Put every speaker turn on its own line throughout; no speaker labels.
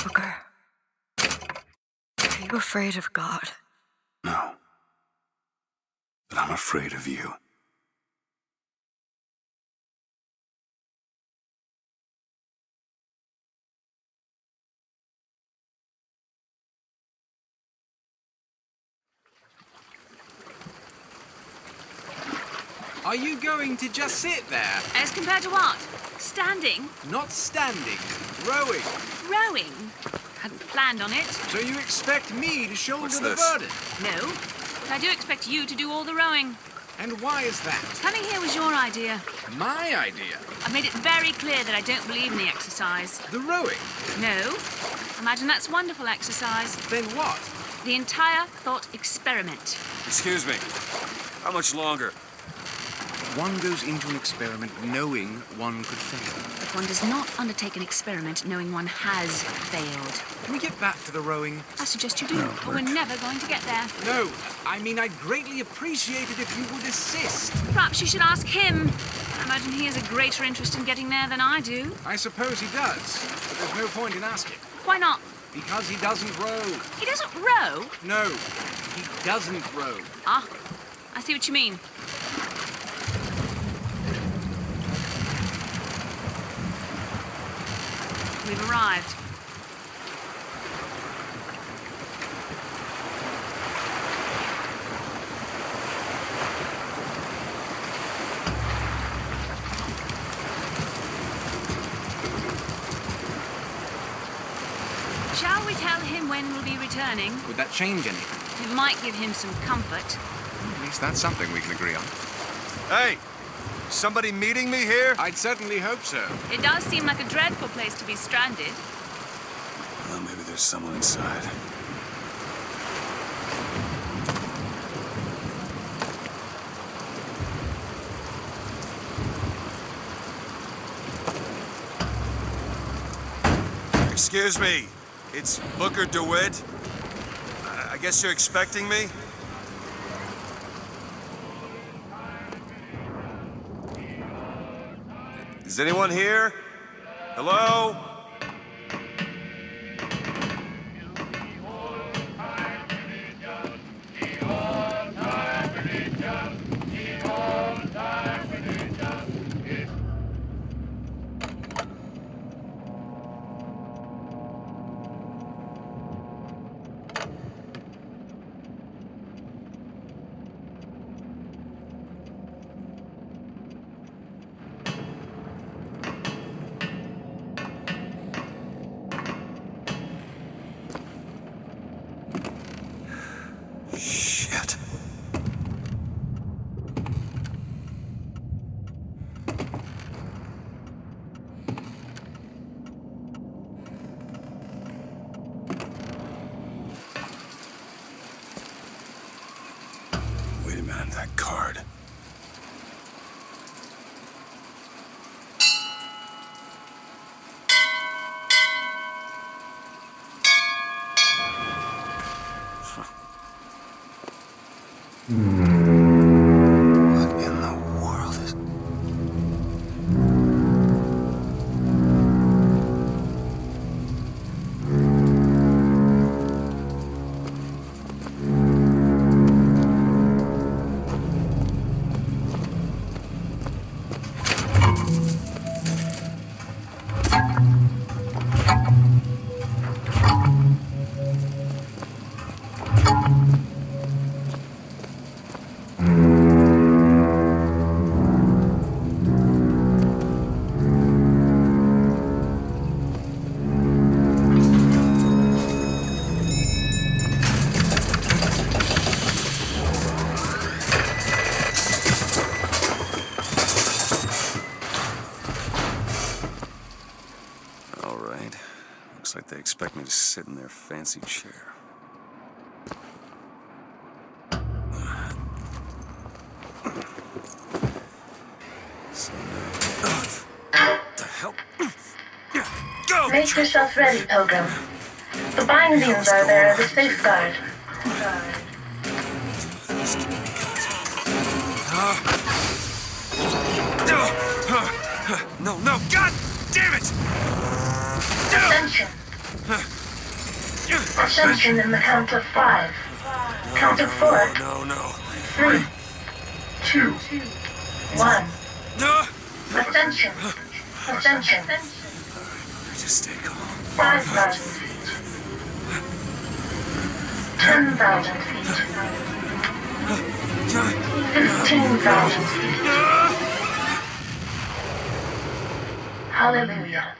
Booker, are you afraid of God?
No. But I'm afraid of you.
Are you going to just sit there?
As compared to what? Standing?
Not standing, rowing.
Rowing? Hadn't planned on it.
So you expect me to shoulder the
this?
burden?
No. But I do expect you to do all the rowing.
And why is that?
Coming here was your idea.
My idea?
I've made it very clear that I don't believe in the exercise.
The rowing?
No. Imagine that's wonderful exercise.
Then what?
The entire thought experiment.
Excuse me. How much longer?
One goes into an experiment knowing one could fail.
But one does not undertake an experiment knowing one has failed.
Can we get back to the rowing?
I suggest you do, or we're never going to get there.
No, I mean I'd greatly appreciate it if you would assist.
Perhaps you should ask him. I imagine he has a greater interest in getting there than I do.
I suppose he does, but there's no point in asking.
Why not?
Because he doesn't row.
He doesn't row?
No, he doesn't row.
Ah, I see what you mean. We've arrived. Shall we tell him when we'll be returning?
Would that change anything?
It might give him some comfort.
At least that's something we can agree on.
Hey! Somebody meeting me here?
I'd certainly hope so.
It does seem like a dreadful place to be stranded.
Well, maybe there's someone inside. Excuse me. It's Booker DeWitt. I guess you're expecting me? Is anyone here? Hello? Shit. Wait a minute, that card. What in the world is... All right. Looks like they expect me to sit in their fancy chair. So the hell? Go!
Make yourself ready, Pilgrim. The bindings are there as a safeguard.
No, no, God damn it!
Attention. Attention in the count of 5. Count of 4.
No.
3, 2, 1.
No!
Attention. Attention.
Just stay calm.
5,000 feet. 10,000 feet. 15,000 feet. Hallelujah.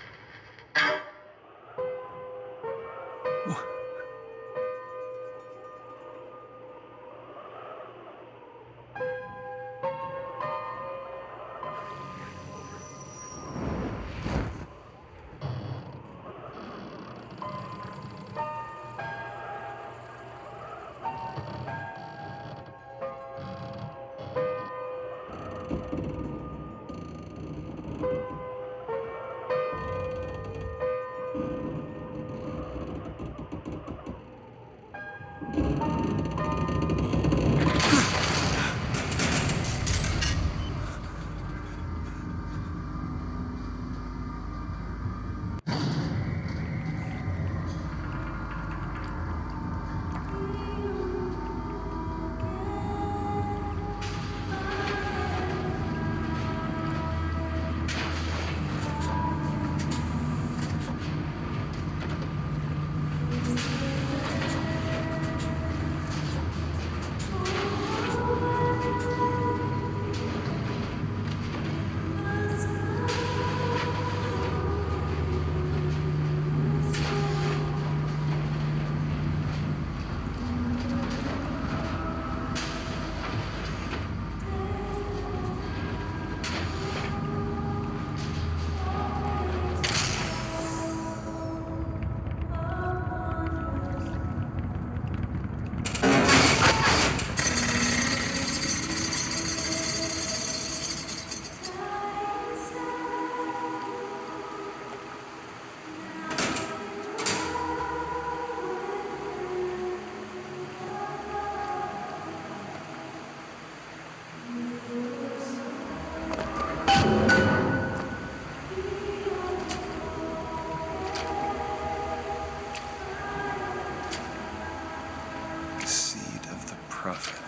prophet.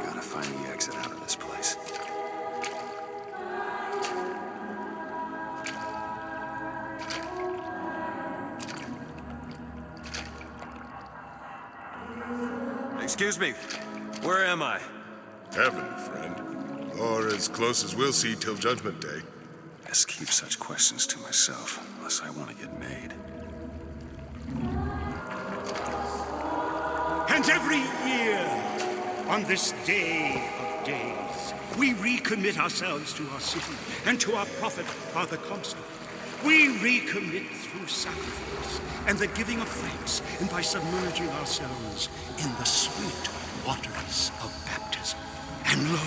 Gotta find the exit out of this place. Excuse me, where am I?
Heaven, friend. Or as close as we'll see till Judgment Day.
Best keep such questions to myself, unless I want to get made.
And every year, on this day of days, we recommit ourselves to our city and to our prophet, Father Comstock. We recommit through sacrifice and the giving of thanks, and by submerging ourselves in the sweet waters of baptism. And lo,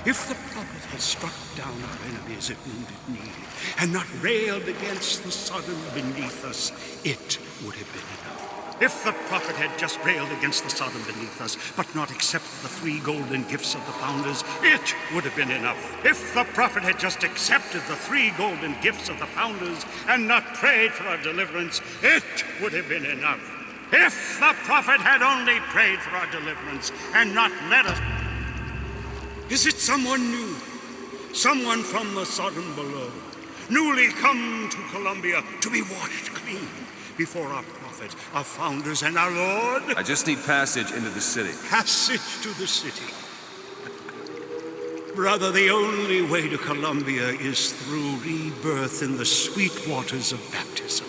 if the prophet had struck down our enemies at wounded knee and not railed against the Sodom beneath us, it would have been enough. If the prophet had just railed against the Sodom beneath us, but not accepted the 3 golden gifts of the founders, it would have been enough. If the prophet had just accepted the 3 golden gifts of the founders and not prayed for our deliverance, it would have been enough. If the prophet had only prayed for our deliverance and not led us... Is it someone new? Someone from the Sodom below, newly come to Columbia to be washed clean before our prophet, our founders, and our Lord?
I just need passage into the city.
Passage to the city. Brother, the only way to Columbia is through rebirth in the sweet waters of baptism.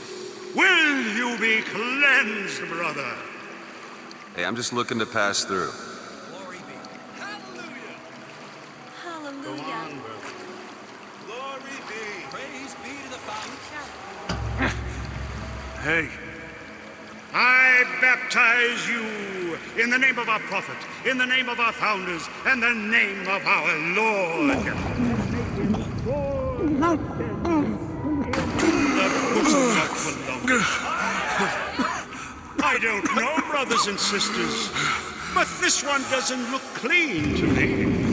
Will you be cleansed, brother?
Hey, I'm just looking to pass through.
Glory be. Hallelujah.
Hallelujah.
Go on, brother. Glory be. Praise be to the Father.
Hey.
I baptize you in the name of our prophet, in the name of our founders, and the name of our Lord. In the was love for longer. I don't know, brothers and sisters, but this one doesn't look clean to me.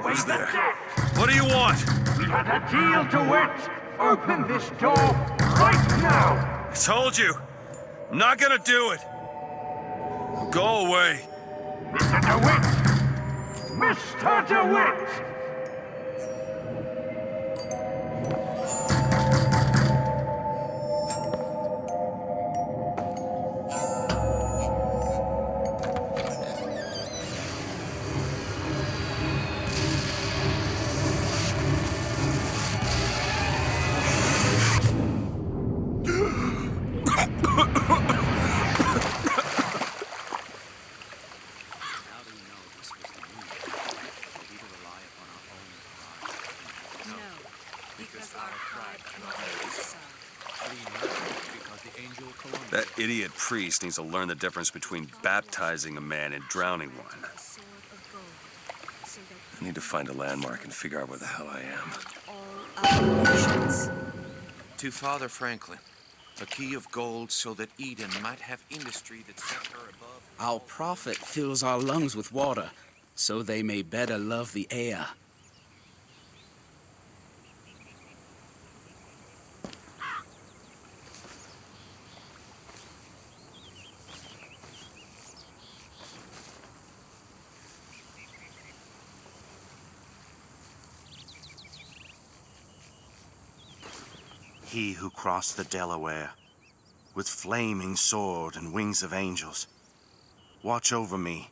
Who's there? What do you want?
We had a deal, DeWitt! Open this door right now!
I told you. I'm not gonna do it. Go away.
Mr. DeWitt! Mr. DeWitt!
That idiot priest needs to learn the difference between baptizing a man and drowning one. I need to find a landmark and figure out where the hell I am.
To Father Franklin, a key of gold so that Eden might have industry that set her above.
Our prophet fills our lungs with water, so they may better love the air.
He who crossed the Delaware, with flaming sword and wings of angels, watch over me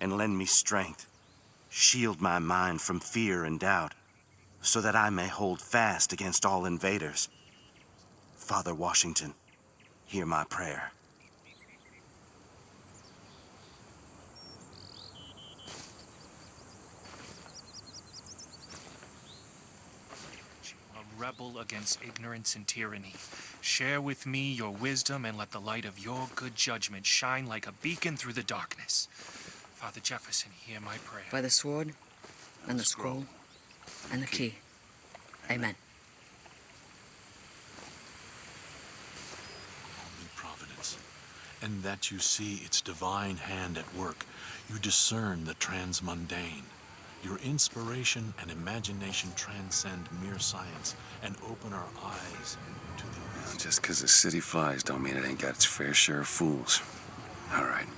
and lend me strength. Shield my mind from fear and doubt, so that I may hold fast against all invaders. Father Washington, hear my prayer.
Rebel against ignorance and tyranny. Share with me your wisdom and let the light of your good judgment shine like a beacon through the darkness. Father Jefferson, hear my prayer.
By the sword, and the scroll, and the key. Amen.
Only providence, and that you see its divine hand at work. You discern the transmundane. Your inspiration and imagination transcend mere science and open our eyes to the wisdom.
Just because the city flies don't mean it ain't got its fair share of fools. All right.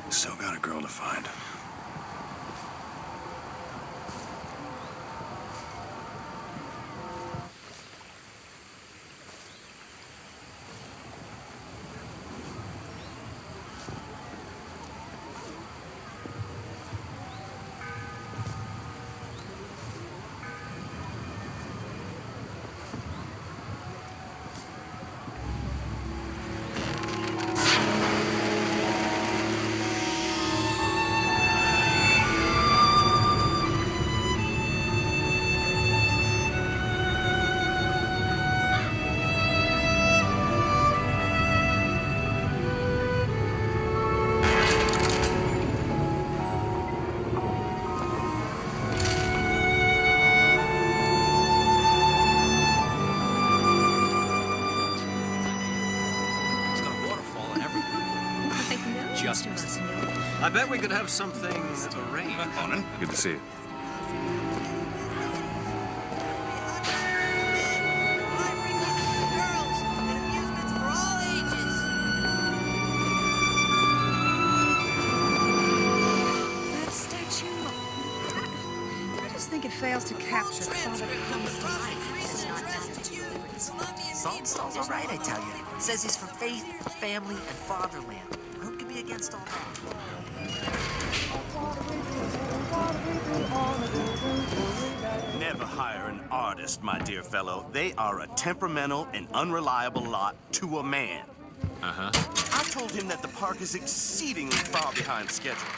Still got a girl to find.
I bet we could have something arranged.
Good to see you.
That statue, I just think it fails to capture Father
Saul's all right, I tell you. Says he's for faith, family, and fatherland. Who could be against all that?
Never hire an artist, my dear fellow. They are a temperamental and unreliable lot to a man.
Uh-huh.
I told him that the park is exceedingly far behind schedule.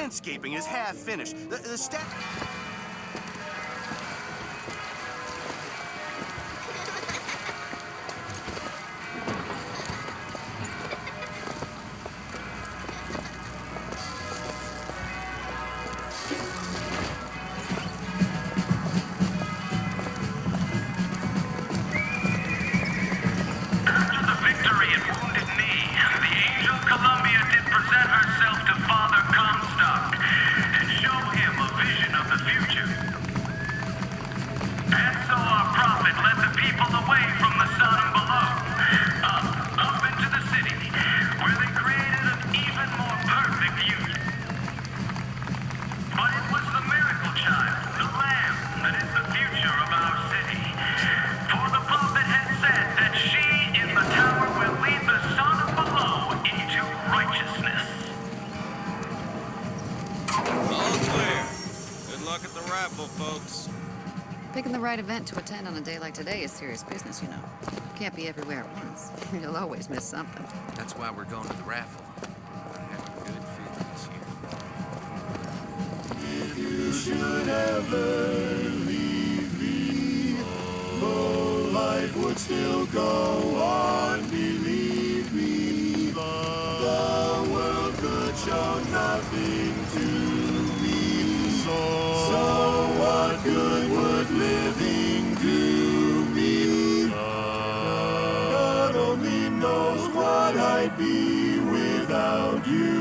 landscaping is half finished. The
Picking the right event to attend on a day like today is serious business, you know. Can't be everywhere at once. You'll always miss something.
That's why we're going to the raffle. I have a good feeling this year.
If you should ever leave me, though life would still go on, believe me, the world could show nothing to me. So what good would living do me? God only knows what I'd be without you.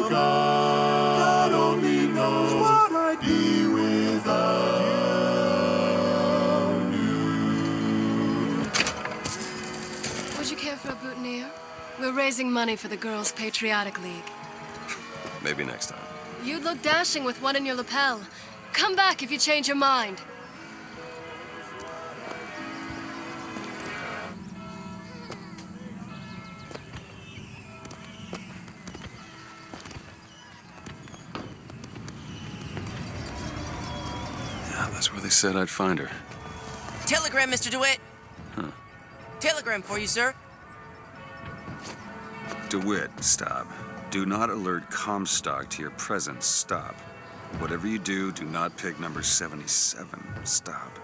God only knows what I'd be without you.
Would you care for a boutonniere? We're raising money for the Girls' Patriotic League.
Maybe next time.
You'd look dashing with one in your lapel. Come back if you change your mind.
That's where they said I'd find her.
Telegram, Mr. DeWitt.
Huh.
Telegram for you, sir.
DeWitt, stop. Do not alert Comstock to your presence. Stop. Whatever you do, do not pick number 77. Stop.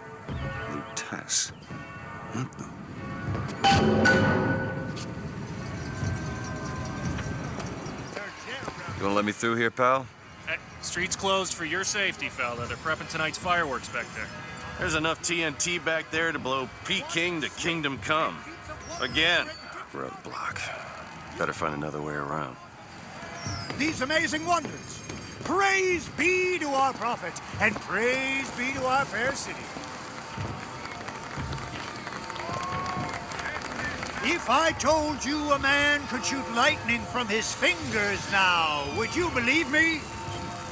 Lutess. What the? You wanna let me through here, pal?
Street's closed for your safety, fella. They're prepping tonight's fireworks back there.
There's enough TNT back there to blow Peking to Kingdom Come. Again.
Roadblock. Better find another way around.
These amazing wonders. Praise be to our prophet, and praise be to our fair city. If I told you a man could shoot lightning from his fingers now, would you believe me?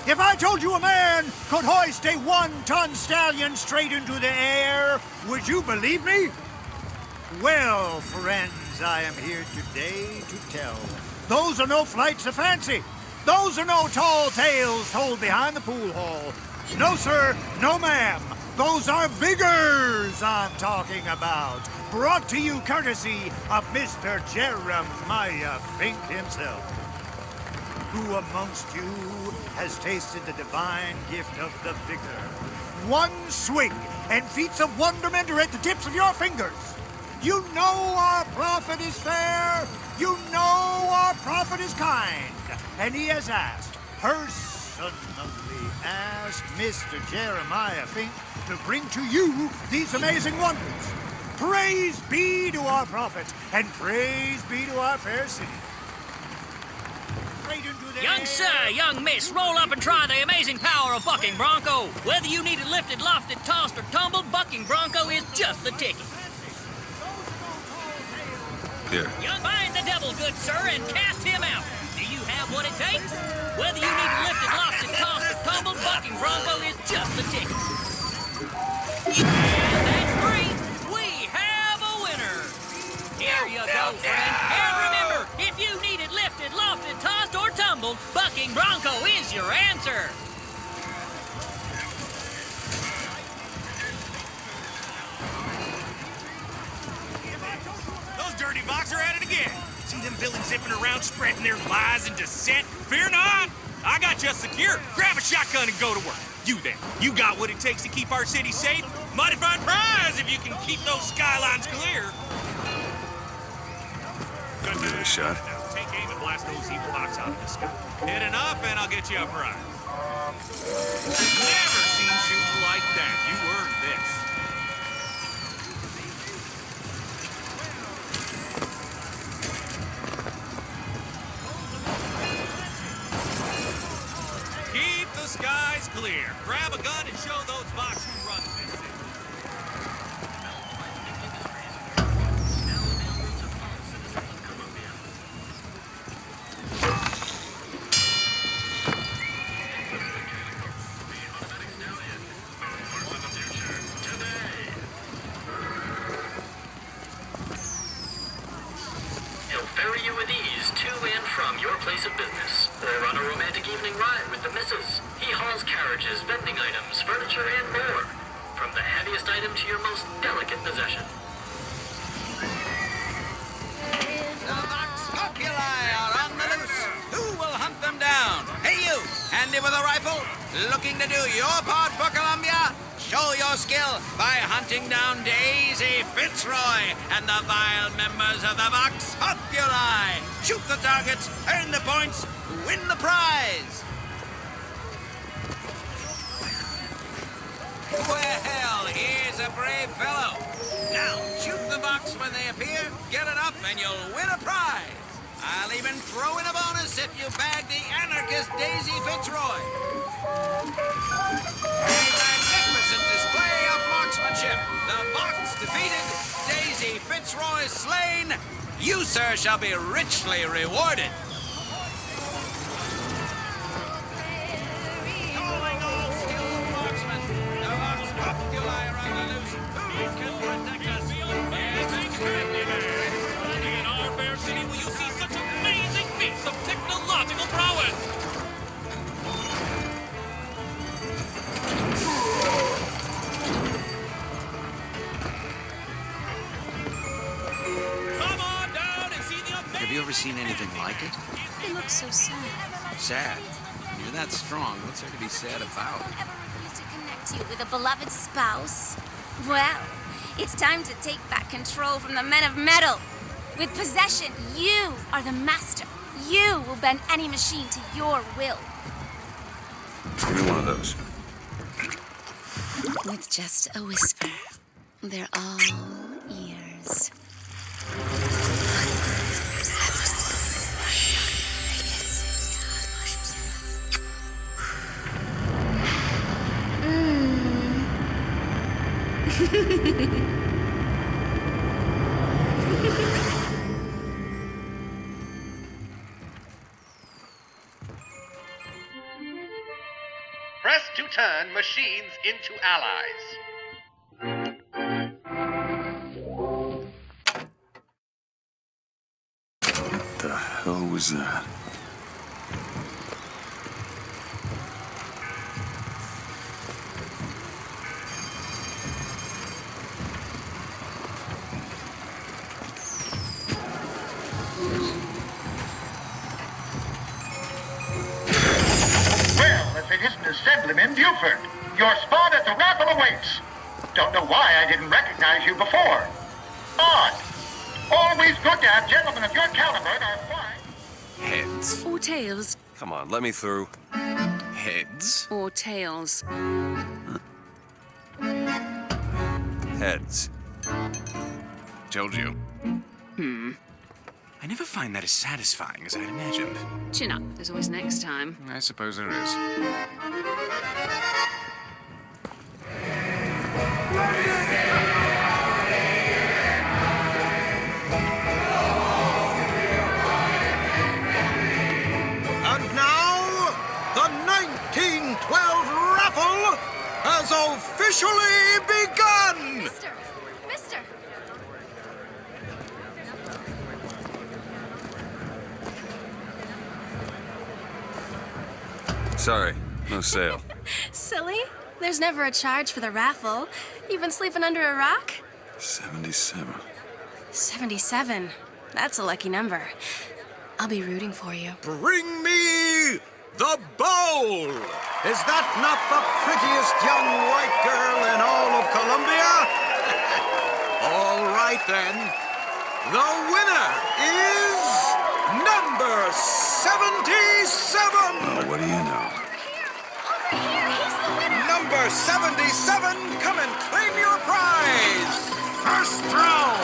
If I told you a man could hoist a 1-ton stallion straight into the air, would you believe me? Well, friends, I am here today to tell. Those are no flights of fancy. Those are no tall tales told behind the pool hall. No, sir, no, ma'am. Those are vigors I'm talking about. Brought to you courtesy of Mr. Jeremiah Fink himself. Who amongst you has tasted the divine gift of the vigor? One swig, and feats of wonderment are at the tips of your fingers. You know our prophet is fair. You know our prophet is kind. And he has asked, personally asked Mr. Jeremiah Fink to bring to you these amazing wonders. Praise be to our prophet, and praise be to our fair city.
Young sir, young miss, roll up and try the amazing power of bucking bronco. Whether you need it lifted, lofted, tossed, or tumbled, bucking bronco is just the ticket.
Here.
Find the devil, good sir, and cast him out. Do you have what it takes? Whether you need it lifted, lofted, tossed, or tumbled, bucking bronco is just the ticket. And that's 3. We have a winner. Here you go, friend. And remember, if you need it lifted, lofted, tossed, or tumbled, bucking bronco is your answer.
Those dirty box are at it again. See them Billy zipping around, spreading their lies and dissent? Fear not. I got you secure. Grab a shotgun and go to work. You there. You got what it takes to keep our city safe. Mighty fine prize if you can keep those skylines clear.
Give it a shot.
Now take aim and blast those evil box out of the sky. Hit enough and I'll get you a prize. Never seen shooting like that. You earned this. Keep the skies clear. Grab a gun and show those box who runs this city.
He'll ferry you with ease to and from your place of business, or on a romantic evening ride with the missus. He hauls carriages, vending items, furniture, and more. From the heaviest item to your most delicate possession.
The Vox Populi are on the loose. Who will hunt them down? Hey you, handy with a rifle? Looking to do your part for Columbia? Show your skill by hunting down Daisy Fitzroy and the vile members of the Vox Populi. Shoot the targets, earn the points, win the prize. Well, here's a brave fellow. Now, shoot the box when they appear, get it up, and you'll win a prize. I'll even throw in a bonus if you bag the anarchist Daisy Fitzroy. A magnificent display of marksmanship. The box defeated, Daisy Fitzroy slain. You, sir, shall be richly rewarded. Calling all skilled marksmen. The Vox Populi are on the loose. Who can protect us?
Only in our fair city will you see such amazing feats of technological prowess. Come on down and see the amazing.
Have you ever seen anything like it?
He looks so sad.
Sad. You're that strong. What's there to be sad about?
Ever refuse to connect you with a beloved spouse? Well, it's time to take back control from the men of metal. With possession, you are the master. You will bend any machine to your will.
Give me one of those.
With just a whisper, they're all ears.
Press to turn machines into allies.
What the hell was that?
Well, if it isn't Assemblyman Buford, your spot at the raffle awaits. Don't know why I didn't recognize you before. Odd. Always good to have gentlemen of your caliber in our fine.
Heads.
Or tails.
Come on, let me through.
Heads.
Or tails.
Heads.
Told you.
I never find that as satisfying as I'd imagined.
Chin up. There's always next time.
I suppose there is.
And now, the 1912 raffle has
has officially begun!
Mister!
Sorry, no sale.
Silly. There's never a charge for the raffle. You've been sleeping under a rock?
77.
77. That's a lucky number. I'll be rooting for you.
Bring me the bowl! Is that not the prettiest young white girl in all of Columbia? All right then. The winner is number 77!
Oh, what do you know?
Over here, he's the winner!
Number 77, come and claim your prize! First throw!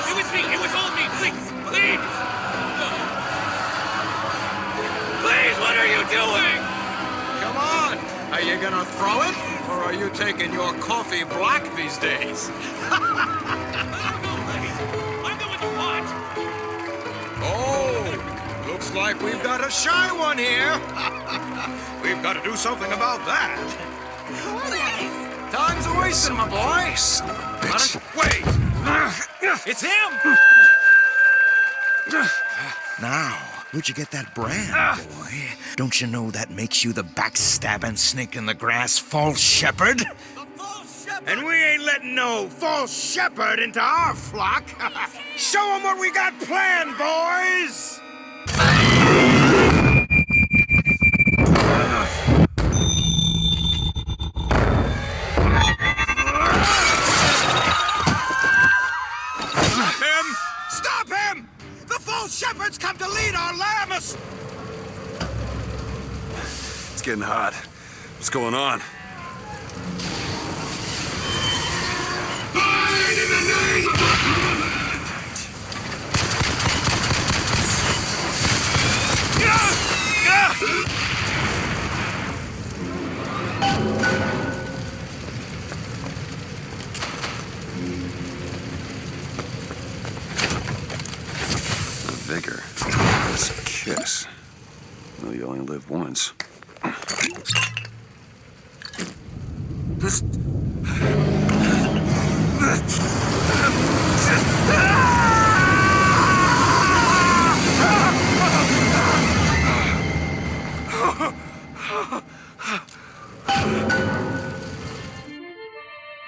It was me! It was all me! Please! Please! Please, what are you doing?
Come on! Are you gonna throw it? Or are you taking your coffee black these days?
I'm the one you want!
Oh! Looks like we've got a shy one here. We've got to do something about that. Time's a wasting, my boy.
Son of a bitch.
Wait! It's him!
Now, where'd you get that brand, boy? Don't you know that makes you the backstabbing snake in the grass false shepherd?
And we ain't letting no false shepherd into our flock. Show them what we got planned, boys! Stop him! The false shepherd's come to lead our lambs!
It's getting hot. What's going on?
Hide in the name of
Vigor. That's a kiss. Well, you only live once.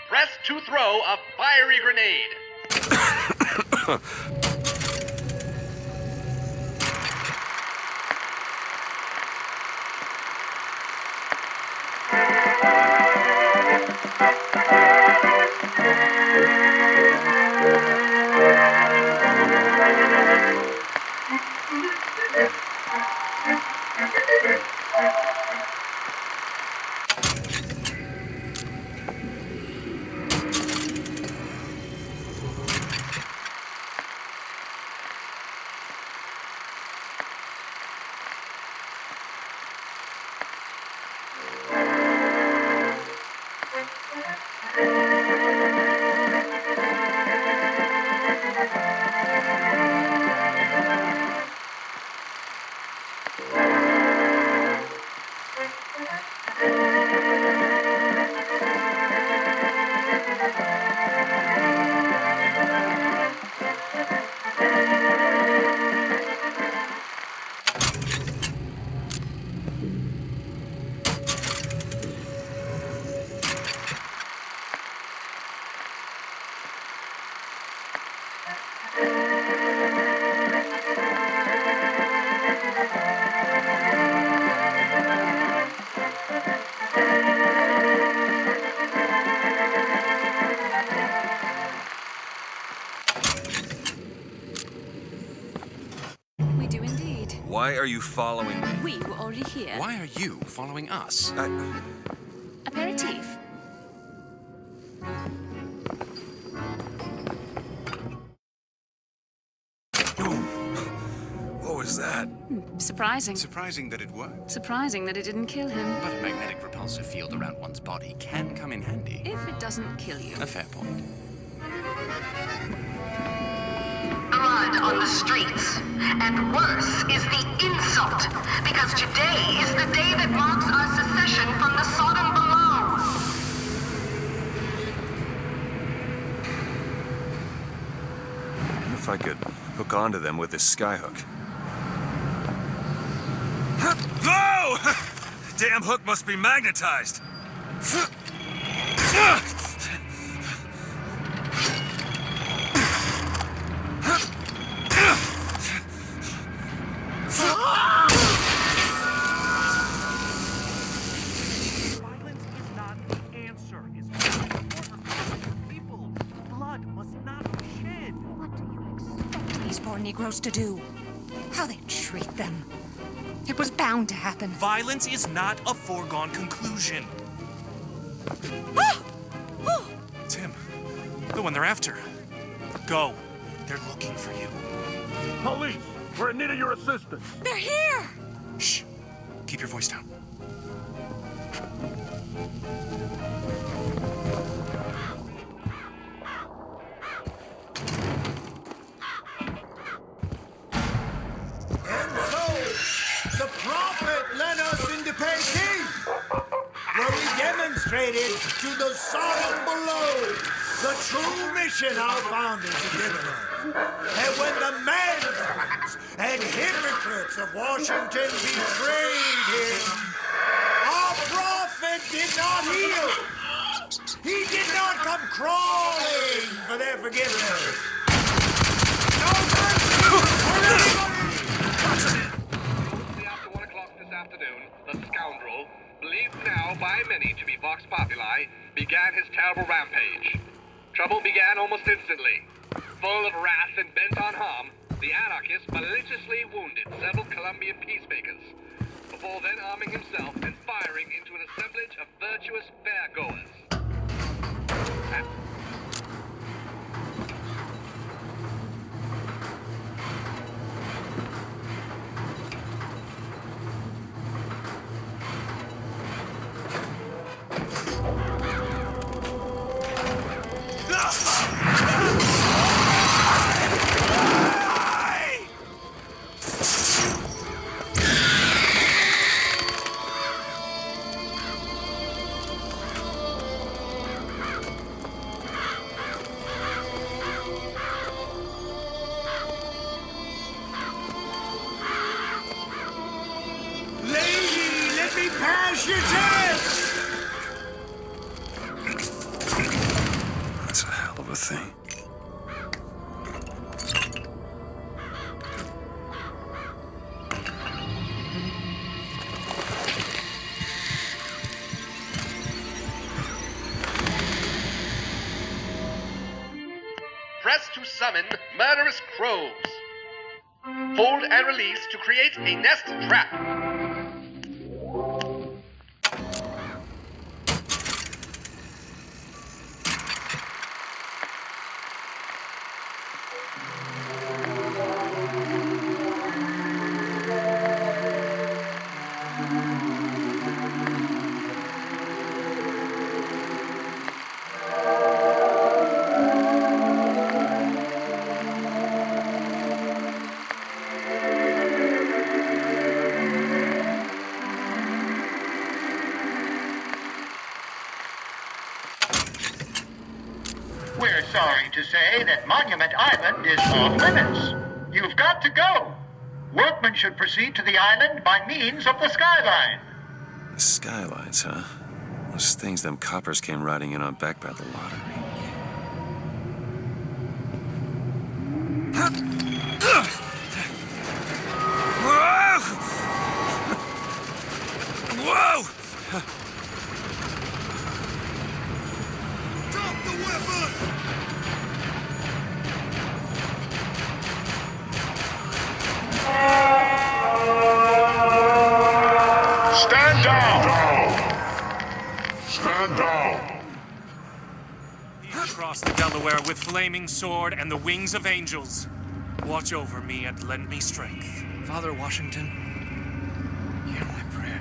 Press to throw a fiery grenade.
Why are you following me?
We were already here.
Why are you following us?
Aperitif.
What was that?
Surprising.
Surprising that it worked.
Surprising that it didn't kill him.
But a magnetic repulsive field around one's body can come in handy.
If it doesn't kill you.
A fair point.
blood on the streets. And worse is the insult, because today is the day that marks our secession from the Sodom below.
If I could hook onto them with this skyhook. Whoa! Damn hook must be magnetized.
Negroes to do. How they treat them. It was bound to happen.
Violence is not a foregone conclusion. Tim, the one they're after. Go. They're looking for you.
Police! We're in need of your assistance.
They're here!
Shh. Keep your voice down.
The prophet led us into Peking, where we demonstrated to the Sodom below the true mission our founders had given us. And when the madmen and hypocrites of Washington betrayed him, our prophet did not heal. He did not come crawling for their forgiveness. No mercy for anybody!
Afternoon, the scoundrel, believed now by many to be Vox Populi, began his terrible rampage. Trouble began almost instantly. Full of wrath and bent on harm, the anarchist maliciously wounded several Colombian peacemakers, before then arming himself and firing into an assemblage of virtuous fairgoers.
That's a hell of a thing.
Press to summon murderous crows. Hold and release to create a nest trap.
We're sorry to say that Monument Island is off limits. You've got to go. Workmen should proceed to the island by means of the skyline.
The skylines, huh? Those things them coppers came riding in on back by the lottery. Whoa!
Drop the weapon!
Stand down! Stand down!
He crossed the Delaware with flaming sword and the wings of angels. Watch over me and lend me strength.
Father Washington, hear my prayer.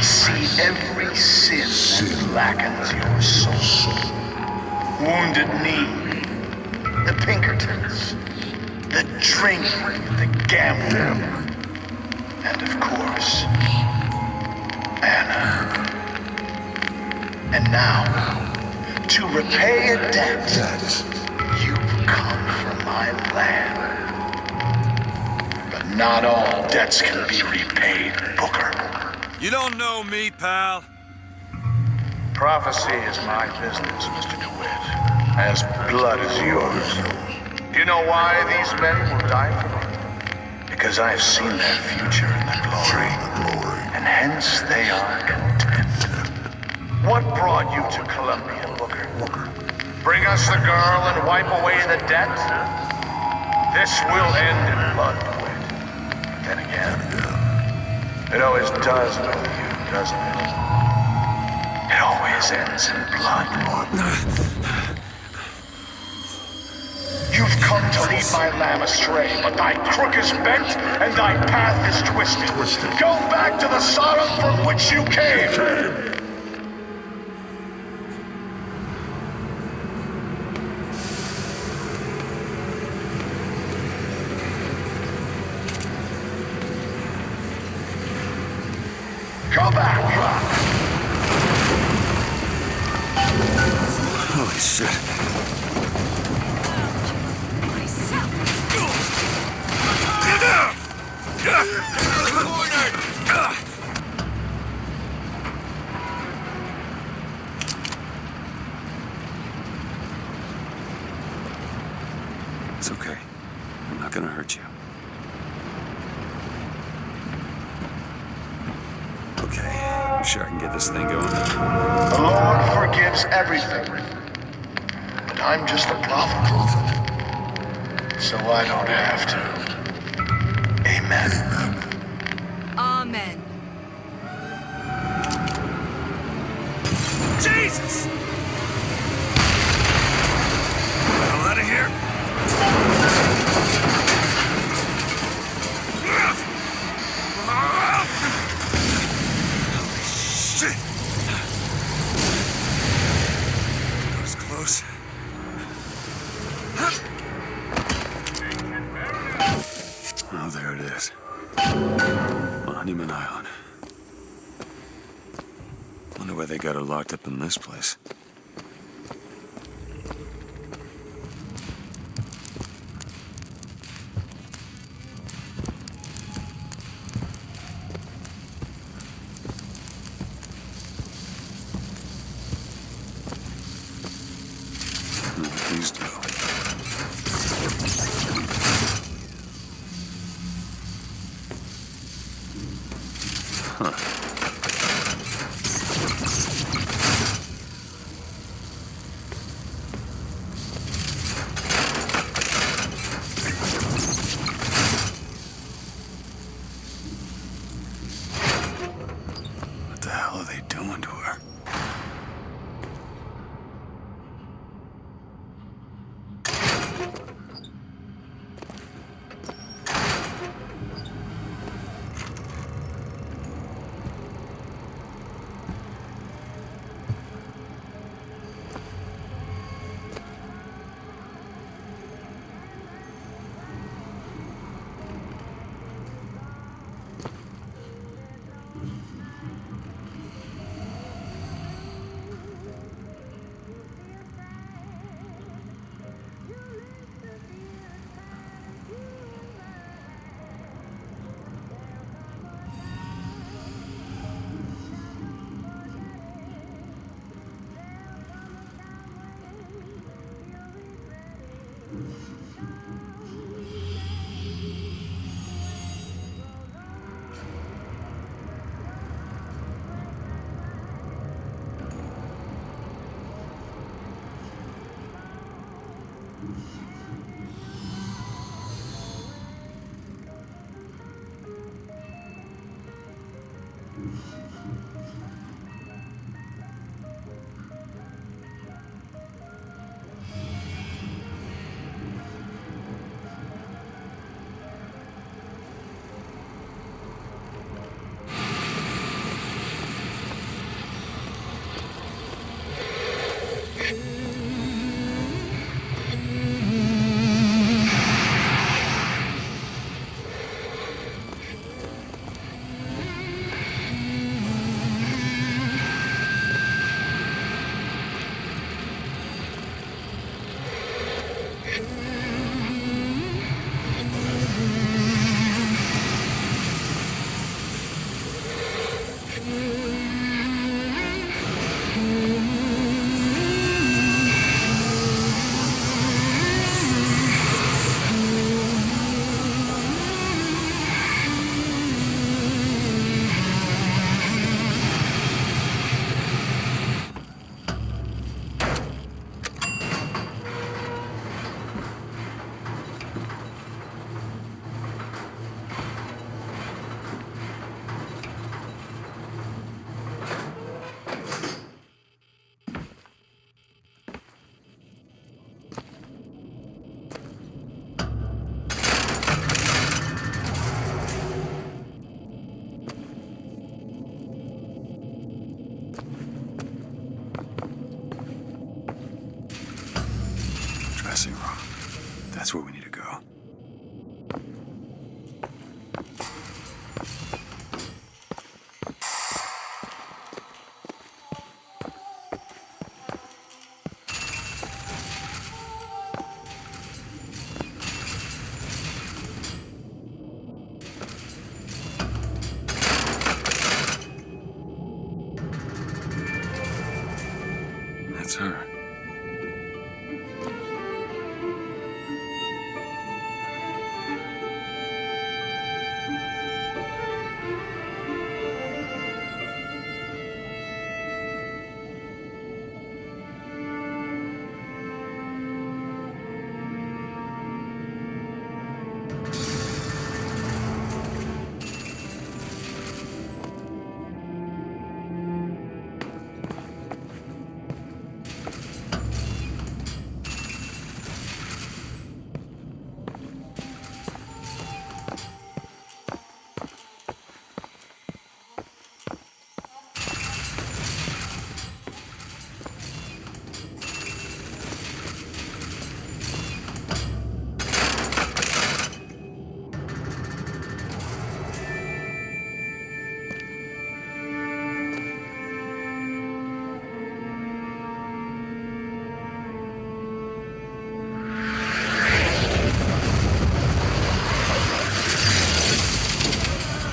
I see every sin that blackens your soul. Wounded knee, the Pinkertons, the drink, the gambling, and of course, Anna. And now, to repay a debt, you've come from my land. But not all debts can be repaid, Booker.
You don't know me, pal.
Prophecy is my business, Mr. DeWitt. As blood as yours. Do you know why these men will die for me? Because I have seen their future in the glory, and hence they are content. What brought you to Columbia, Booker? Bring us the girl and wipe away the debt? This will end in blood, DeWitt. Then again, it always does with you, doesn't it? It always ends in blood. You've come to lead my lamb astray, but thy crook is bent and thy path is twisted. Go back to the Sodom from which you came! Go back!
Holy shit. It's okay. I'm not gonna hurt you. Okay, I'm sure I can get this thing going.
The Lord forgives everything. But I'm just a prophet. So I don't have to. Amen.
Amen.
Jesus!
Hell out of here. Shit! That was close. Oh, there it is. Monument Island. Wonder why they got her locked up in this place. Please do. Huh.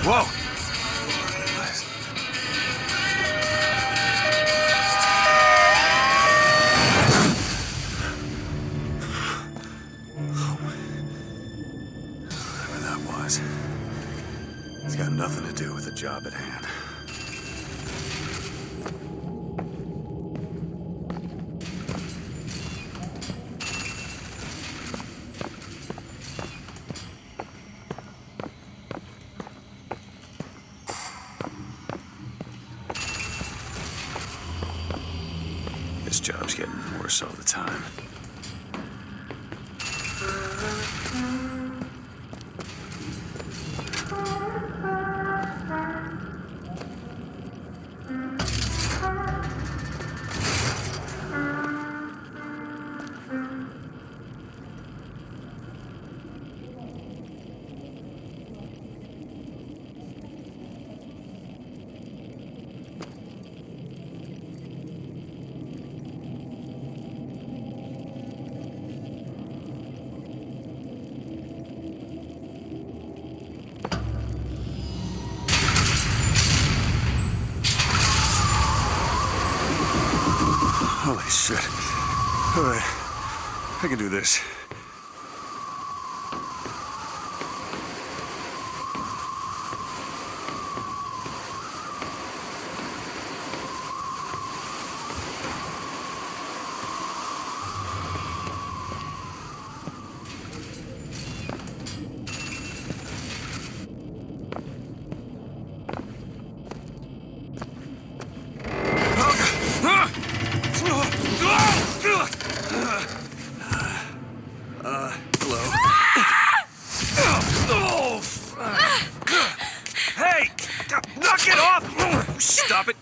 Whoa! Whatever that was, it's got nothing to do with the job at hand. This job's getting worse all the time. Holy shit. All right, I can do this. Stop it!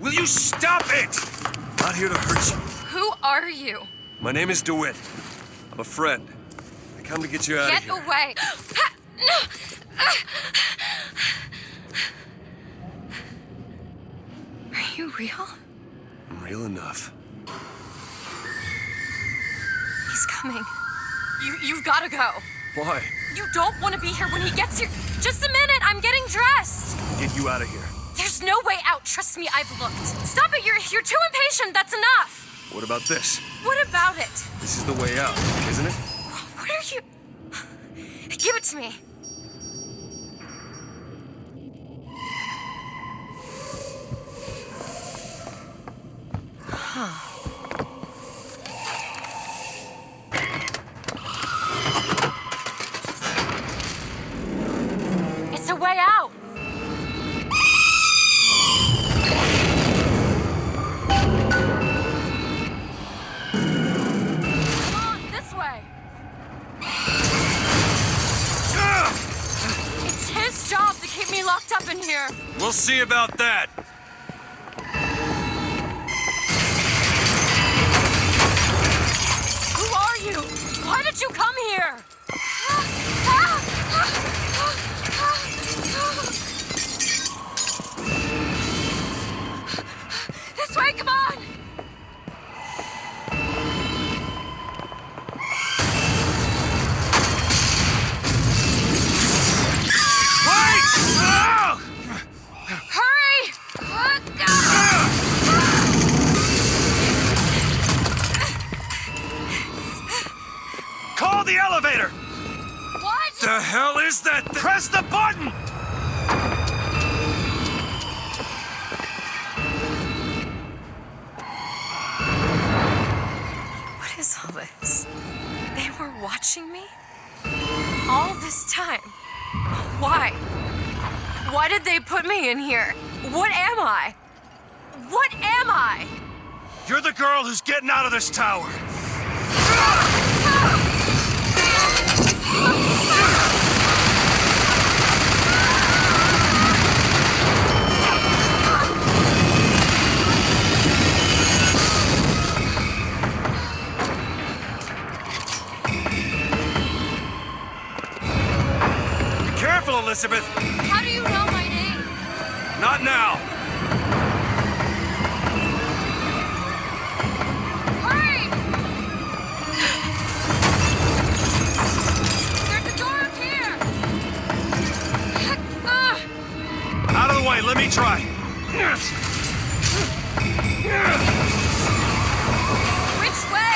Will you stop it? Not here to hurt you.
Who are you?
My name is DeWitt. I'm a friend. I come to get you out of here.
Get away! Are you real?
I'm real enough.
He's coming. You've got to go.
Why?
You don't want to be here when he gets here. Just a minute, I'm getting dressed.
Get you out of here.
There's no way out. Trust me, I've looked. Stop it, you're too impatient. That's enough.
What about this?
What about it?
This is the way out, isn't it?
What are you... Give it to me. Huh. It's a way out. Locked up in here.
We'll see about that.
Who are you? Why did you come here? This way, come on!
Call the elevator!
What?
The hell is that? Press the button!
What is all this? They were watching me? All this time? Why? Why did they put me in here? What am I? What am I?
You're the girl who's getting out of this tower. Be careful, Elizabeth.
How do you know my name?
Not now. me try.
Which way?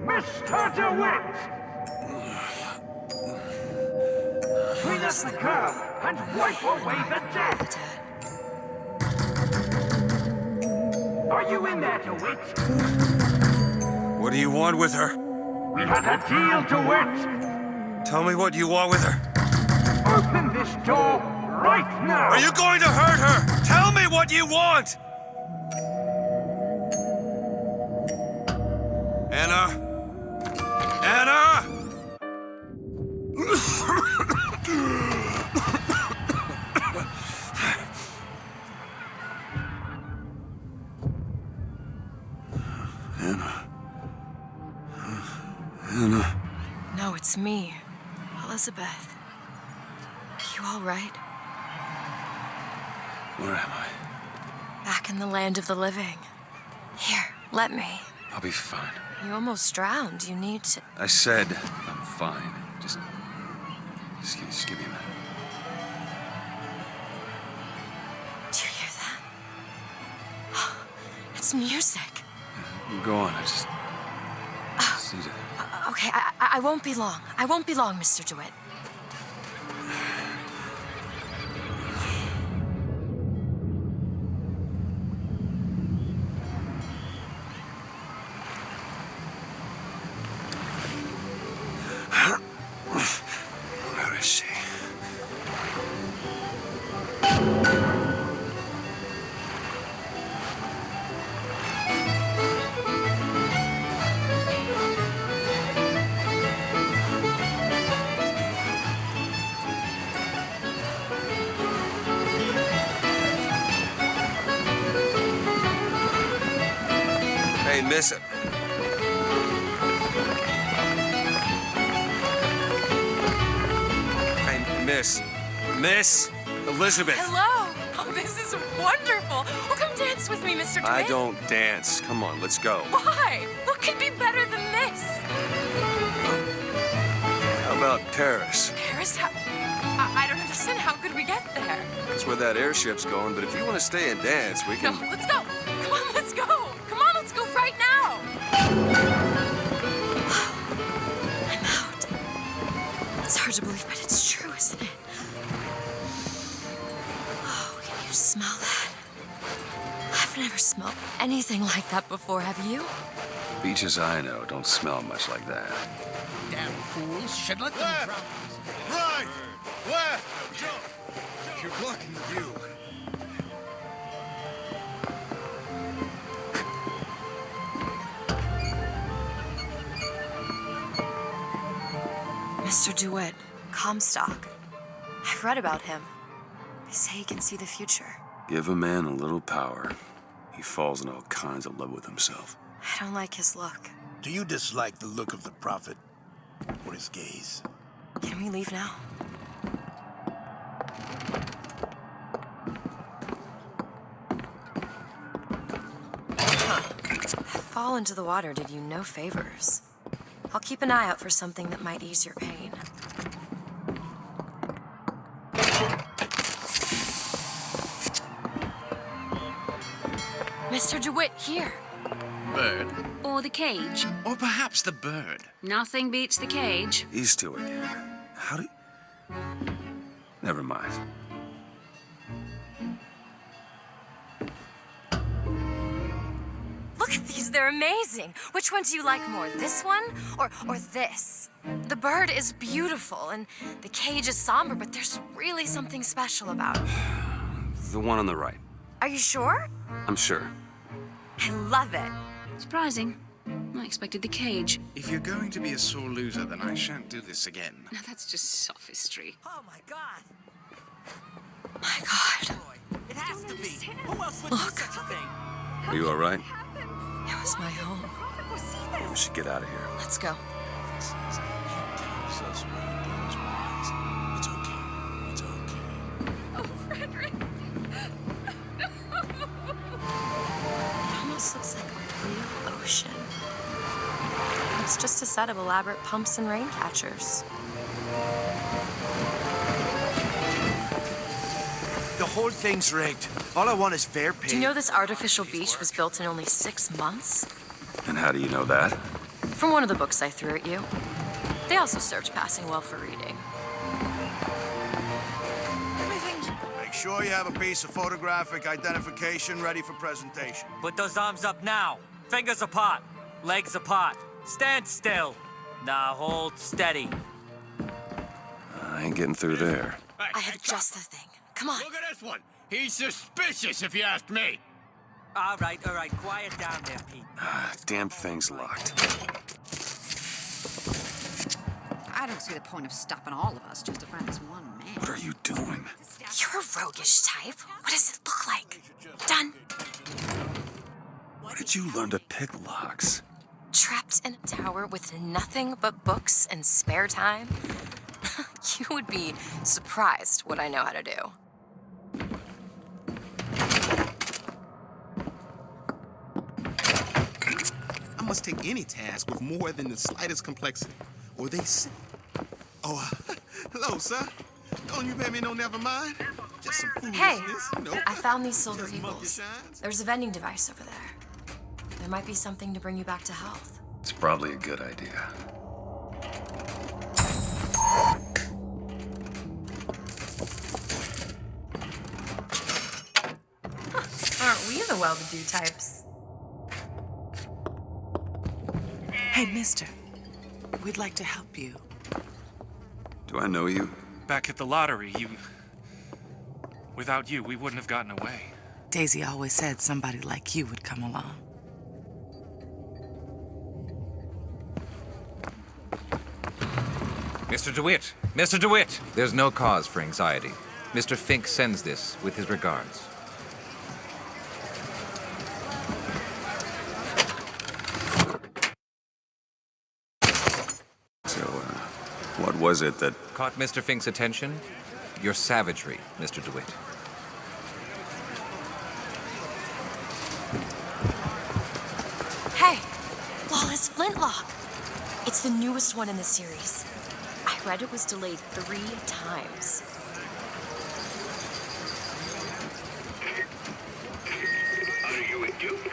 Mr. DeWitt! Clean up the curb and wipe away the debt! Are you in there, DeWitt?
What do you want with her?
We had a deal, DeWitt!
Tell me what you want with her.
Open this door right now!
Are you going to hurt her? Tell me what you want! Anna? Anna! Anna.
No, it's me, Elizabeth. Are you all right?
Where am I?
Back in the land of the living. Here, let me.
I'll be fine.
You almost drowned. You need to...
I said I'm fine. Just give me a minute.
Do you hear that? It's music.
You go on. I just need to...
Okay, I won't be long. I won't be long, Mr. DeWitt.
Where is she? Hey, miss it. Miss Elizabeth.
Hello. Oh, this is wonderful. Well, come dance with me, Mr. DeWitt.
I don't dance. Come on, let's go.
Why? What could be better than this?
How about Paris?
Paris? I don't understand. How could we get there?
That's where that airship's going, but if you want to stay and dance, we can...
No, let's go. Come on, let's go. Come on, let's go right now. I'm out. It's hard to believe, but it's true, isn't it? Oh, can you smell that? I've never smelled anything like that before, have you?
Beaches I know don't smell much like that.
Damn fools should let them drown. Right! Left! Jump! You're blocking the view.
Mr. DeWitt, Comstock. I've read about him. They say he can see the future.
Give a man a little power, he falls in all kinds of love with himself.
I don't like his look.
Do you dislike the look of the prophet? Or his gaze?
Can we leave now? That fall into the water did you no favors. I'll keep an eye out for something that might ease your pain. Mr. DeWitt, here.
Bird.
Or the cage.
Or perhaps the bird.
Nothing beats the cage.
These two again. How do... Never mind.
Look at these, they're amazing. Which one do you like more, this one or this? The bird is beautiful and the cage is somber, but there's really something special about it.
The one on the right.
Are you sure?
I'm sure.
I love it.
Surprising. I expected the cage.
If you're going to be a sore loser, then I shan't do this again.
Now that's just sophistry.
Oh my God!
My God.
It has to be. Who else would
Look.
do such a thing?
Are you all right?
It was my home.
We should get out of here.
Let's go.
It's okay. It's okay.
Oh, Frederick.
It almost looks like a real ocean. It's just a set of elaborate pumps and rain catchers.
The whole thing's rigged. All I want is fair pay.
Do you know this artificial beach was built in only 6 months?
And how do you know that?
From one of the books I threw at you. They also served passing well for reading.
Make sure you have a piece of photographic identification ready for presentation.
Put those arms up now. Fingers apart. Legs apart. Stand still. Now hold steady.
I ain't getting through there.
I have just the thing. Come on.
Look at this one. He's suspicious, if you ask me.
All right. Quiet down there, Pete.
Damn thing's locked.
I don't see the point of stopping all of us just to find this one man.
What are you doing?
You're a roguish type. What does it look like? Done.
Where did you learn to pick locks?
Trapped in a tower with nothing but books and spare time? You would be surprised what I know how to do.
I must take any task with more than the slightest complexity, or they say. Oh, hello, sir. Don't you pay me no never mind? Just some foolishness,
Hey,
you know.
I found these silver
Just monkey
eagles.
shines.
There's a vending device over there. There might be something to bring you back to health.
It's probably a good idea.
Aren't we the well-to-do types?
Hey, mister. We'd like to help you.
Do I know you?
Back at the lottery, without you, we wouldn't have gotten away.
Daisy always said somebody like you would come along.
Mr. DeWitt! Mr. DeWitt! There's no cause for anxiety. Mr. Fink sends this with his regards.
So, what was it that...
Caught Mr. Fink's attention? Your savagery, Mr. DeWitt.
Hey, Lawless Flintlock. It's the newest one in the series. I read it was delayed 3 times.
Are you a duke?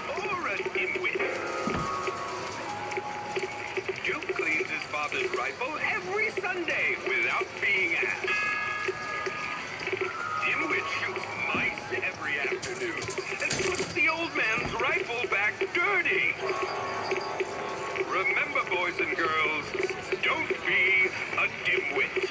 Or a dimwit? Duke cleans his father's rifle every Sunday without being asked. Dimwit shoots mice every afternoon and puts the old man's rifle back dirty. Remember, boys and girls, don't be a dimwit.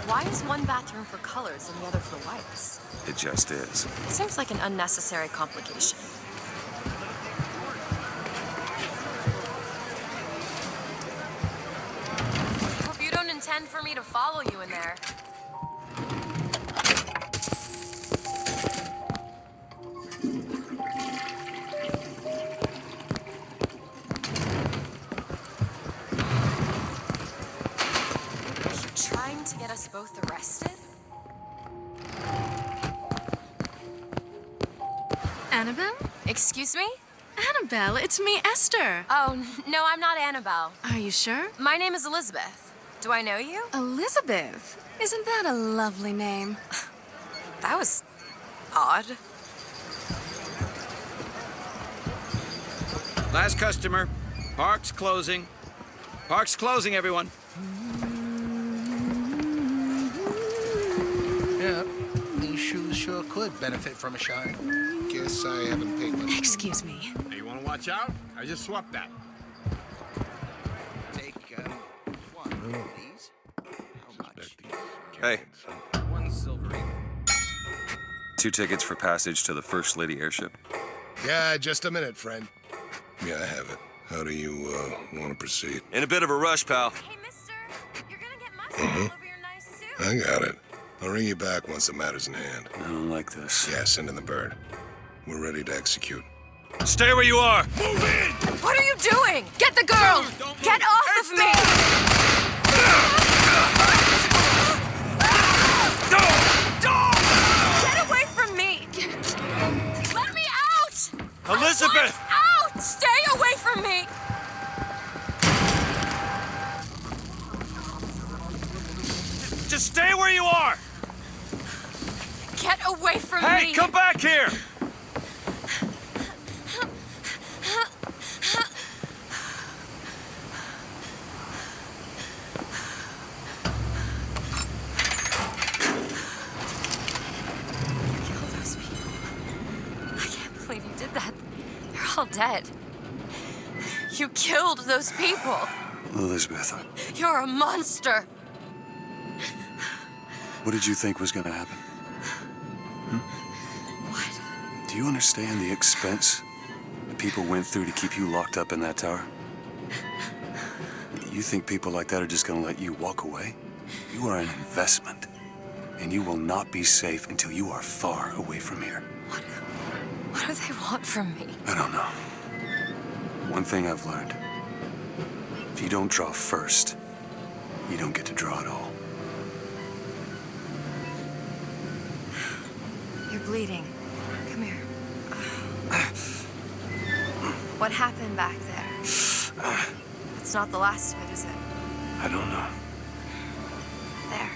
Why is one bathroom for colors and the other for whites?
It just is.
Seems like an unnecessary complication. intend for me to follow you in there. Are you trying to get us both arrested?
Annabelle?
Excuse me?
Annabelle, it's me, Esther.
Oh, no, I'm not Annabelle.
Are you sure?
My name is Elizabeth. Do I know you?
Elizabeth? Isn't that a lovely name?
That was odd.
Last customer. Park's closing. Park's closing, everyone.
Yeah, these shoes sure could benefit from a shine.
Guess I haven't paid much.
Excuse me.
Hey, you want to watch out? I just swapped that.
Take one, please. How much?
Hey,
1 silver eagle.
2 tickets for passage to the First Lady airship.
Yeah, just a minute, friend. Yeah, I have it. How do you, want to proceed?
In a bit of a rush, pal.
Hey, mister, you're gonna get mustard all over your nice suit.
I got it. I'll ring you back once the matter's in hand.
I don't like this.
Yeah, send in the bird. We're ready to execute.
Stay where you are!
Move in!
What are you doing? Get the girl! Get off of me! Get away from me! Let me out!
Elizabeth!
Out! Stay away from me!
Just stay where you are!
Get away from me!
Hey, come back here!
Kill those people. I can't believe you did that. They're all dead. You killed those people.
Elizabeth,
You're a monster.
what did you think was gonna happen?
What?
Do you understand the expense that people went through to keep you locked up in that tower? You think people like that are just gonna let you walk away? You are an investment, and you will not be safe until you are far away from here.
What do they want from me?
I don't know. One thing I've learned. If you don't draw first, you don't get to draw at all.
You're bleeding. Come here. What happened back there? It's not the last of it, is it?
I don't know.
There.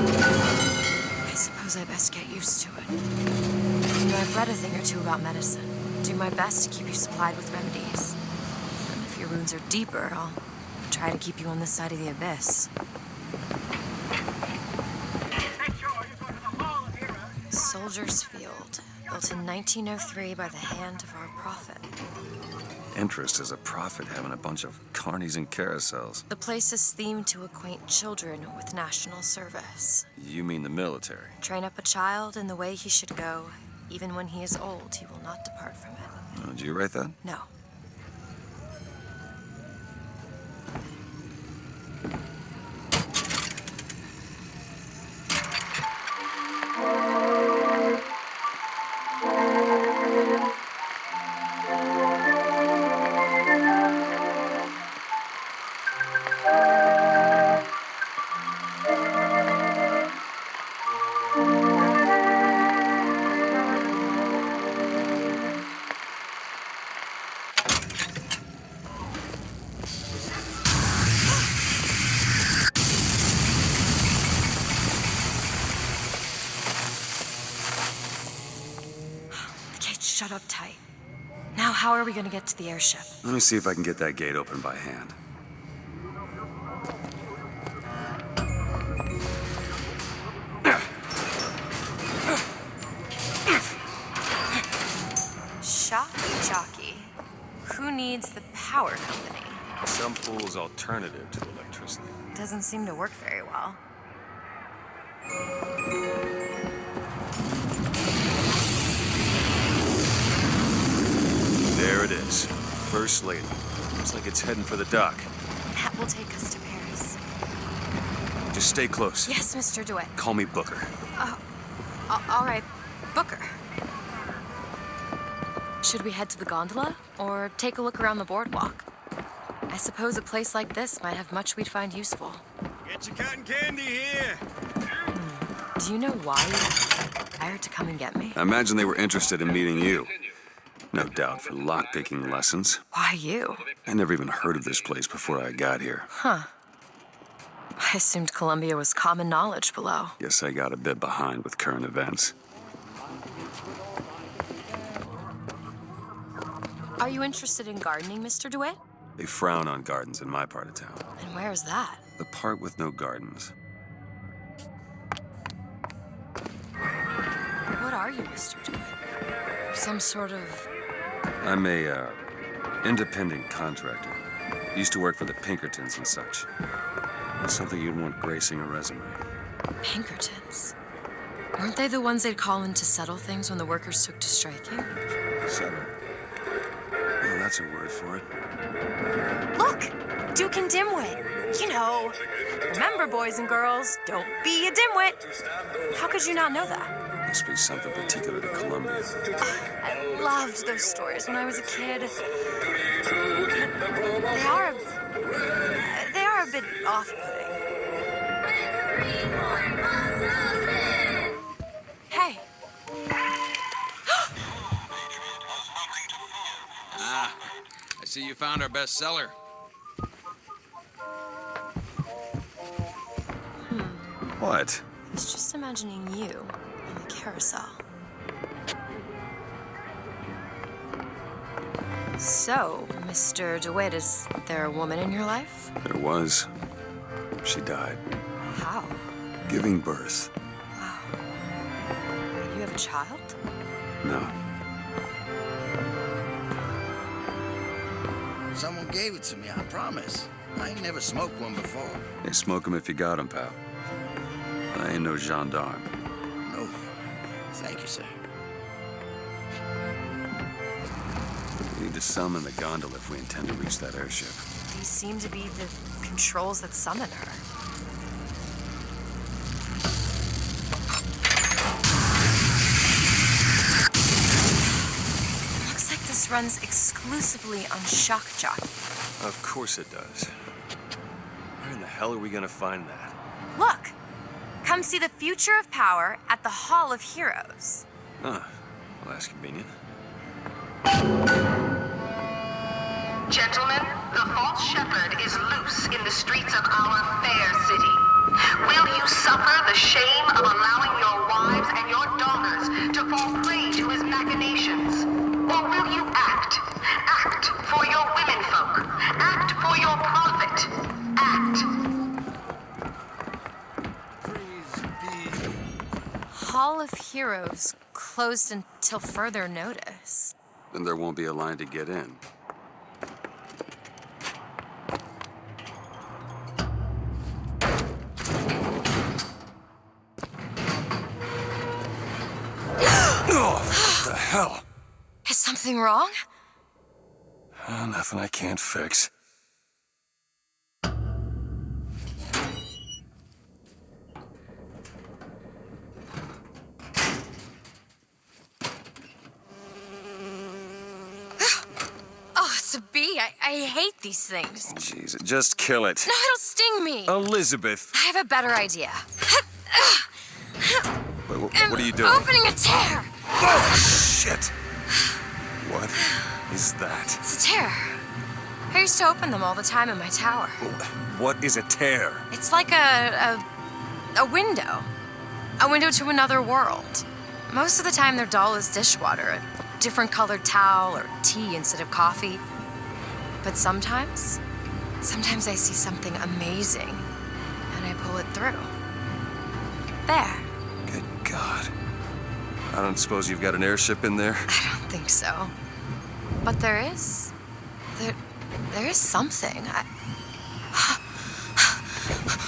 I suppose I best get used to it. You know, I've read a thing or two about medicine. Do my best to keep you supplied with remedies. And if your wounds are deeper, I'll try to keep you on this side of the abyss. Soldier's Field, built in 1903 by the hand of our prophet.
Interest as a prophet having a bunch of carnies and carousels.
The place is themed to acquaint children with national service.
You mean the military?
Train up a child in the way he should go. Even when he is old, he will not depart from it.
Did you write that?
No. Shut up tight. Now, how are we going to get to the airship?
Let me see if I can get that gate open by hand.
Shocky jockey. Who needs the power company?
Some fool's alternative to electricity.
Doesn't seem to work very well.
There it is. First Lady. Looks like it's heading for the dock.
That will take us to Paris.
Just stay close.
Yes, Mr. DeWitt.
Call me Booker.
All right, Booker. Should we head to the gondola or take a look around the boardwalk? I suppose a place like this might have much we'd find useful.
Get your cotton candy here.
Do you know why you hired to come and get me?
I imagine they were interested in meeting you. No doubt for lockpicking lessons.
Why you?
I never even heard of this place before I got here.
Huh. I assumed Columbia was common knowledge below.
Guess I got a bit behind with current events.
Are you interested in gardening, Mr. DeWitt?
They frown on gardens in my part of town.
And where's that?
The part with no gardens.
What are you, Mr. DeWitt? Some sort of...
I'm a, independent contractor. Used to work for the Pinkertons and such. That's something you'd want gracing a resume.
Pinkertons? Weren't they the ones they'd call in to settle things when the workers took to striking?
Settle? Well, that's a word for it.
Look! Duke and Dimwit. You know. Remember, boys and girls, don't be a dimwit. How could you not know that?
Must be something particular to Columbia.
I loved those stories when I was a kid. They are a bit off-putting. Hey.
I see you found our bestseller.
What?
I was just imagining you on the carousel. So, Mr. DeWitt, is there a woman in your life?
There was. She died.
How?
Giving birth.
Wow. You have a child?
No.
Someone gave it to me, I promise. I ain't never smoked one before.
Hey, smoke 'em if you got 'em, pal. I ain't no gendarme.
No. Thank you, sir.
We need to summon the gondola if we intend to reach that airship.
These seem to be the controls that summon her. Looks like this runs exclusively on shock jockey.
Of course it does. Where in the hell are we gonna find that?
Look! Come see the future of power at the Hall of Heroes.
Ah, well, that's convenient.
Gentlemen, the false shepherd is loose in the streets of our fair city. Will you suffer the shame of allowing your wives and your daughters to fall prey to his machinations? Or will you act? Act for your womenfolk. Act for your profit. Act.
Hall of Heroes closed until further notice.
Then there won't be a line to get in. Oh, what the hell?
Is something wrong?
Nothing I can't fix.
Oh, it's a bee. I hate these things.
Jeez, just kill it.
No, it'll sting me.
Elizabeth.
I have a better idea.
Wait, what are you doing?
Opening a tear.
Oh, shit. What is that?
It's a tear. I used to open them all the time in my tower.
What is a tear?
It's like a window. A window to another world. Most of the time they're dull as dishwater, a different colored towel or tea instead of coffee. But sometimes I see something amazing and I pull it through. There.
Good God. I don't suppose you've got an airship in there?
I don't think so. But there is. There is something.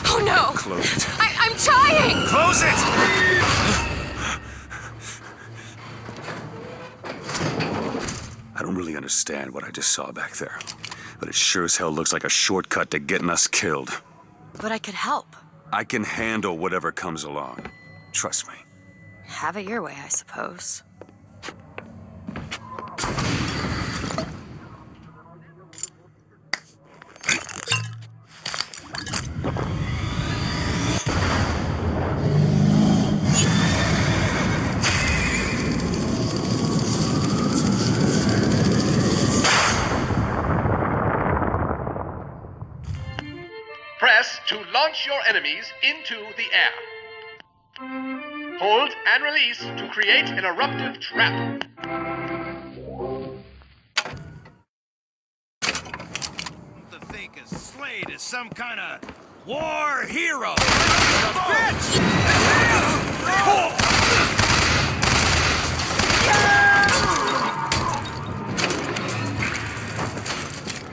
Oh no!
Close it.
I'm trying!
Close it! I don't really understand what I just saw back there, but it sure as hell looks like a shortcut to getting us killed.
But I could help.
I can handle whatever comes along. Trust me.
Have it your way, I suppose.
Press to launch your enemies into the air. Hold and release to create an eruptive trap.
To think of Slade as some kind of war hero. Bitch!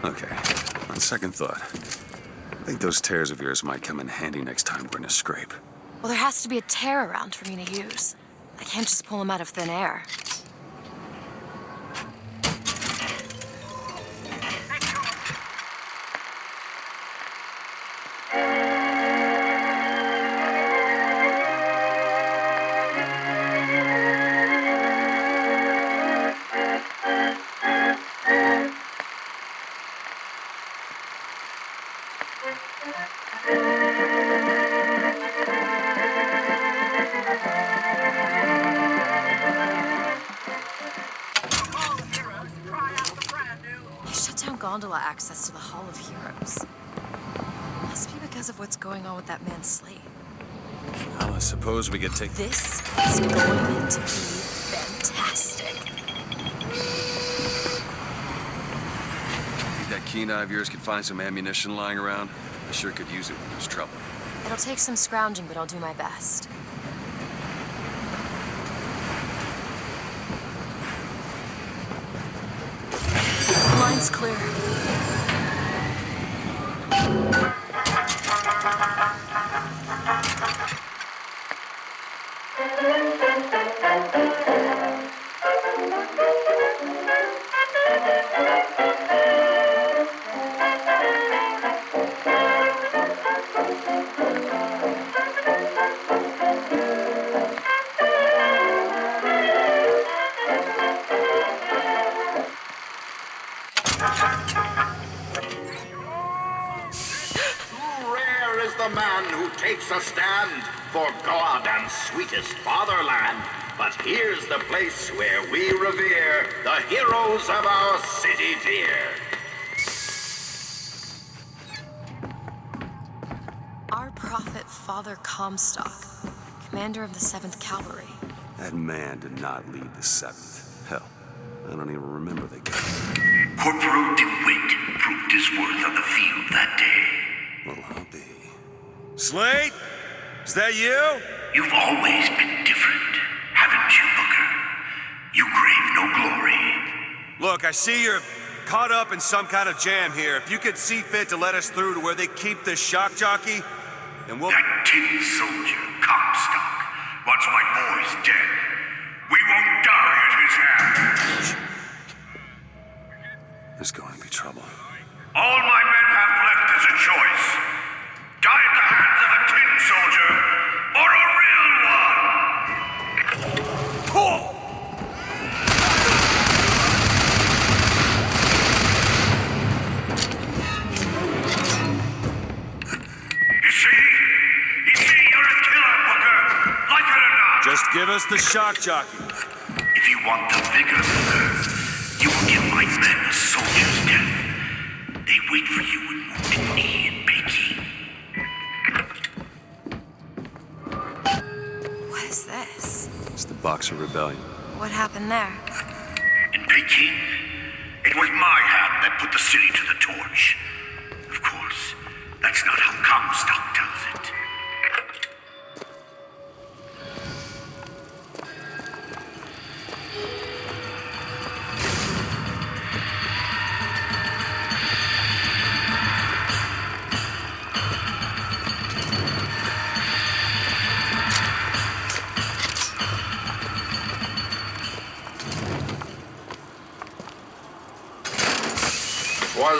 Okay, on second thought, I think those tears of yours might come in handy next time we're in a scrape.
Well, there has to be a tear around for me to use. I can't just pull them out of thin air. Gondola access to the Hall of Heroes. Must be because of what's going on with that man Slade.
Well, I suppose we could take...
This is going to be fantastic.
Think that keen eye of yours could find some ammunition lying around? I sure could use it when there's trouble.
It'll take some scrounging, but I'll do my best. The line's clear.
A stand for God and sweetest fatherland. But here's the place where we revere the heroes of our city dear.
Our prophet, Father Comstock, commander of the 7th Cavalry.
That man did not lead the 7th. Hell, I don't even remember the guy.
Corporal DeWitt proved his worth on the field that day.
Well, I'll be. Slade? Is that you?
You've always been different, haven't you, Booker? You crave no glory.
Look, I see you're caught up in some kind of jam here. If you could see fit to let us through to where they keep the shock jockey, then we'll...
That tin soldier, Comstock, wants my boys dead. We won't die at his hands.
There's going to be trouble.
All my men have left is a choice. Die at the hands of a tin soldier, or a real one! You see, you're a killer, Booker, like it or not.
Just give us the shock jockey.
If you want the vigor, Booker, you will give my men a soldier's death. They wait for you in Wounded Knee and Peking.
What is this?
It's the Boxer Rebellion.
What happened there?
In Peking, it was my hand that put the city to the torch. Of course, that's not how Comstock tells it.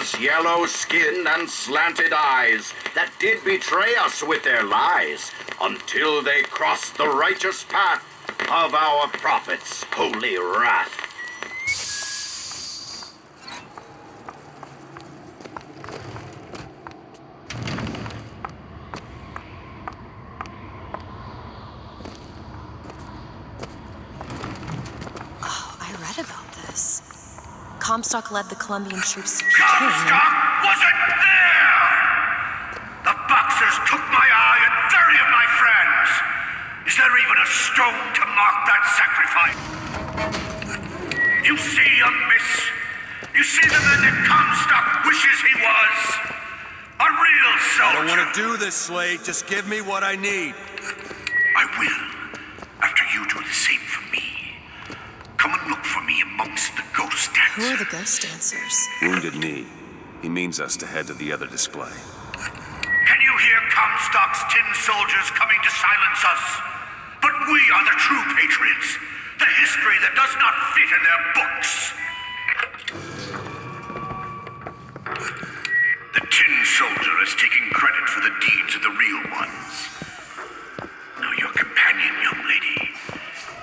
monsters, yellow skin and slanted eyes that did betray us with their lies until they crossed the righteous path of our prophet's holy wrath.
Comstock led the Colombian troops to
Comstock wasn't there! The boxers took my eye and 30 of my friends! Is there even a stone to mark that sacrifice? You see, young miss? You see the man that Comstock wishes he was? A real soldier!
I don't want to do this, Slade. Just give me what I need.
I will, after you do the same for me. Come and look for me amongst the ghost dancers.
Who are the ghost dancers?
Wounded Knee. He means us to head to the other display.
Can you hear Comstock's tin soldiers coming to silence us? But we are the true patriots. The history that does not fit in their books. The tin soldier is taking credit for the deeds of the real ones. Now your companion, young lady.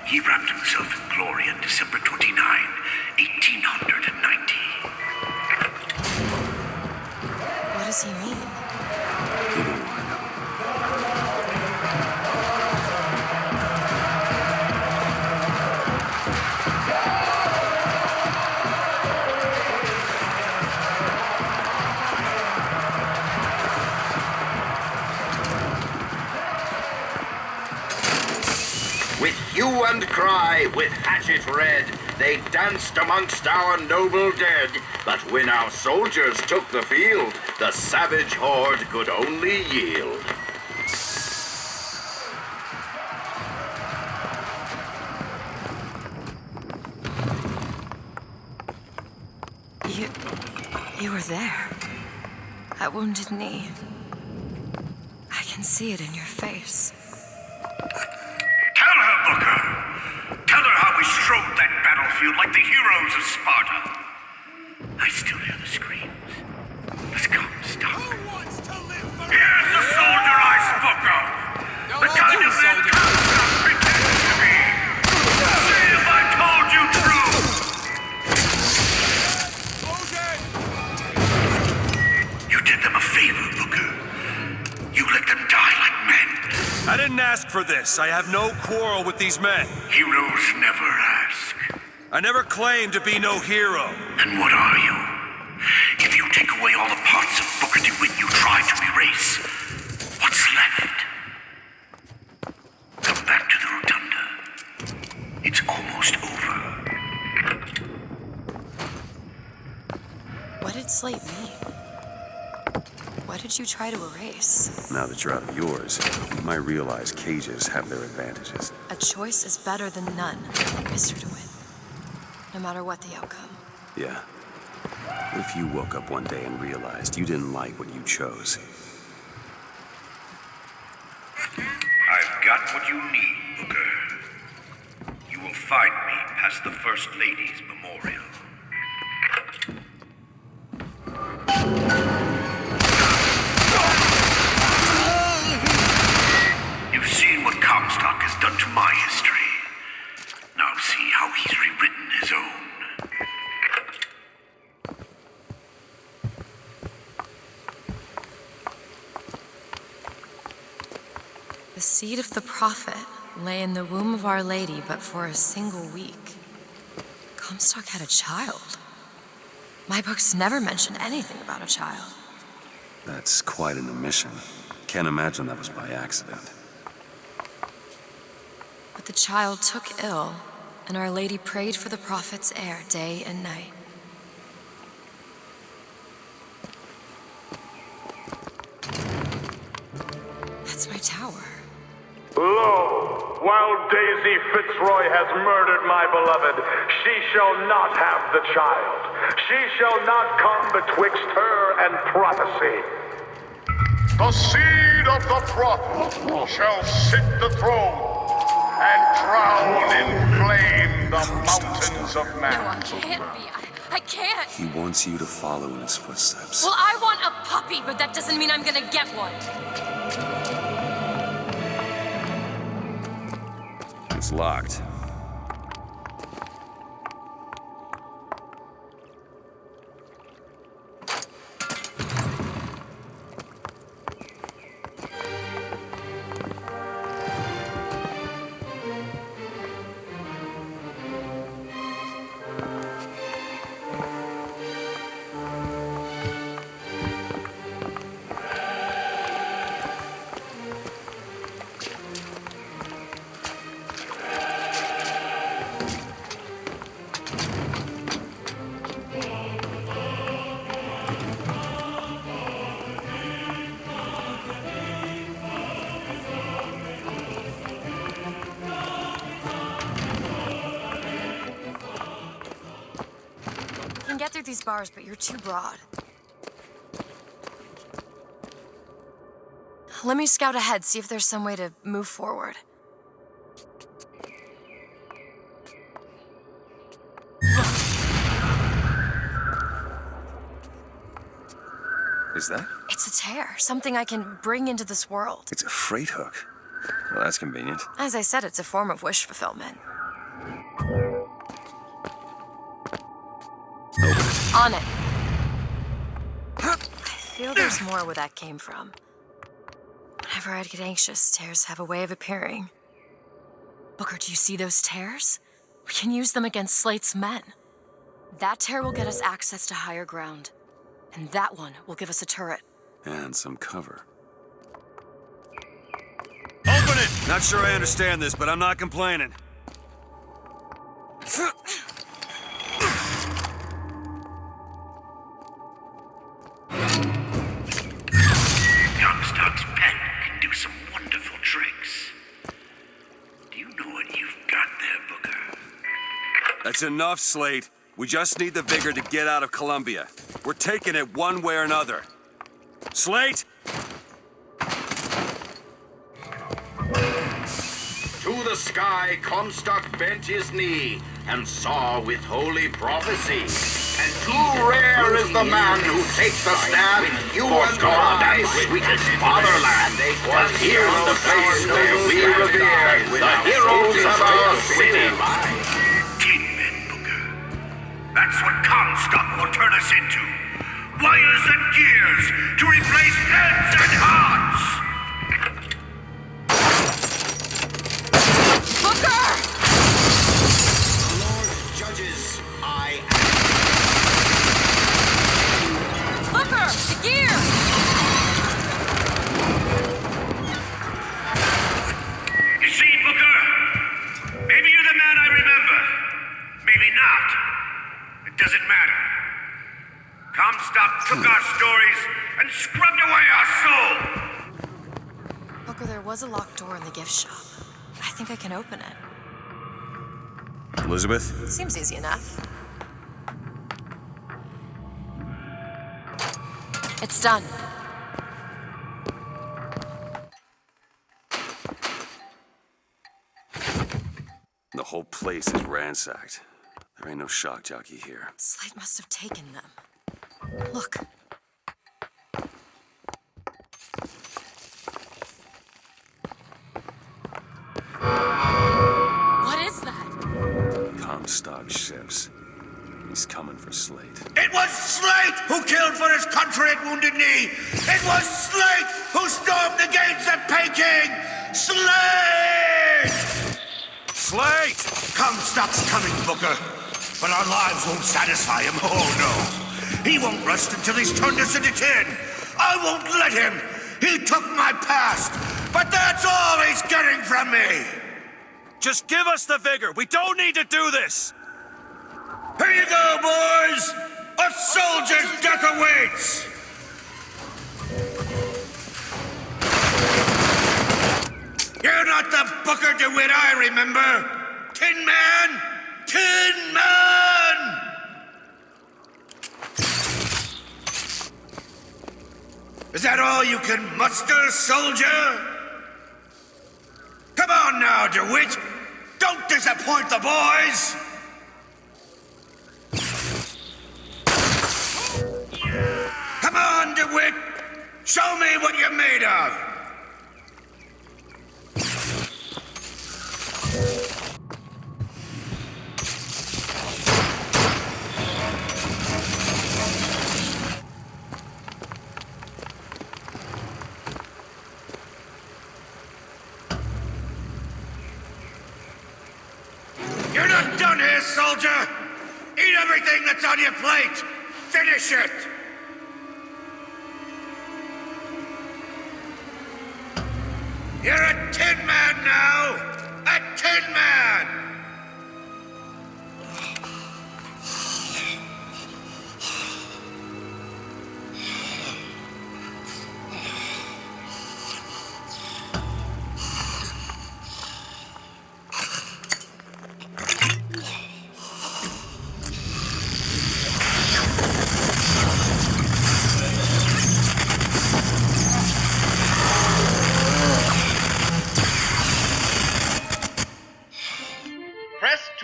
He wrapped himself in glory on December 29, 1890.
What does he mean?
You don't want to know.
With hue and cry, with hatchet red, they danced amongst our noble dead. But when our soldiers took the field, the savage horde could only yield.
You were there. At Wounded Knee. I can see it in your face.
Tell her, Booker. Tell her how we strode that battlefield like the heroes of Sparta. I still hear the screams. Let's come, stop. Here's the soldier I spoke of. The kind of man Comstock pretends to be. See if I told you true. You did them a favor, Booker. You let them die like men.
I didn't ask for this. I have no quarrel with these men.
Heroes never ask.
I never claimed to be no hero.
Then what are you? If you take away all the parts of Booker DeWitt you tried to erase, what's left? Come back to the rotunda. It's almost over.
What did Slate mean? What did you try to erase?
Now that you're out of yours, you might realize cages have their advantages.
A choice is better than none, Mr. DeWitt. No matter what the outcome.
Yeah. What if you woke up one day and realized you didn't like what you chose?
I've got what you need, Booker. You will find me past the First Lady's memorial. You've seen what Comstock has done to my history. Now see how he's rewritten his own.
The seed of the prophet lay in the womb of Our Lady, but for a single week. Comstock had a child. My books never mention anything about a child.
That's quite an omission. Can't imagine that was by accident.
But the child took ill, and Our Lady prayed for the prophet's heir day and night. That's my tower.
Lo, while Daisy Fitzroy has murdered my beloved, she shall not have the child. She shall not come betwixt her and prophecy.
The seed of the prophet shall sit the throne and drown in flame the mountains of man.
No, I can't be. I can't.
He wants you to follow in his footsteps.
Well, I want a puppy, but that doesn't mean I'm gonna get one.
It's locked.
I can get through these bars, but you're too broad. Let me scout ahead, see if there's some way to move forward.
Is that?
It's a tear, something I can bring into this world.
It's a freight hook. Well, that's convenient.
As I said, it's a form of wish fulfillment.
Open it.
On it. I feel there's more where that came from. Whenever I'd get anxious, tears have a way of appearing. Booker, do you see those tears? We can use them against Slate's men. That tear will get us access to higher ground. And that one will give us a turret.
And some cover. Open it! Not sure I understand this, but I'm not complaining.
Comstock's pen can do some wonderful tricks. Do you know what you've got there, Booker?
That's enough, Slate. We just need the vigor to get out of Columbia. We're taking it one way or another. Slate!
To the sky Comstock bent his knee and saw with holy prophecy. And too rare is the man who takes a stand for God and sweetest fatherland. For here in the place where we revere the heroes of our city.
Tin men, Booker. That's what Comstock will turn us into. Wires and gears to replace heads and hearts.
Booker!
Lord judges, I
Booker! The gear!
You see, Booker? Maybe you're the man I remember. Maybe not. It doesn't matter. Comstock took our stories and scrubbed away our soul.
Booker, there was a locked door in the gift shop. I think I can open it.
Elizabeth?
Seems easy enough. It's done.
The whole place is ransacked. There ain't no shock jockey here.
Slate must have taken them. Look. What is that?
Comstock ships. He's coming for Slate.
It was Slate who killed for his country at Wounded Knee! It was Slate who stormed the gates at Peking! Slate!
Slate!
Comstock's coming, Booker. But our lives won't satisfy him, oh no. He won't rest until he's turned us into tin. I won't let him. He took my past, but that's all he's getting from me.
Just give us the vigor. We don't need to do this.
Here you go, boys. A soldier's death awaits. You're not the Booker DeWitt I remember. Tin Man! Tin Man! Is that all you can muster, soldier? Come on now, DeWitt. Don't disappoint the boys. Show me what you're made of! You're not done here, soldier! Eat everything that's on your plate! Finish it! You're a Tin Man now! A Tin Man!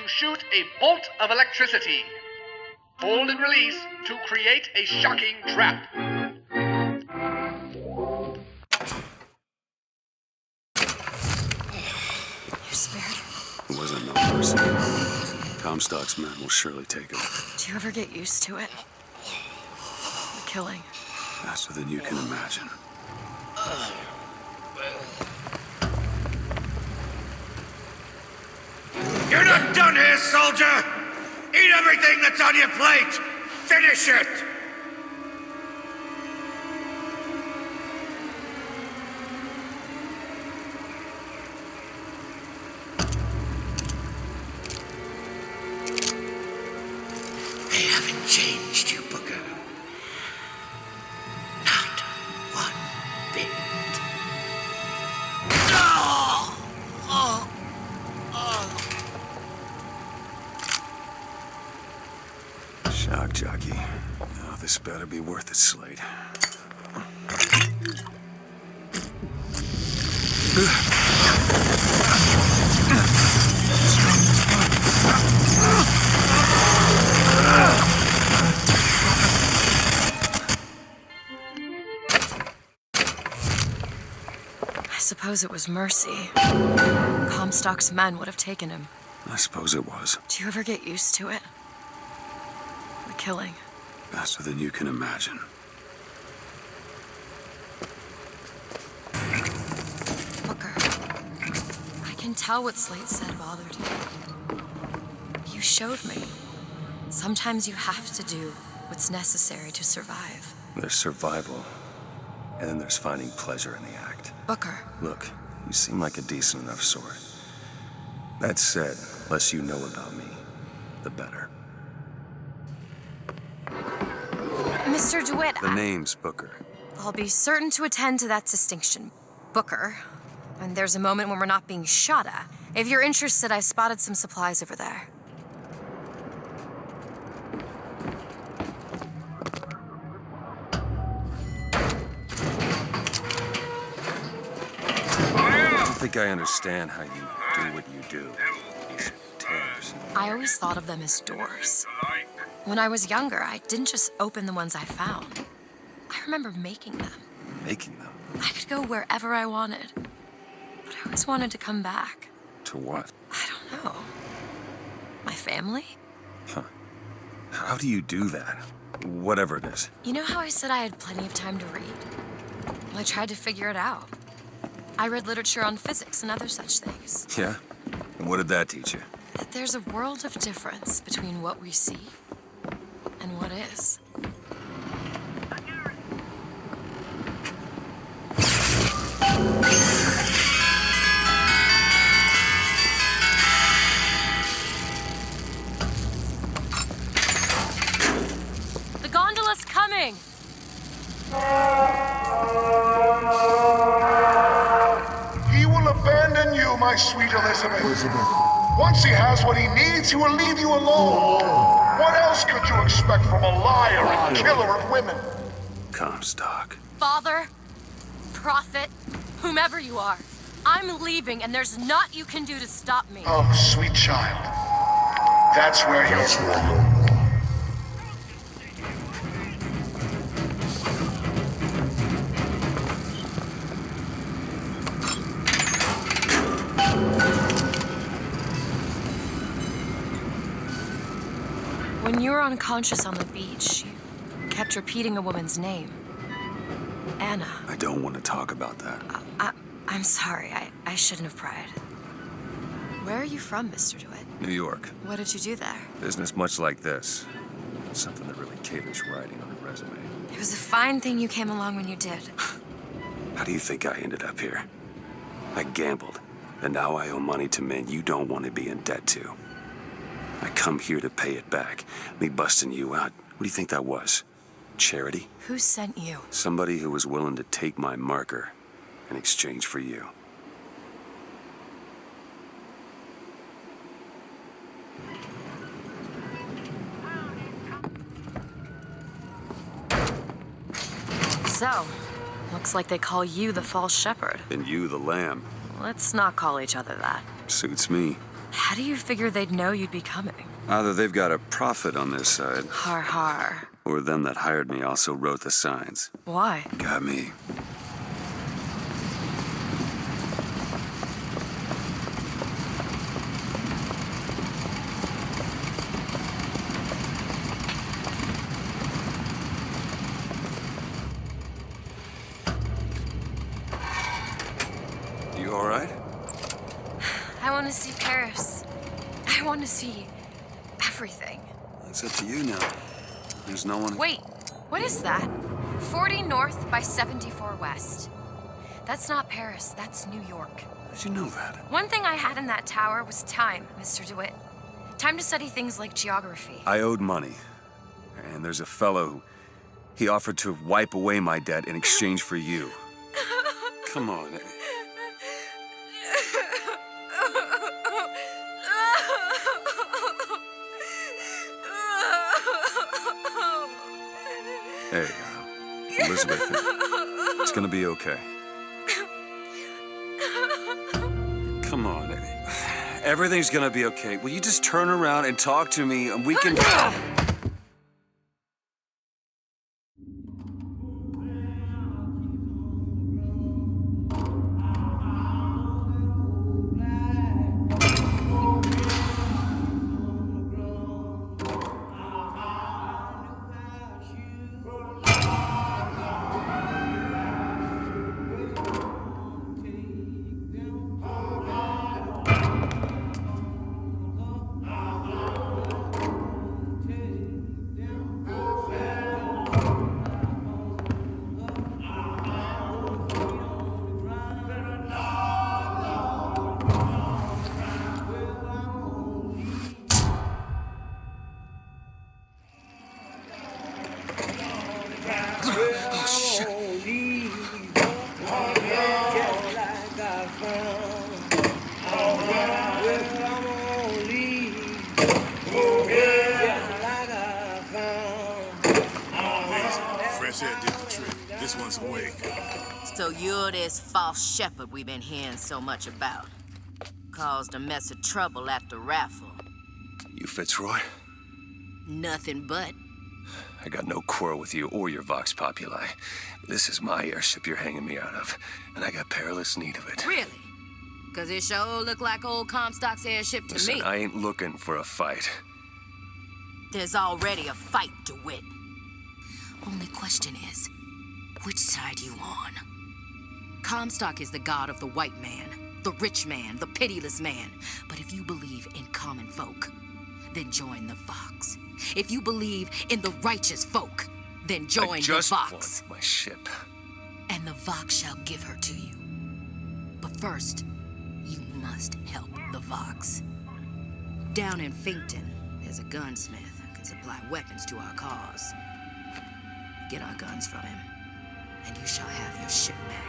Shoot a bolt of electricity. Hold and release to create a shocking trap.
You're spared.
It wasn't no mercy. Comstock's men will surely take him.
Do you ever get used to it? The killing.
Faster than you can imagine.
You're not done here, soldier! Eat everything that's on your plate! Finish it!
They haven't changed you, Booker. Not one bit.
Shock jockey. Oh, this better be worth it, Slade.
I suppose it was mercy. Comstock's men would have taken him.
I suppose it was.
Do you ever get used to it? The killing.
Faster than you can imagine.
Booker, I can tell what Slade said bothered you. You showed me. Sometimes you have to do what's necessary to survive.
There's survival, and then there's finding pleasure in the act.
Booker.
Look, you seem like a decent enough sort. That said, less you know about me, the better.
Mr. DeWitt,
The name's Booker.
I'll be certain to attend to that distinction. Booker. And there's a moment when we're not being shot at. If you're interested, I spotted some supplies over there.
I don't think I understand how you do what you do. These tears.
I always thought of them as doors. When I was younger, I didn't just open the ones I found. I remember making them.
Making them?
I could go wherever I wanted. But I always wanted to come back.
To what?
I don't know. My family?
Huh. How do you do that? Whatever it is.
You know how I said I had plenty of time to read? Well, I tried to figure it out. I read literature on physics and other such things.
Yeah? And what did that teach you?
That there's a world of difference between what we see and what is. The gondola's coming!
He will abandon you, my sweet Elizabeth. Once he has what he needs, he will leave you alone. What else could you expect from a liar and killer of women?
Comstock.
Father, prophet, whomever you are, I'm leaving and there's naught you can do to stop me.
Oh, sweet child. That's where you're...
you were unconscious on the beach, you kept repeating a woman's name. Anna.
I don't want to talk about that.
I'm sorry. I shouldn't have pried. Where are you from, Mr. DeWitt?
New York.
What did you do there?
Business much like this. Something that really caters writing on a resume.
It was a fine thing you came along when you did.
How do you think I ended up here? I gambled, and now I owe money to men you don't want to be in debt to. I come here to pay it back. Me busting you out, what do you think that was? Charity?
Who sent you?
Somebody who was willing to take my marker in exchange for you.
So, looks like they call you the false shepherd.
And you the lamb.
Let's not call each other that.
Suits me.
How do you figure they'd know you'd be coming?
Either they've got a prophet on their side.
Har har.
Or them that hired me also wrote the signs.
Why?
Got me. You all right?
I want to see Paris. I want to see everything.
It's up to you now. There's no one...
Wait, what is that? 40 north by 74 west. That's not Paris, that's New York.
How'd you know that?
One thing I had in that tower was time, Mr. DeWitt. Time to study things like geography.
I owed money. And there's a fellow who... He offered to wipe away my debt in exchange for you. Come on. Hey, Elizabeth, it's gonna be okay. Come on, everything's gonna be okay. Will you just turn around and talk to me and we can...
So you're this false shepherd we've been hearing so much about. Caused a mess of trouble at the raffle.
You Fitzroy?
Nothing but.
I got no quarrel with you or your Vox Populi. This is my airship you're hanging me out of, and I got perilous need of it.
Really? Because it sure looked like old Comstock's airship to
Listen,
me.
I ain't looking for a fight.
There's already a fight to win. Only question is, which side you on? Comstock is the god of the white man, the rich man, the pitiless man. But if you believe in common folk, then join the Vox. If you believe in the righteous folk, then join the Vox.
Want my ship.
And the Vox shall give her to you. But first, you must help the Vox. Down in Finkton, there's a gunsmith who can supply weapons to our cause. Get our guns from him, and you shall have your ship back.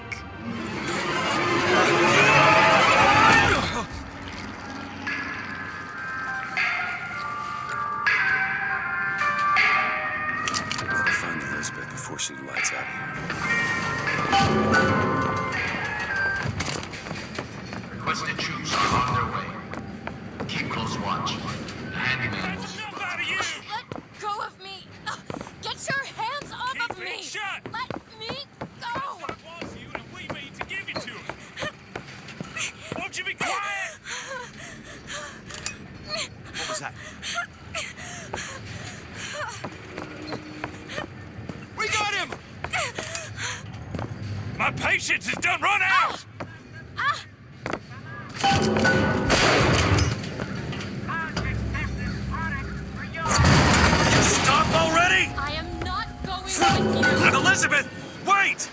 Gotta find Elizabeth before she lights out here.
Requested troops are on their way. Keep close watch. The handyman will...
Let go of me! Get your hands off of me! Let me go!
My patience is done run out!
Stop already!
I am not going with you!
Elizabeth, wait!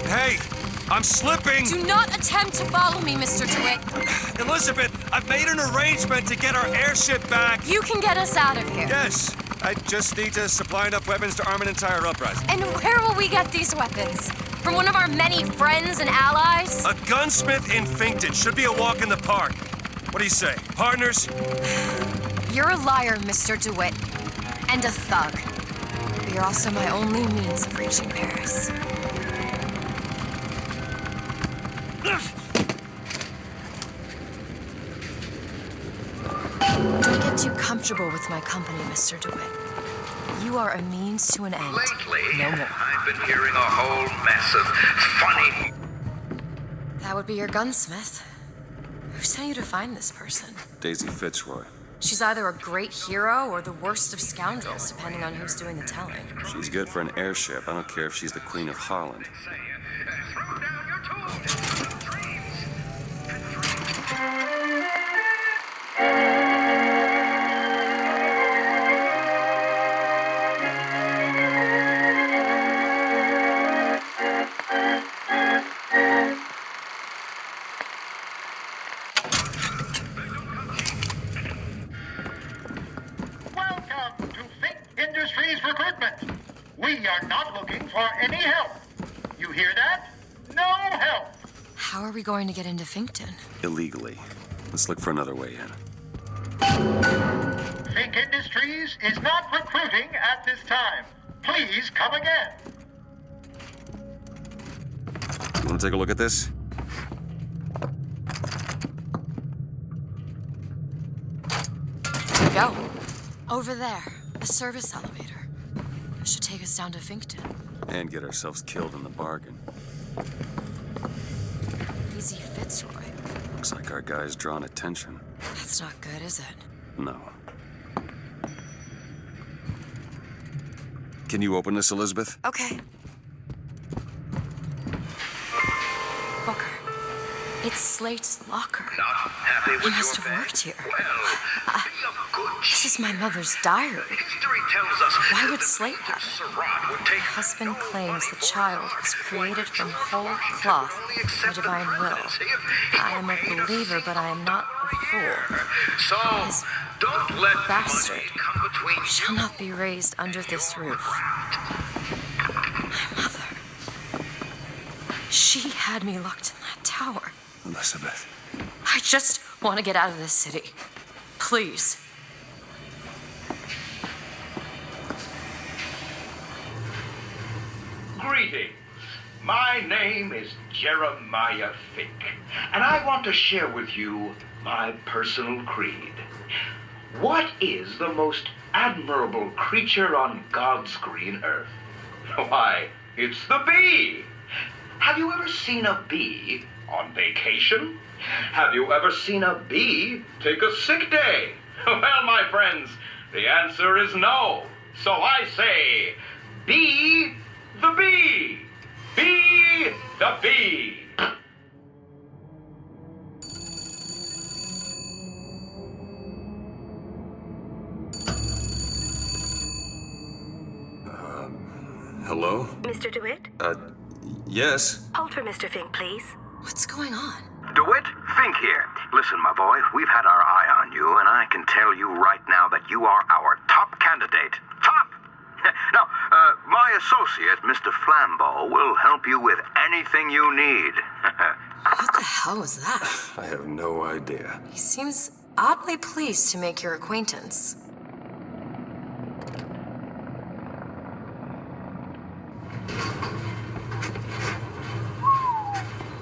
Hey, I'm slipping!
Do not attempt to follow me, Mr. DeWitt.
Elizabeth, I've made an arrangement to get our airship back.
You can get us out of here.
Yes, I just need to supply enough weapons to arm an entire uprising.
And where will we get these weapons? From one of our many friends and allies?
A gunsmith in Finkton should be a walk in the park. What do you say, partners?
You're a liar, Mr. DeWitt. And a thug. But you're also my only means of reaching Paris. Don't get too comfortable with my company, Mr. DeWitt. You are a means to an end.
Lately,
no more.
I've been hearing a whole mess of funny...
That would be your gunsmith. Who sent you to find this person?
Daisy Fitzroy.
She's either a great hero or the worst of scoundrels, depending on who's doing the telling.
She's good for an airship. I don't care if she's the Queen of Holland.
Welcome to Fink Industries Recruitment. We are not looking for any help. You hear that? No help.
How are we going to get into Finkton?
Illegally. Let's look for another way in.
Fink Industries is not recruiting at this time. Please come again.
Want to take a look at this?
Go. Over there. A service elevator. Should take us down to Finkton.
And get ourselves killed in the bargain.
Easy Fitzroy.
Looks like our guy's drawn attention.
That's not good, is it?
No. Can you open this, Elizabeth?
Okay. Booker. It's Slate's locker.
Not happy with
He must
your
have worked here.
Well, be a good
This is my mother's diary.
History tells us
Why
that
would
the
Slate
Duke
have
of
it?
Surat would take
My husband claims the child was created from whole cloth by divine will. I am a believer, but I am not a fool.
So,
This
don't let
bastard
money come between
shall not be raised under this roof. My mother. She had me locked in that tower.
Elizabeth.
I just want to get out of this city. Please.
Greetings. My name is Jeremiah Fink, and I want to share with you my personal creed. What is the most admirable creature on God's green earth? Why, it's the bee. Have you ever seen a bee on vacation? Have you ever seen a bee take a sick day? Well, my friends, the answer is no. So I say, be the bee. Be the bee.
Hello?
Mr. DeWitt?
Yes?
Hold for Mr. Fink, please.
What's going on?
DeWitt, Fink here.
Listen, my boy, we've had our eye on you, and I can tell you right now that you are our top candidate. Top! Now, my associate, Mr. Flambeau, will help you with anything you need.
What the hell was that?
I have no idea.
He seems oddly pleased to make your acquaintance.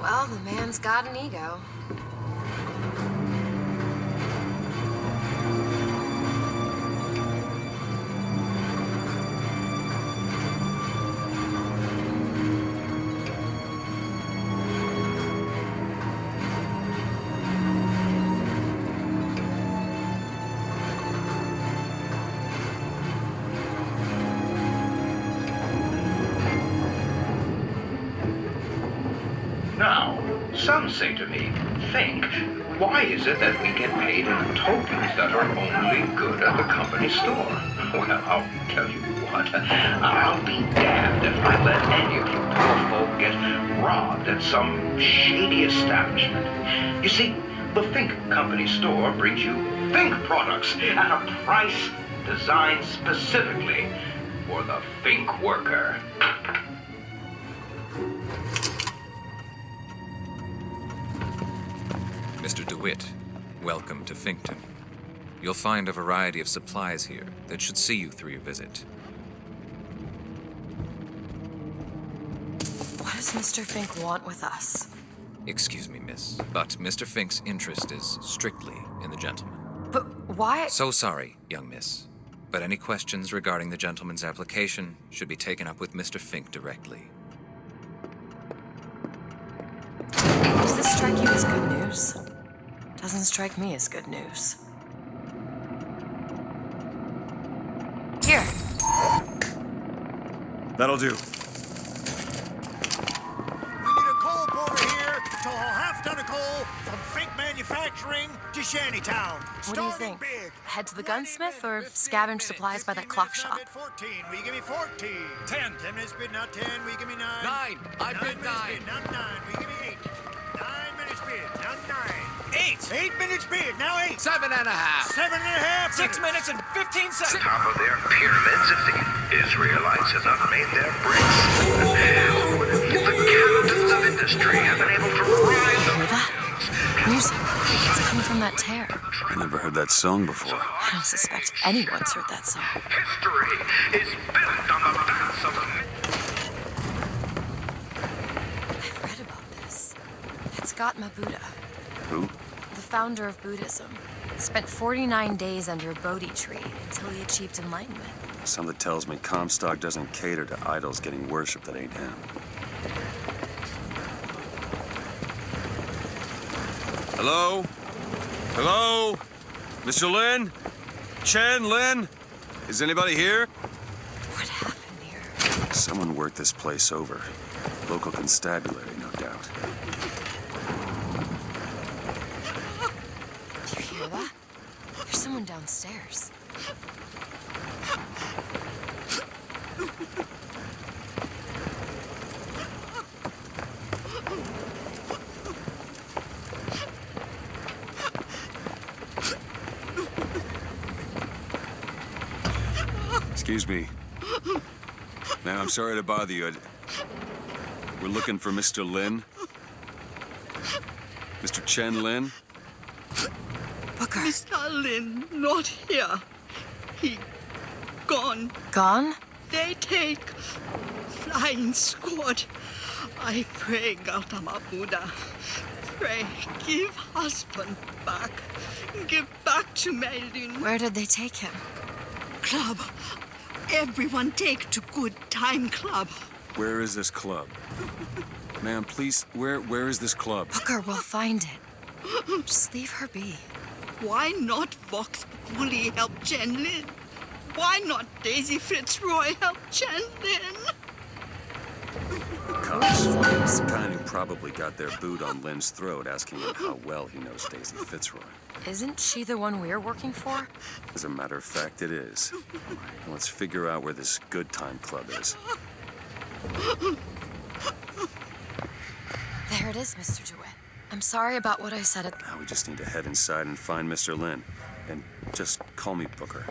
Well, the man's got an ego.
Now, some say to me, think, why is it that we get paid in tokens that are only good at the company store? Well, I'll tell you what, I'll be damned if I let any of you poor folk get robbed at some shady establishment. You see, the Think Company store brings you Think products at a price designed specifically for the Think worker.
Mr. DeWitt, welcome to Finkton. You'll find a variety of supplies here that should see you through your visit.
What does Mr. Fink want with us?
Excuse me, miss, but Mr. Fink's interest is strictly in the gentleman.
But why?
So sorry, young miss, but any questions regarding the gentleman's application should be taken up with Mr. Fink directly.
Does this strike you as good news? Doesn't strike me as good news. Here.
That'll do.
We need a coal porter here to haul half ton of coal from Fink Manufacturing to Shantytown.
What do you think? Head to the gunsmith or scavenge supplies by that clock shop?
14, will you give me 14?
10.
10 minutes bid, not 10, will you give me 9?
9. I bid 9.
Not 9, will you give me 8? 9 minutes bid, not 9.
8.
8 minutes bid, now 8.
7 and a half.
7 and a half.
6 minutes and 15 seconds.
Top of their pyramids, if the Israelites have not made their bricks. The captains of industry have been able to rise up.
Hear that? Music. It's coming from that tear.
I never heard that song before.
I don't suspect anyone's heard that song.
History is built on the backs of
I've read about this. That's Scott Mabuddha.
Who?
The founder of Buddhism. Spent 49 days under a Bodhi tree until he achieved enlightenment.
Something tells me Comstock doesn't cater to idols getting worshipped that ain't him. Hello? Hello? Mr. Lin? Chen, Lin? Is anybody here?
What happened here?
Someone worked this place over. Local constabulary, no doubt.
Do you hear that? There's someone downstairs.
Excuse me. Ma'am, I'm sorry to bother you. We're looking for Mr. Lin. Mr. Chen Lin.
Booker.
Mr. Lin, not here. He gone.
Gone?
They take flying squad. I pray, Gautama Buddha. Pray, give husband back. Give back to Meilin.
Where did they take him?
Club. Everyone take to Good Time Club.
Where is this club? Ma'am, please, where is this club?
Booker, we'll find it. Just leave her be.
Why not Vox Populi help Chen Lin? Why not Daisy Fitzroy help Chen Lin?
The kind who probably got their boot on Lin's throat asking him how well he knows Daisy Fitzroy.
Isn't she the one we're working for?
As a matter of fact, it is. Let's figure out where this Good Time Club is.
There it is, Mr. DeWitt. I'm sorry about what I said at...
Now we just need to head inside and find Mr. Lin. And just call me Booker.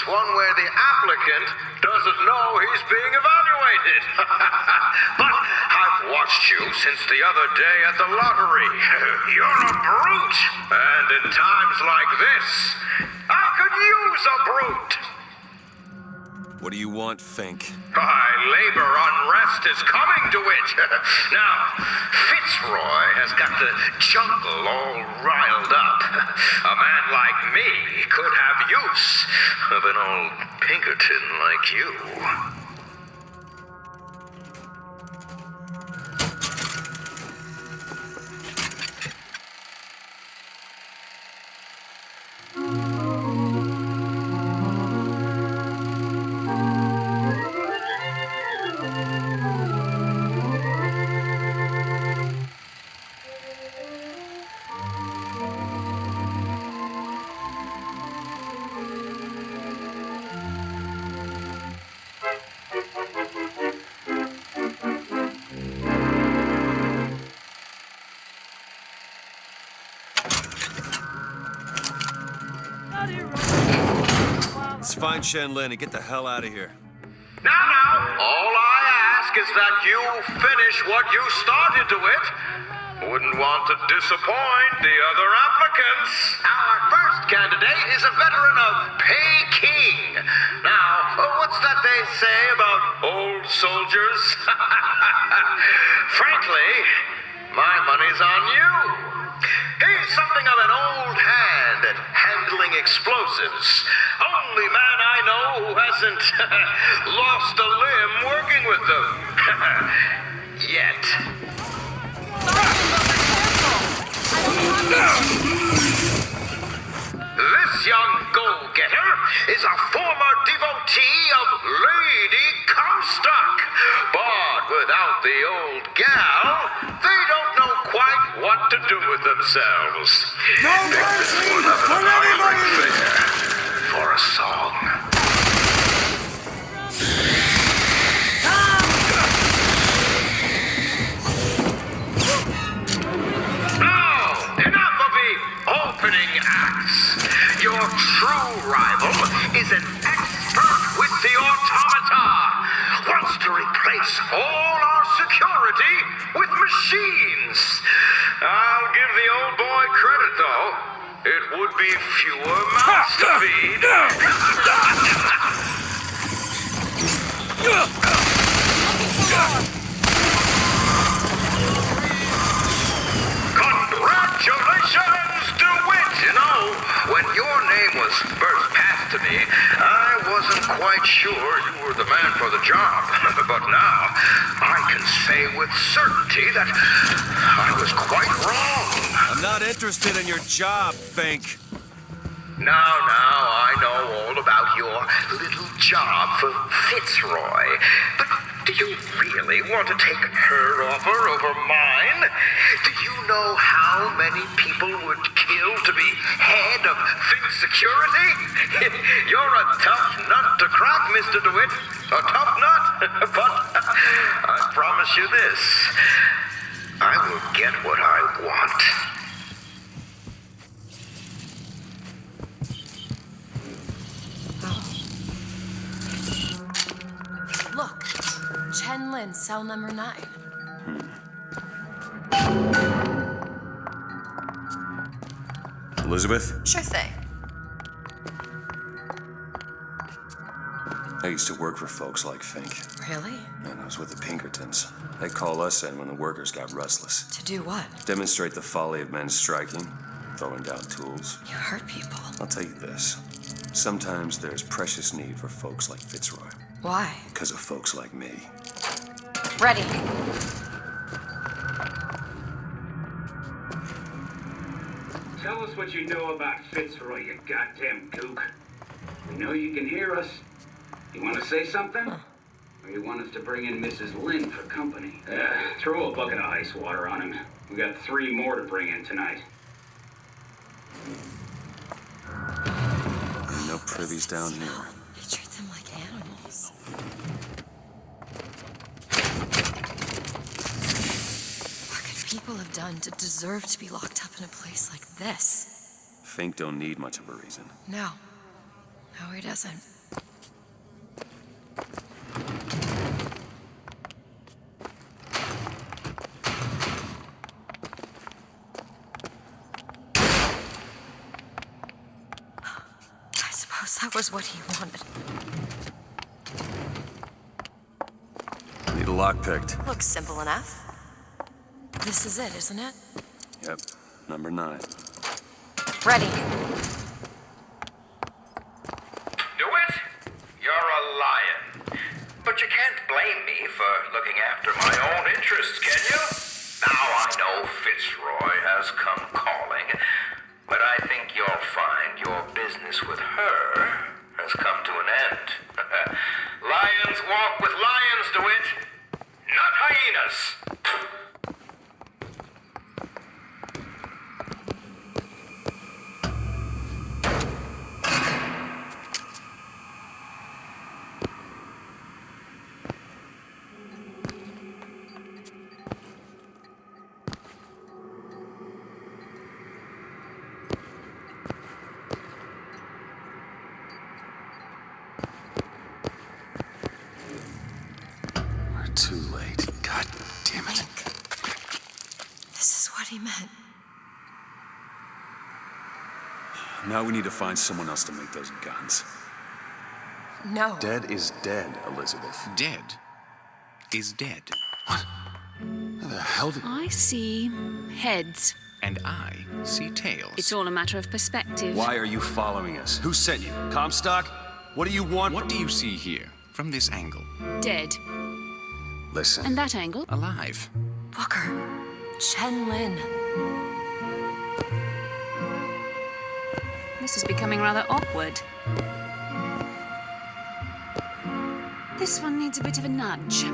One where the applicant doesn't know he's being evaluated. But I've watched you since the other day at the lottery. You're a brute. And in times like this, I could use a brute.
What do you want, Fink?
My labor unrest is coming to it. Now, Fitzroy has got the jungle all riled up. A man like me could have use of an old Pinkerton like you.
Let's find Shen Lin and get the hell out of here.
Now, all I ask is that you finish what you started to it. Wouldn't want to disappoint the other applicants. Our first candidate is a veteran of Peking. Now, what's that they say about old soldiers? Frankly, my money's on you. He's something of an old hand at handling explosives. Only man I know who hasn't lost a limb working with them. Yet. This young go-getter is a former devotee of Lady Comstock. But without the old gal, they don't know quite what to do with themselves.
No mercy for anybody!
For a song. Now, enough of the opening acts. Your true rival is an expert with the automata. Wants to replace all our security with machines. I'll give the old boy credit, though. It would be fewer mouths to feed. Congratulations, DeWitt! You know, when your name was first passed to me, I wasn't quite sure you were the man for the job. But now, I can say with certainty that I was quite wrong.
I'm not interested in your job, Fink.
Now, I know all about your little job for Fitzroy. But do you really want to take her offer over mine? Do you know how many people would kill to be head of Fink Security? You're a tough nut to crack, Mr. DeWitt. A tough nut. But I promise you this. I will get what I want.
Look, Chen Lin, cell number 9.
Elizabeth?
Sure thing.
I used to work for folks like Fink.
Really?
And I was with the Pinkertons. They call us in when the workers got restless.
To do what?
Demonstrate the folly of men striking, throwing down tools.
You hurt people.
I'll tell you this. Sometimes there's precious need for folks like Fitzroy.
Why?
Because of folks like me.
Ready.
Tell us what you know about Fitzroy, you goddamn gook.
You know you can hear us. You want to say something? Or you want us to bring in Mrs. Lynn for company? Throw a bucket of ice water on him. We got 3 more to bring in tonight.
No privies down here.
They treat them like animals. What could people have done to deserve to be locked up in a place like this?
Fink don't need much of a reason.
No. No, he doesn't. I suppose that was what he wanted.
Need a lock picked.
Looks simple enough. This is it, isn't it?
Yep, number 9.
Ready.
Do it? You're a lion. But you can't blame me for looking after my own interests, can you? Now I know Fitzroy has come calling, but I think you'll find your business with her has come to an end. Lions walk with lions, DeWitt, not hyenas.
Too late. God damn it.
This is what he meant.
Now we need to find someone else to make those guns.
No.
Dead is dead, Elizabeth.
Dead is dead.
What? How the hell did...
I see heads.
And I see tails.
It's all a matter of perspective.
Why are you following us? Who sent you? Comstock? What do you want?
What do you see here, from this angle?
Dead.
Listen.
And that angle?
Alive.
Booker. Chen Lin.
This is becoming rather awkward. This one needs a bit of a nudge.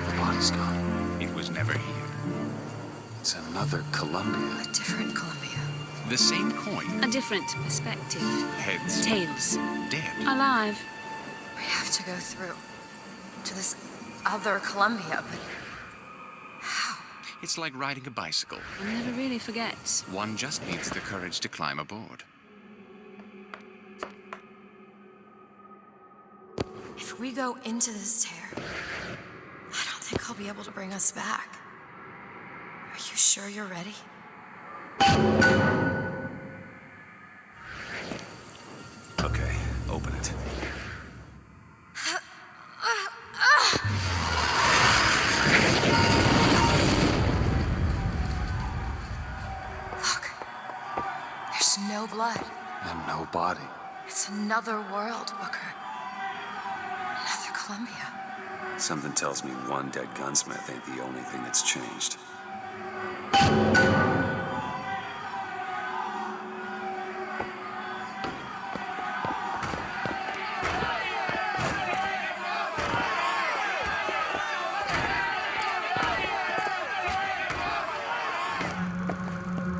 The body's gone.
It was never here.
It's another Columbia.
A different Columbia.
The same coin.
A different perspective.
Heads.
Tails.
Dead.
Alive.
We have to go through to this other Columbia, but how?
It's like riding a bicycle.
One never really forgets.
One just needs the courage to climb aboard.
If we go into this tear, I don't think I'll be able to bring us back. Are you sure you're ready?
Okay, open it.
Look, there's no blood.
And no body.
It's another world, Booker. Another Columbia.
Something tells me one dead gunsmith ain't the only thing that's changed.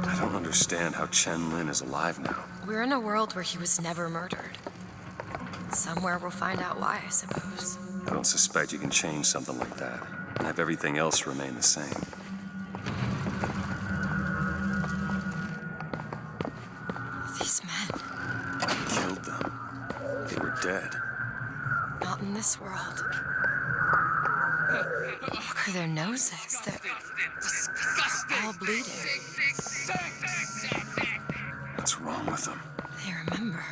I don't understand how Chen Lin is alive now.
We're in a world where he was never murdered. Somewhere we'll find out why, I suppose.
I don't suspect you can change something like that and have everything else remain the same.
These men.
I killed them. They were dead.
Not in this world. Look at their noses. They're all bleeding.
What's wrong with them?
They remember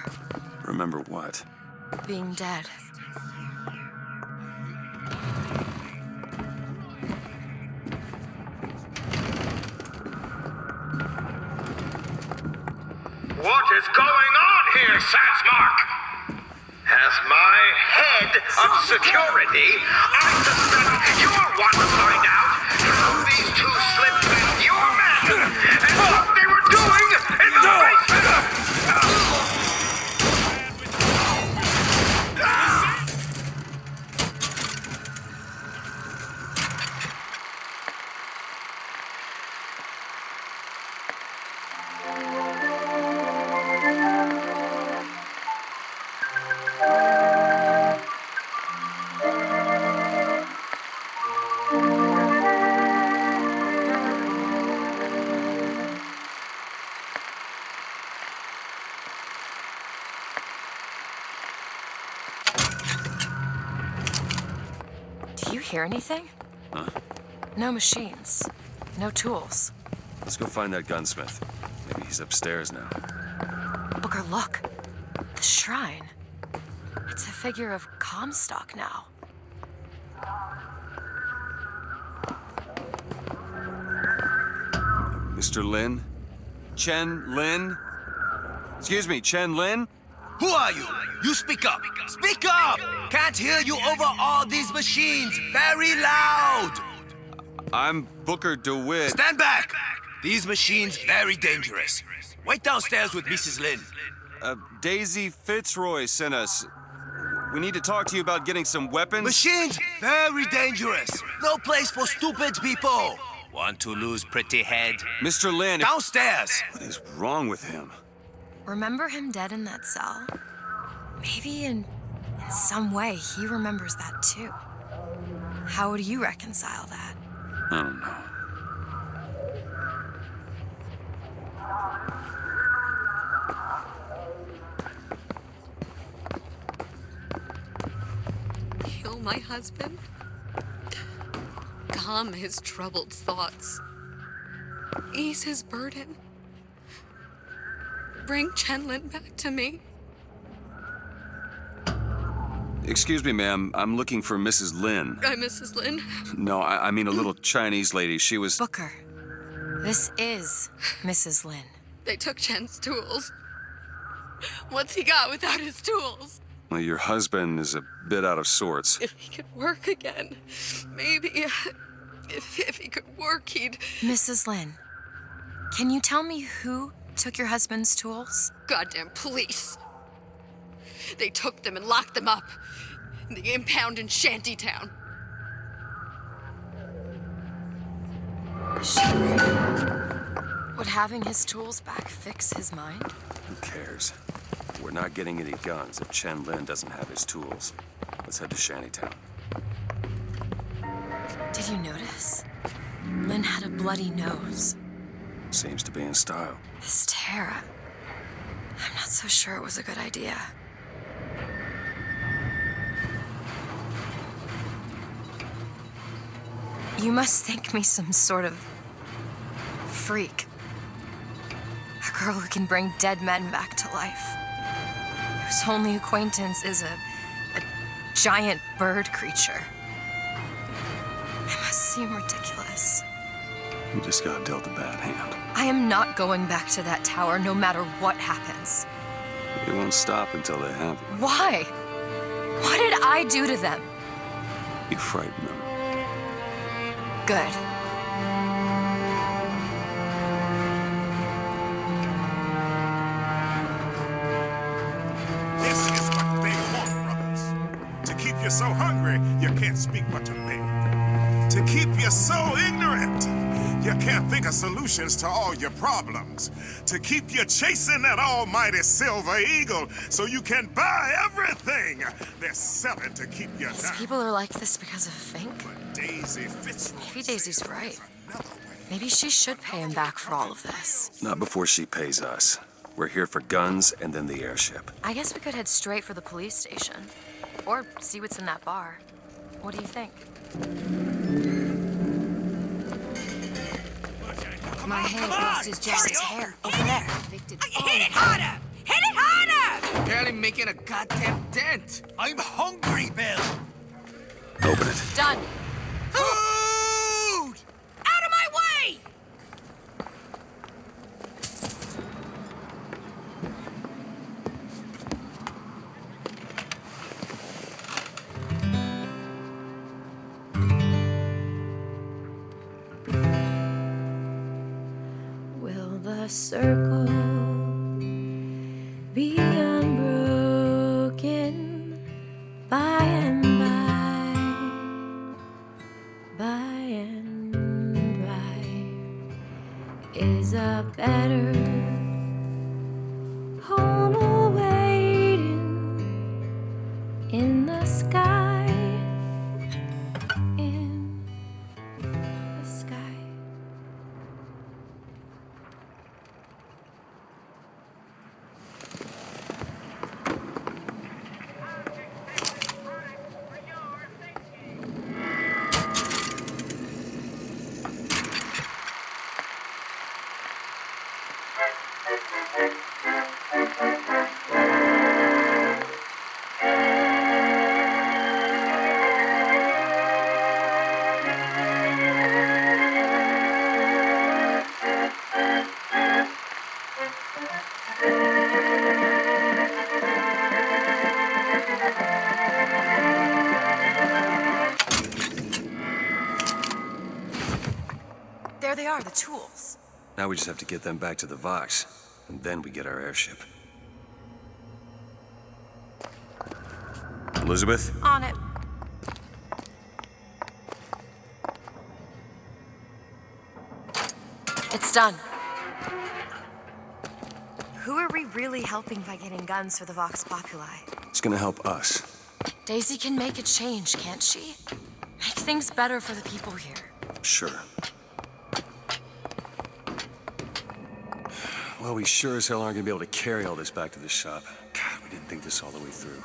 Remember what?
being dead.
What is going on here, Sansmark? As my head of security, I suspect you'll want to find out how these two slipped in your men and what they were doing in the basement.
hear anything?
Huh?
No machines. No tools.
Let's go find that gunsmith. Maybe he's upstairs now.
Booker, look. The shrine. It's a figure of Comstock now.
Mr. Lin? Chen Lin? Excuse me, Chen Lin?
Who are you? You speak up! Speak up! Can't hear you over all these machines! Very loud!
I'm Booker DeWitt.
Stand back! These machines very dangerous. Wait downstairs with Mrs. Lin.
Daisy Fitzroy sent us. We need to talk to you about getting some weapons.
Machines very dangerous. No place for stupid people. Want to lose pretty head?
Mr. Lin.
Downstairs!
What is wrong with him?
Remember him dead in that cell? Maybe in some way he remembers that too. How would you reconcile that?
I don't know.
Kill my husband? Calm his troubled thoughts. Ease his burden. Bring Chenlin back to me.
Excuse me, ma'am. I'm looking for Mrs. Lin.
I'm Mrs. Lin.
No, I mean a little Chinese lady. She was...
Booker, this is Mrs. Lin.
They took Chen's tools. What's he got without his tools?
Well, your husband is a bit out of sorts.
If he could work again, maybe... If he could work, he'd...
Mrs. Lin, can you tell me who took your husband's tools?
Goddamn police. They took them and locked them up in the impound in Shantytown.
Would having his tools back fix his mind?
Who cares? We're not getting any guns if Chen Lin doesn't have his tools. Let's head to Shantytown.
Did you notice? Lin had a bloody nose.
Seems to be in style.
This tear, I'm not so sure it was a good idea. You must think me some sort of freak. A girl who can bring dead men back to life. Whose only acquaintance is a giant bird creature. It must seem ridiculous.
You just got dealt a bad hand.
I am not going back to that tower no matter what happens.
They won't stop until they have you.
Why? What did I do to them?
You frighten them.
Good.
This is what they want, brothers. To keep you so hungry, you can't speak but to me. To keep you so ignorant, you can't think of solutions to all your problems. To keep you chasing that almighty silver eagle so you can buy everything they're selling to keep you
These
down.
people are like this because of Fink?
Daisy Fitzroy.
Maybe Daisy's right. Maybe she should pay him back for all of this.
Not before she pays us. We're here for guns and then the airship.
I guess we could head straight for the police station. Or see what's in that bar. What do you think? My hair lost his Jared's hair. Over there.
Hit it harder! Hit it harder!
Barely making a goddamn dent.
I'm hungry, Bill.
Open it.
Done.
Food! Out of my way!
Will the circle be unbroken by and by, by and by? Is a better home awaiting in the sky, in the sky?
there they are, the tools.
Now we just have to get them back to the Vox, and then we get our airship. Elizabeth?
On it. It's done. Who are we really helping by getting guns for the Vox Populi?
It's gonna help us.
Daisy can make a change, can't she? Make things better for the people here.
Sure. Well, we sure as hell aren't gonna be able to carry all this back to the shop. God, we didn't think this all the way through.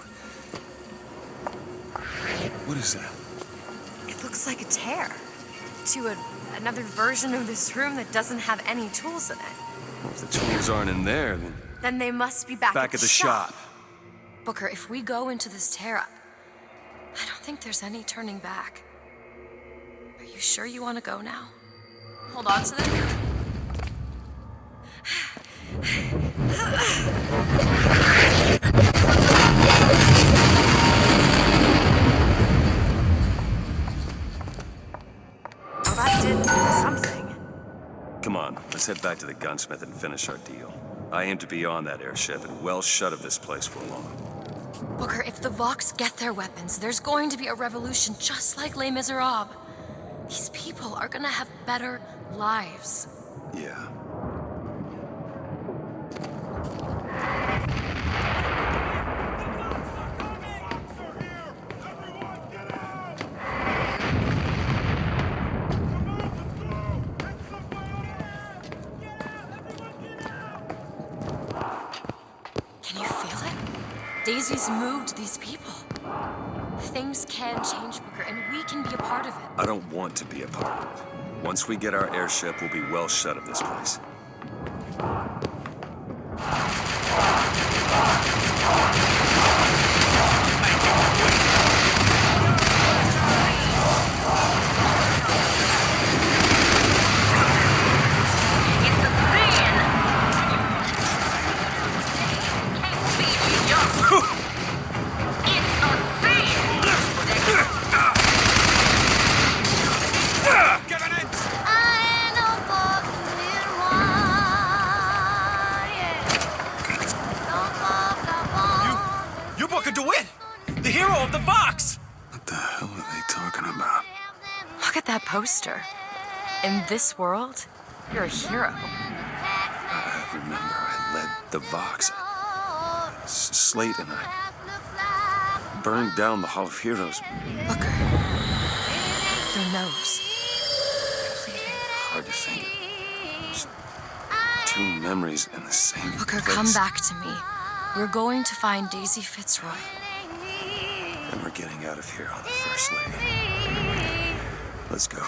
What is that?
It looks like a tear to another version of this room that doesn't have any tools in it.
Well, if the tools aren't in there,
then they must be back
at the shop.
Booker, if we go into this tear up, I don't think there's any turning back. Are you sure you want to go now? Hold on to them. Well, that did something.
Come on, let's head back to the gunsmith and finish our deal. I aim to be on that airship and well shut of this place for long.
Booker, if the Vox get their weapons, there's going to be a revolution just like Les Miserables. These people are gonna have better lives.
Yeah.
Can you feel it? Daisy's moved these people. Things can change, Booker, and we can be a part of it.
I don't want to be a part of it. Once we get our airship, we'll be well shut of this place.
Poster. In this world, you're a hero.
I remember I led the Vox. Slate and I burned down the Hall of Heroes.
Booker. Their nose.
Hard to think. Just two memories in the same
Booker,
place.
come back to me. We're going to find Daisy Fitzroy.
And we're getting out of here on the First Lady. Let's go.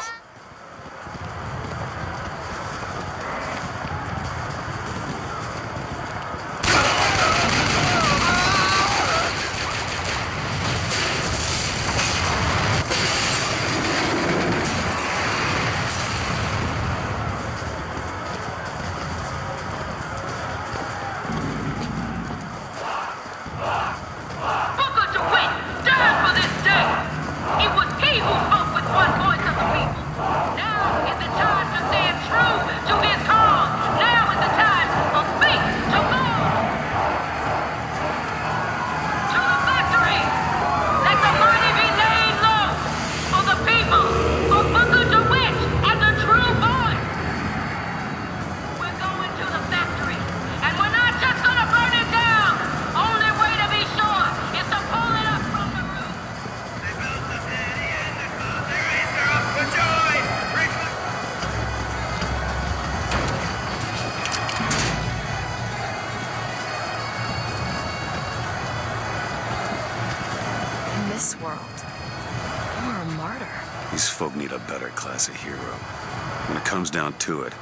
These folk need a better class of hero. When it comes down to it,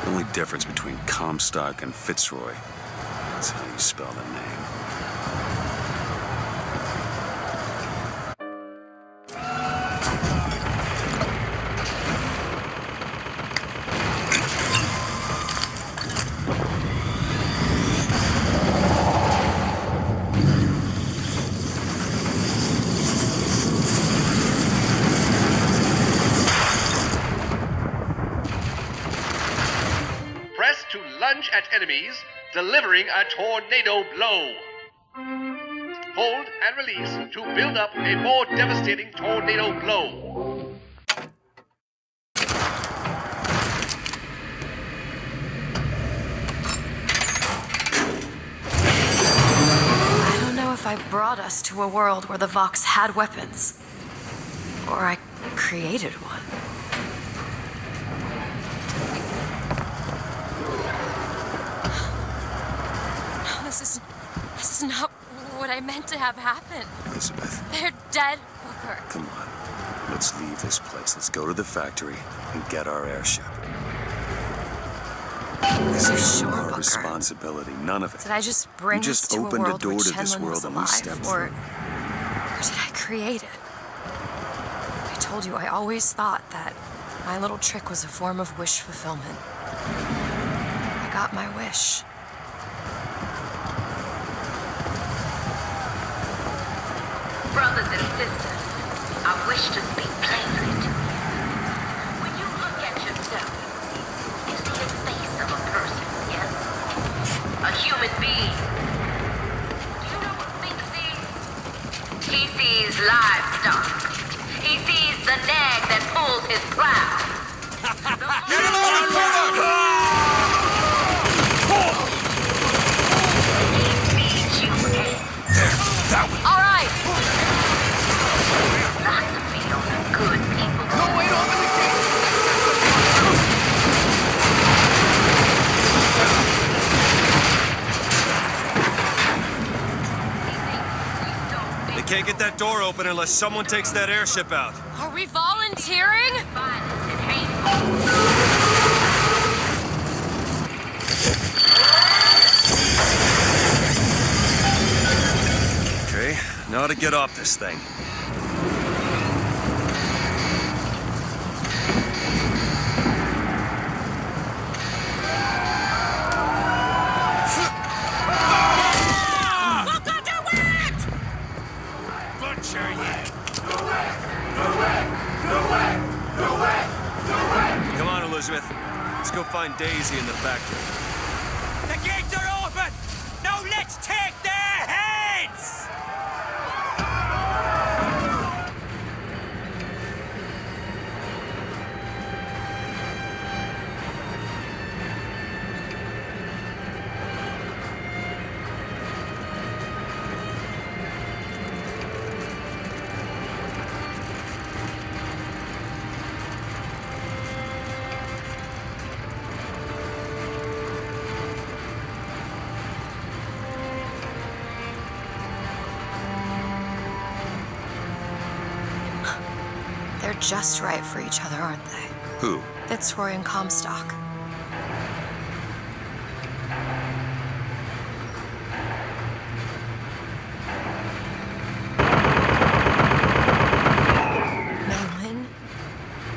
the only difference between Comstock and Fitzroy is how you spell the name.
Lunge at enemies, delivering a tornado blow. Hold and release to build up a more devastating tornado blow.
I don't know if I brought us to a world where the Vox had weapons, or I created one. No, this is not what I meant to have happen.
Elizabeth.
They're dead, Booker.
Come on. Let's leave this place. Let's go to the factory and get our airship. This is our responsibility. None of it.
Did I just bring
you just
us to
opened
a world
a door
where
to this
Chenlin
world
was
and we
alive,
stepped
or
through.
did I create it? I told you I always thought that my little trick was a form of wish fulfillment. I got my wish.
Brothers and sisters, I wish to speak plainly to you. When you look at yourself, you see the face of a person, yes? A human being. Do you know what Fink sees? He sees livestock. He sees the nag that pulls his plow. Get him out of
All right.
Philosophy on the good people.
No, wait, open the gate!
They can't get that door open unless someone takes that airship out.
Are we volunteering?
Okay, now to get off this thing. Come on, Elizabeth. Let's go find Daisy in the factory.
The gates are open! Now let's take their heads!
They're just right for each other, aren't they?
Who?
Fitzroy and Comstock. Lynn?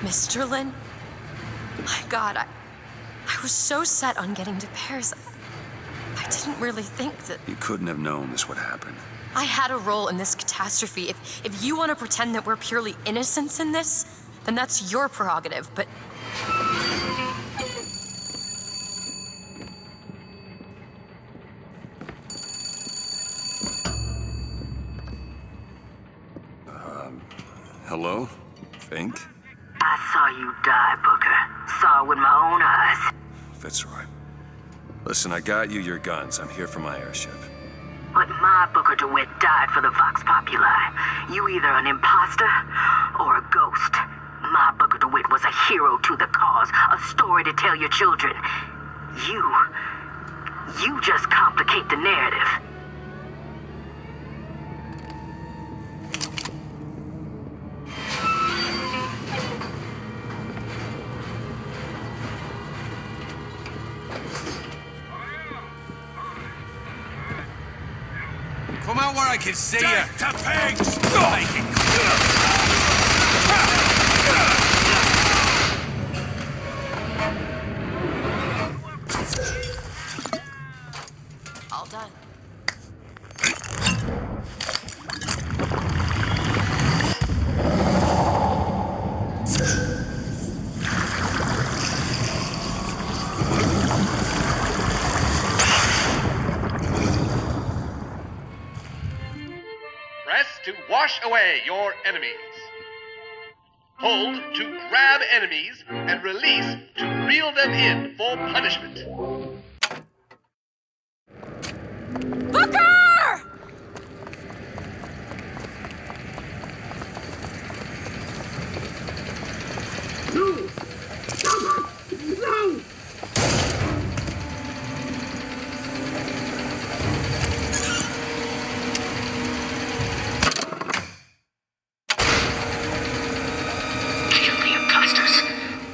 Mr. Lynn? My God, I was so set on getting to Paris. I didn't really think that...
You couldn't have known this would happen.
I had a role in this catastrophe. If you want to pretend that we're purely innocents in this, then that's your prerogative, but...
Hello? Fink?
I saw you die, Booker. Saw it with my own eyes.
Fitzroy. Listen, I got you your guns. I'm here for my airship.
But my Booker DeWitt died for the Vox Populi. You either an imposter or a ghost. My Booker DeWitt was a hero to the cause, a story to tell your children. You just complicate the narrative.
Come out where I can see you.
Death to pigs!
All done.
away your enemies. Hold to grab enemies and release to reel them in for punishment.
Booker!
No!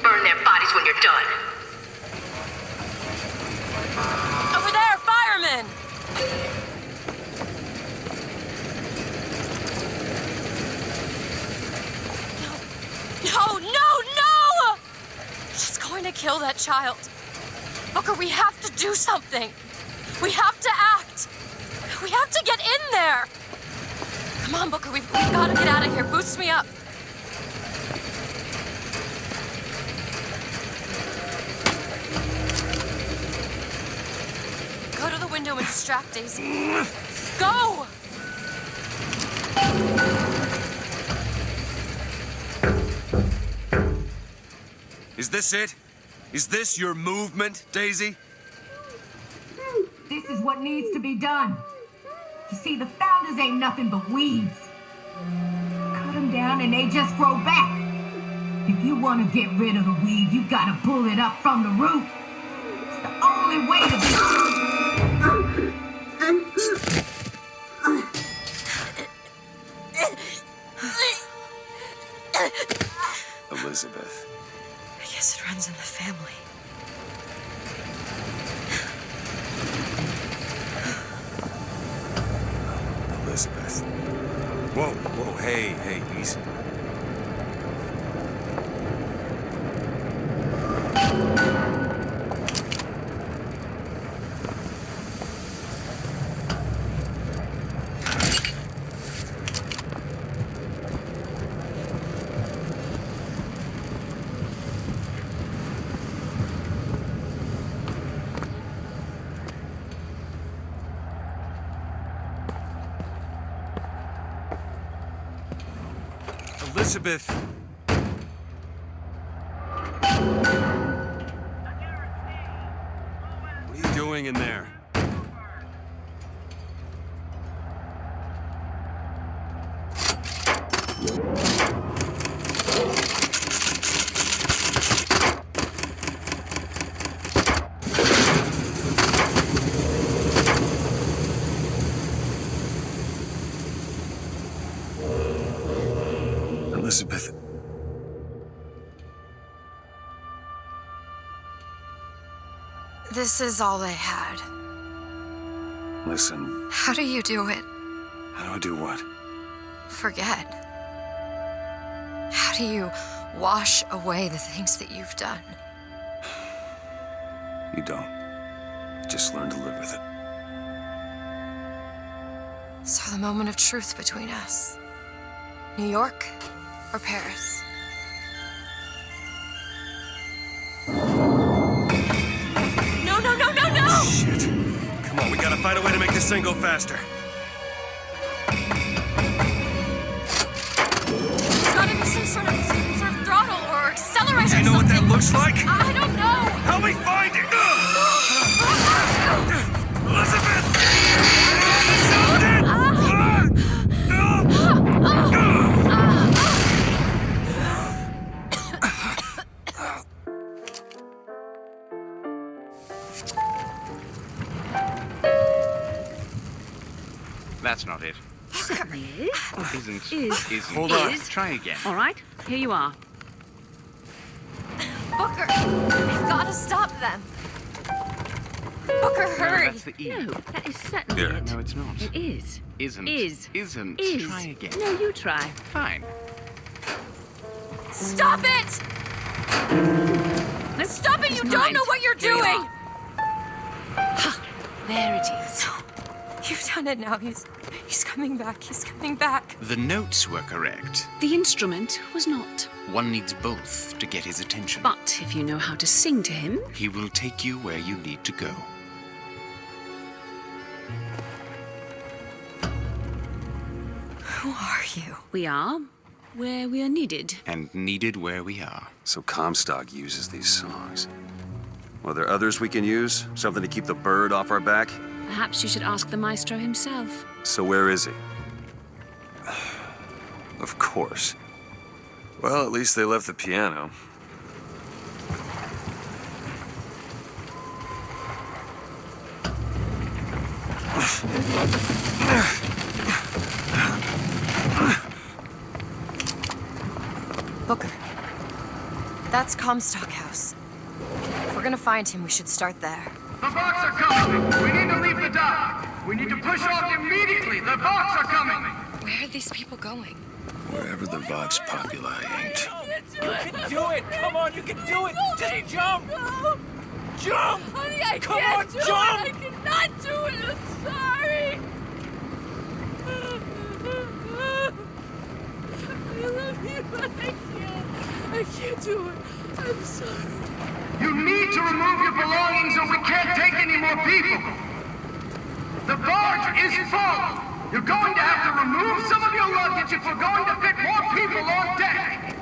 Burn their bodies when you're done.
Over there, firemen! No! She's going to kill that child. Booker, we have to do something. We have to act. We have to get in there. Come on, Booker, we've got to get out of here. Boost me up. Go to the window and distract Daisy. Go!
Is this it? Is this your movement, Daisy?
This is what needs to be done. You see, the founders ain't nothing but weeds. Cut them down and they just grow back. If you want to get rid of the weed, you gotta pull it up from the root. It's the only way to be...
Elizabeth.
I guess it runs in the family.
Elizabeth.
Whoa, hey, easy. Elizabeth! What are you doing in there?
Elizabeth.
This is all they had.
Listen.
How do you do it?
How do I do what?
Forget. How do you wash away the things that you've done?
You don't. You just learn to live with it.
So the moment of truth between us. New York or Paris? No!
Shit. Come on, we gotta find a way to make this thing go faster.
There's gotta be some sort of throttle or accelerator.
Do you know what that looks like?
I don't know.
Help me find it! Elizabeth!
That's not it.
Certainly is.
Isn't.
Hold on.
Try again.
All right, here you are.
Booker, we've got to stop them. Booker, hurry.
No, that's the E.
No, that is certainly
Yeah.
it.
No, it's not.
It is.
Isn't.
Is.
Isn't.
Is.
Try again.
No, you try.
Fine.
Stop it!
No,
Stop it! You don't know what you're
Here you
doing!
There it is.
You've done it now. He's coming back. He's coming back.
The notes were correct.
The instrument was not.
One needs both to get his attention.
But if you know how to sing to him...
He will take you where you need to go.
Who are you?
We are where we are needed.
And needed where we are.
So Comstock uses these songs. Well, there others we can use? Something to keep the bird off our back?
Perhaps you should ask the maestro himself.
So where is he? Of course. Well, at least they left the piano.
Booker. That's Comstock House. If we're gonna find him, we should start there.
The Vox are coming! We need to leave the dock! We need to push off immediately! The Vox are coming!
Where are these people going?
Wherever the Vox Populi ain't.
You can do it! Come on, you can do it! Just jump! Jump!
Honey, I
Come
can't
on,
do
jump!
it! I cannot do it! I'm sorry! I love you, but I can't. I can't do it. I'm sorry.
You need to remove your belongings or we can't take any more people! The barge is full! You're going to have to remove some of your luggage if we're going to fit more people on deck!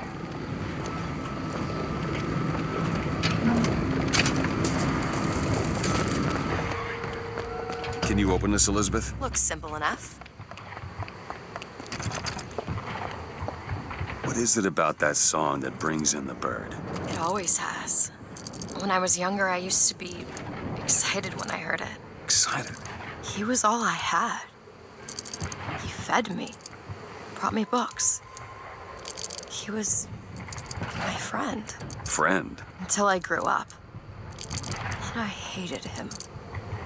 Can you open this, Elizabeth?
Looks simple enough.
What is it about that song that brings in the bird?
It always has. When I was younger, I used to be excited when I heard it.
Excited?
He was all I had. He fed me, brought me books. He was my friend.
Friend?
Until I grew up. And I hated him.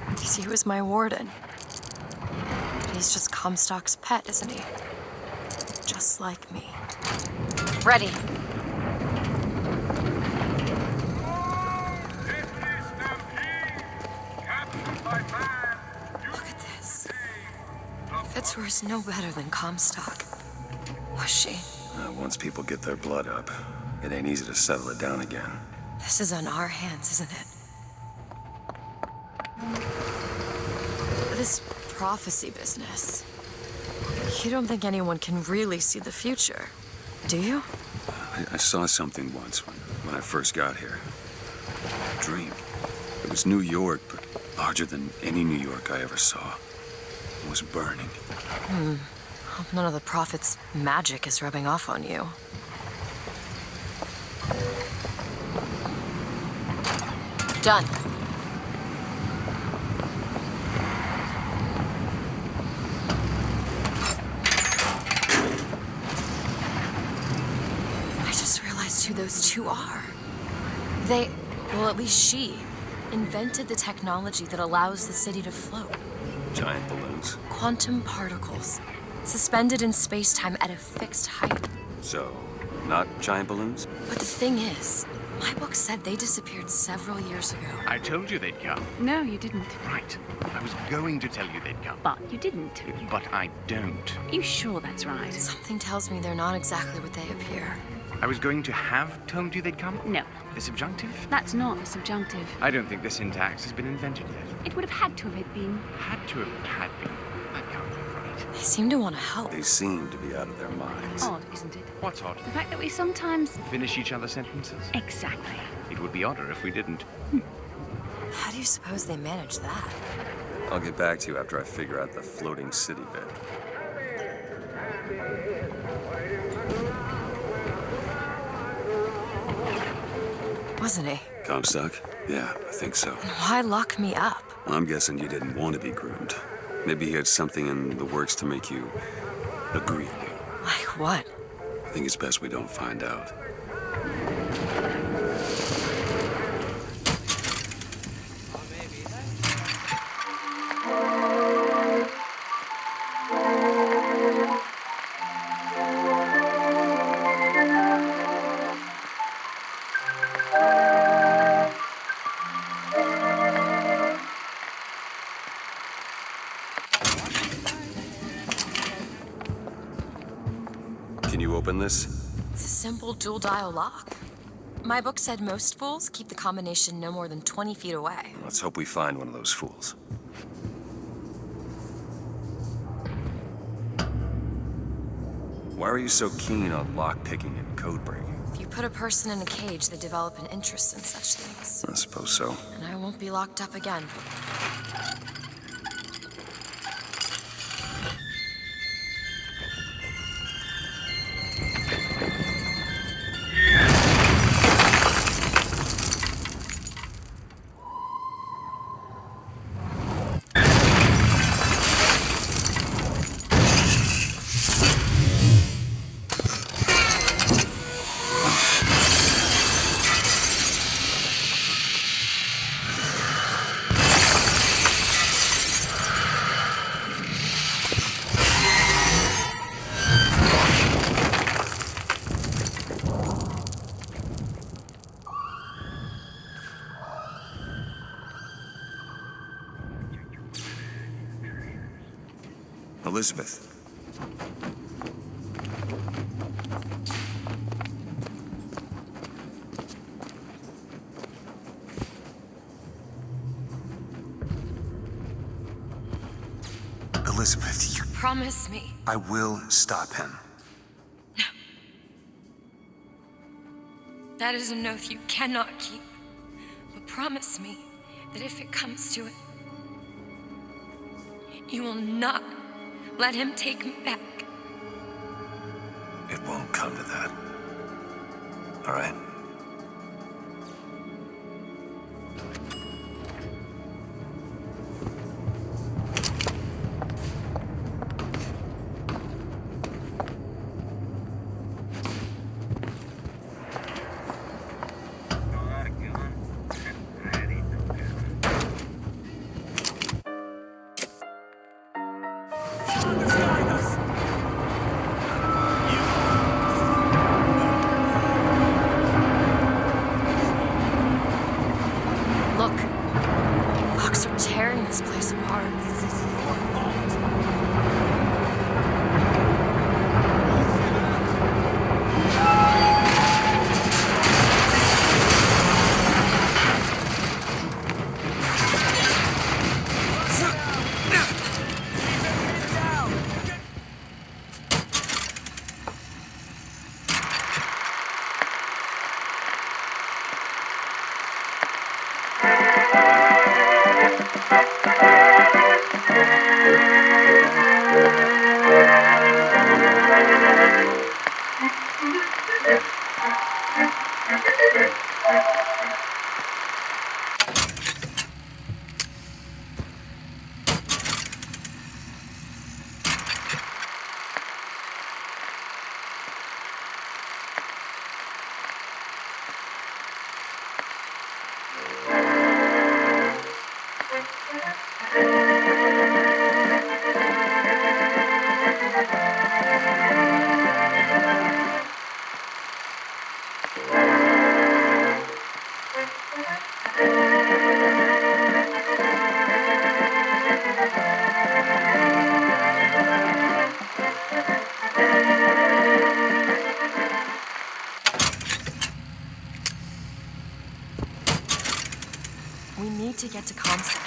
Because he was my warden. But he's just Comstock's pet, isn't he? Just like me. Ready. Look at this. Fitzroy's no better than Comstock. Was she?
Once people get their blood up, it ain't easy to settle it down again.
This is on our hands, isn't it? This prophecy business. You don't think anyone can really see the future, do you?
I saw something once when I first got here. A dream. It was New York, but larger than any New York I ever saw. It was burning.
Hope none of the prophet's magic is rubbing off on you. Done. I just realized who those two are. They, well, at least she, invented the technology that allows the city to float.
Giant balloons.
Quantum particles, suspended in space-time at a fixed height.
So, not giant balloons?
But the thing is, my book said they disappeared several years ago.
I told you they'd come.
No, you didn't.
Right. I was going to tell you they'd come.
But you didn't.
But I don't.
Are you sure that's right?
Something tells me they're not exactly what they appear.
I was going to have told you they'd come?
No.
The subjunctive?
That's not a subjunctive.
I don't think the syntax has been invented yet.
It would have had to have been.
Had to have had been. That can't be right.
They seem to want to help.
They seem to be out of their minds.
Odd, isn't it?
What's odd?
The fact that we sometimes...
Finish each other's sentences?
Exactly.
It would be odder if we didn't.
How do you suppose they manage that?
I'll get back to you after I figure out the floating city bit.
Wasn't he?
Comstock? Yeah, I think so.
Why lock me up?
I'm guessing you didn't want to be groomed. Maybe he had something in the works to make you agreeable.
Like what?
I think it's best we don't find out. Can you open this?
It's a simple dual-dial lock. My book said most fools keep the combination no more than 20 feet away.
Let's hope we find one of those fools. Why are you so keen on lock-picking and code-breaking?
If you put a person in a cage, they develop an interest in such things.
I suppose so.
And I won't be locked up again.
Elizabeth. Elizabeth, you...
Promise me.
I will stop him.
No. That is an oath you cannot keep. But promise me that if it comes to it, you will not let him take me back.
It won't come to that. All right?
We need to get to Comstock.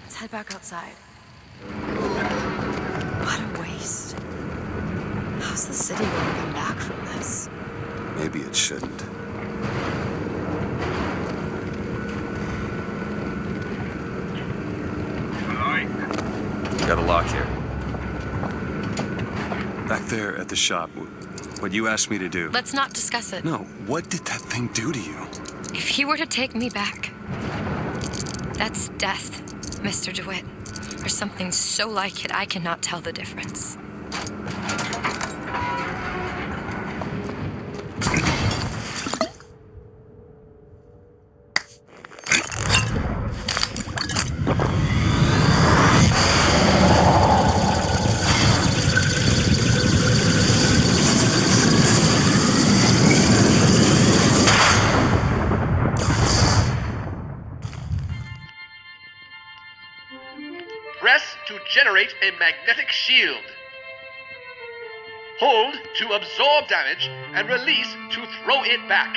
Let's head back outside. What a waste. How's the city going to come back from this?
Maybe it shouldn't. Got a lock here. Back there at the shop, what you asked me to do.
Let's not discuss it.
No, what did that thing do to you?
If he were to take me back, that's death, Mr. DeWitt. Or something so like it, I cannot tell the difference.
Press generate a magnetic shield. Hold to absorb damage and release to throw it back.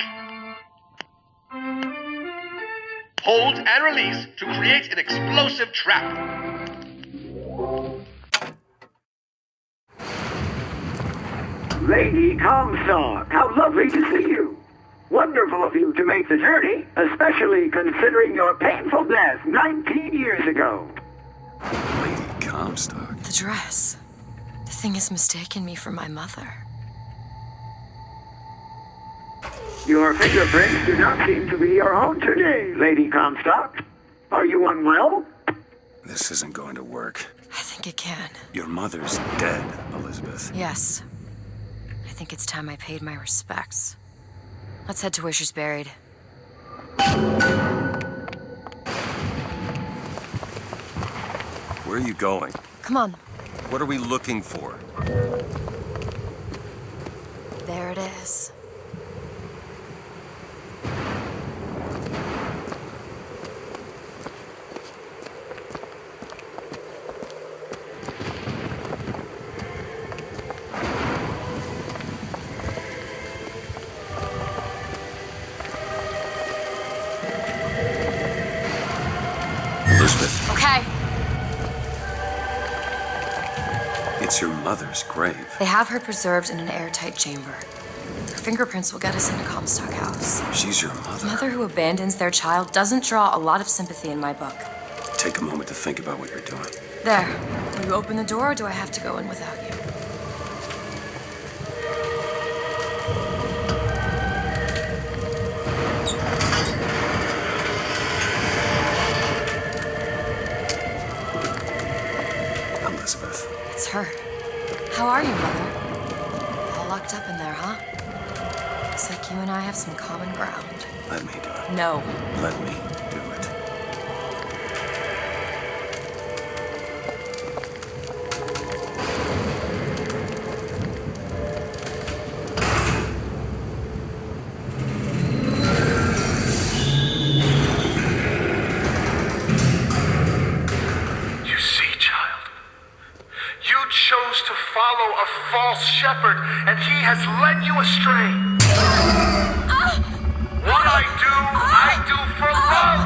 Hold and release to create an explosive trap.
Lady Comstock, how lovely to see you. Wonderful of you to make the journey, especially considering your painful death 19 years ago.
Lady Comstock?
The dress. The thing has mistaken me for my mother.
Your fingerprints do not seem to be your own today, Lady Comstock. Are you unwell?
This isn't going to work.
I think it can.
Your mother's dead, Elizabeth.
Yes. I think it's time I paid my respects. Let's head to where she's buried.
Where are you going?
Come on.
What are we looking for?
There it is.
Elizabeth.
Okay.
It's your mother's grave.
They have her preserved in an airtight chamber. Her fingerprints will get us into Comstock House.
She's your mother.
A mother who abandons their child doesn't draw a lot of sympathy in my book.
Take a moment to think about what you're doing.
There. Will you open the door, or do I have to go in without you?
Elizabeth.
It's her. How are you, Mother? All locked up in there, huh? Looks like you and I have some common ground.
Let me do it.
No.
Let me do it.
You see, child, you chose to follow a false shepherd, and he has led you astray. What I do for love.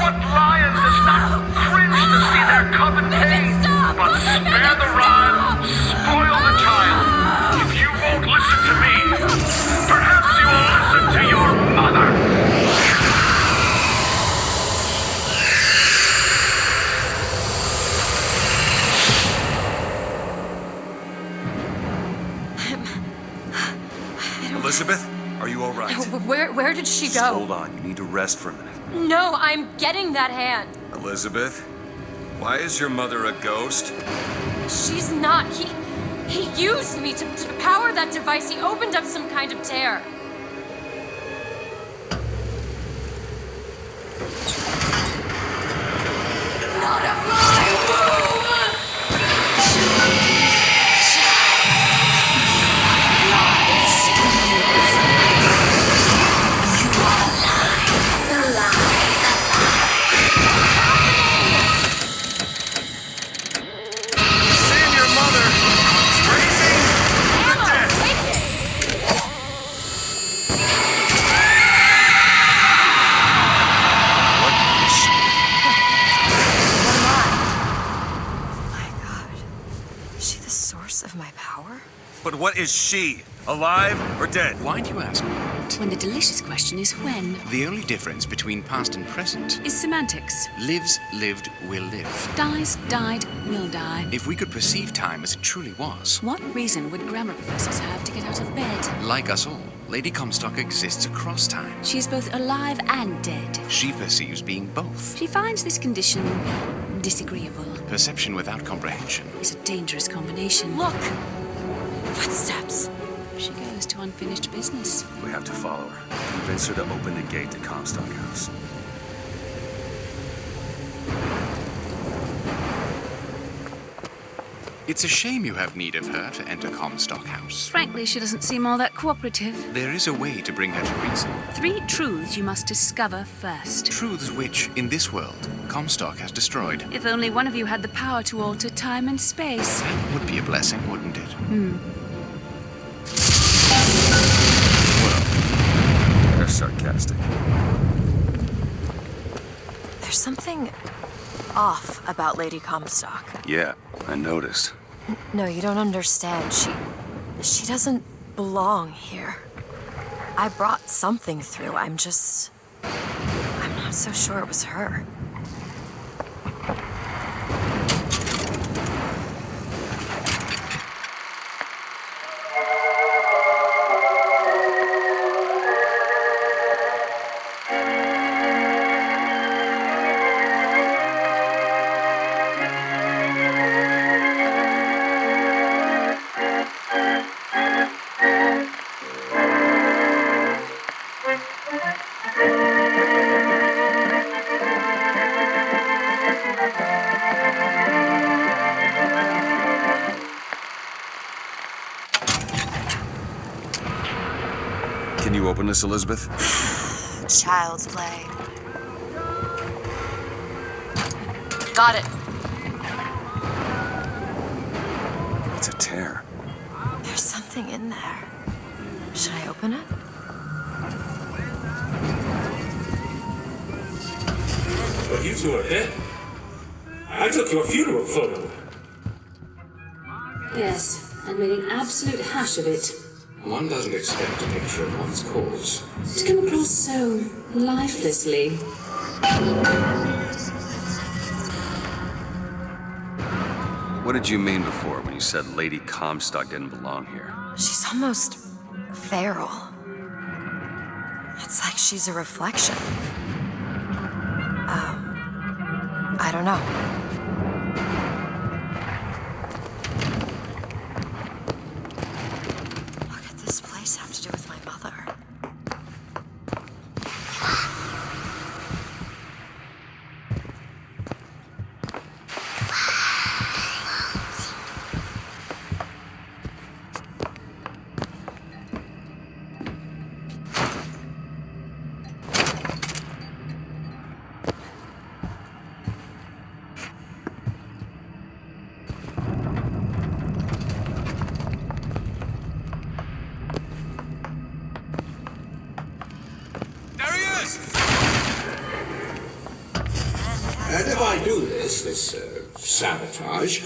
What lion does not cringe to see their coven pain, but spare the rod, spoil the child. If you won't listen to me, perhaps you will listen to your mother.
Elizabeth, are you all right?
Where did she
Just
go?
hold on. You need to rest for a minute.
No, I'm getting that hand.
Elizabeth, why is your mother a ghost?
She's not. He used me to power that device. He opened up some kind of tear. Not a fly of my power?
But what is she? Alive or dead?
Why do you ask that?
When the delicious question is when.
The only difference between past and present
Is semantics.
lives, lived, will live.
Dies, died, will die.
If we could perceive time as it truly was,
What reason would grammar professors have to get out of bed?
like us all, Lady Comstock exists across time.
She is both alive and dead.
She perceives being both.
She finds this condition disagreeable.
Perception without comprehension.
It's a dangerous combination.
Look! Footsteps.
She goes to unfinished business.
We have to follow her. Convince her to open the gate to Comstock House.
It's a shame you have need of her to enter Comstock House.
Frankly, she doesn't seem all that cooperative.
There is a way to bring her to reason.
3 truths you must discover first.
Truths which, in this world, Comstock has destroyed.
If only one of you had the power to alter time and space.
That would be a blessing, wouldn't it?
Well, they're sarcastic.
There's something off about Lady Comstock.
Yeah, I noticed.
No, you don't understand. She doesn't belong here. I brought something through. I'm not so sure it was her.
Can you open this, Elizabeth?
Child's play. Got it.
It's a tear.
There's something in there. Should I open it?
But you two are dead. I took your funeral photo.
Yes, and made an absolute hash of it.
One doesn't expect a picture of one's cause
To come across so lifelessly.
What did you mean before when you said Lady Comstock didn't belong here?
She's almost feral. It's like she's a reflection. I don't know. What could this place have to do with my mother?
And if I do this sabotage,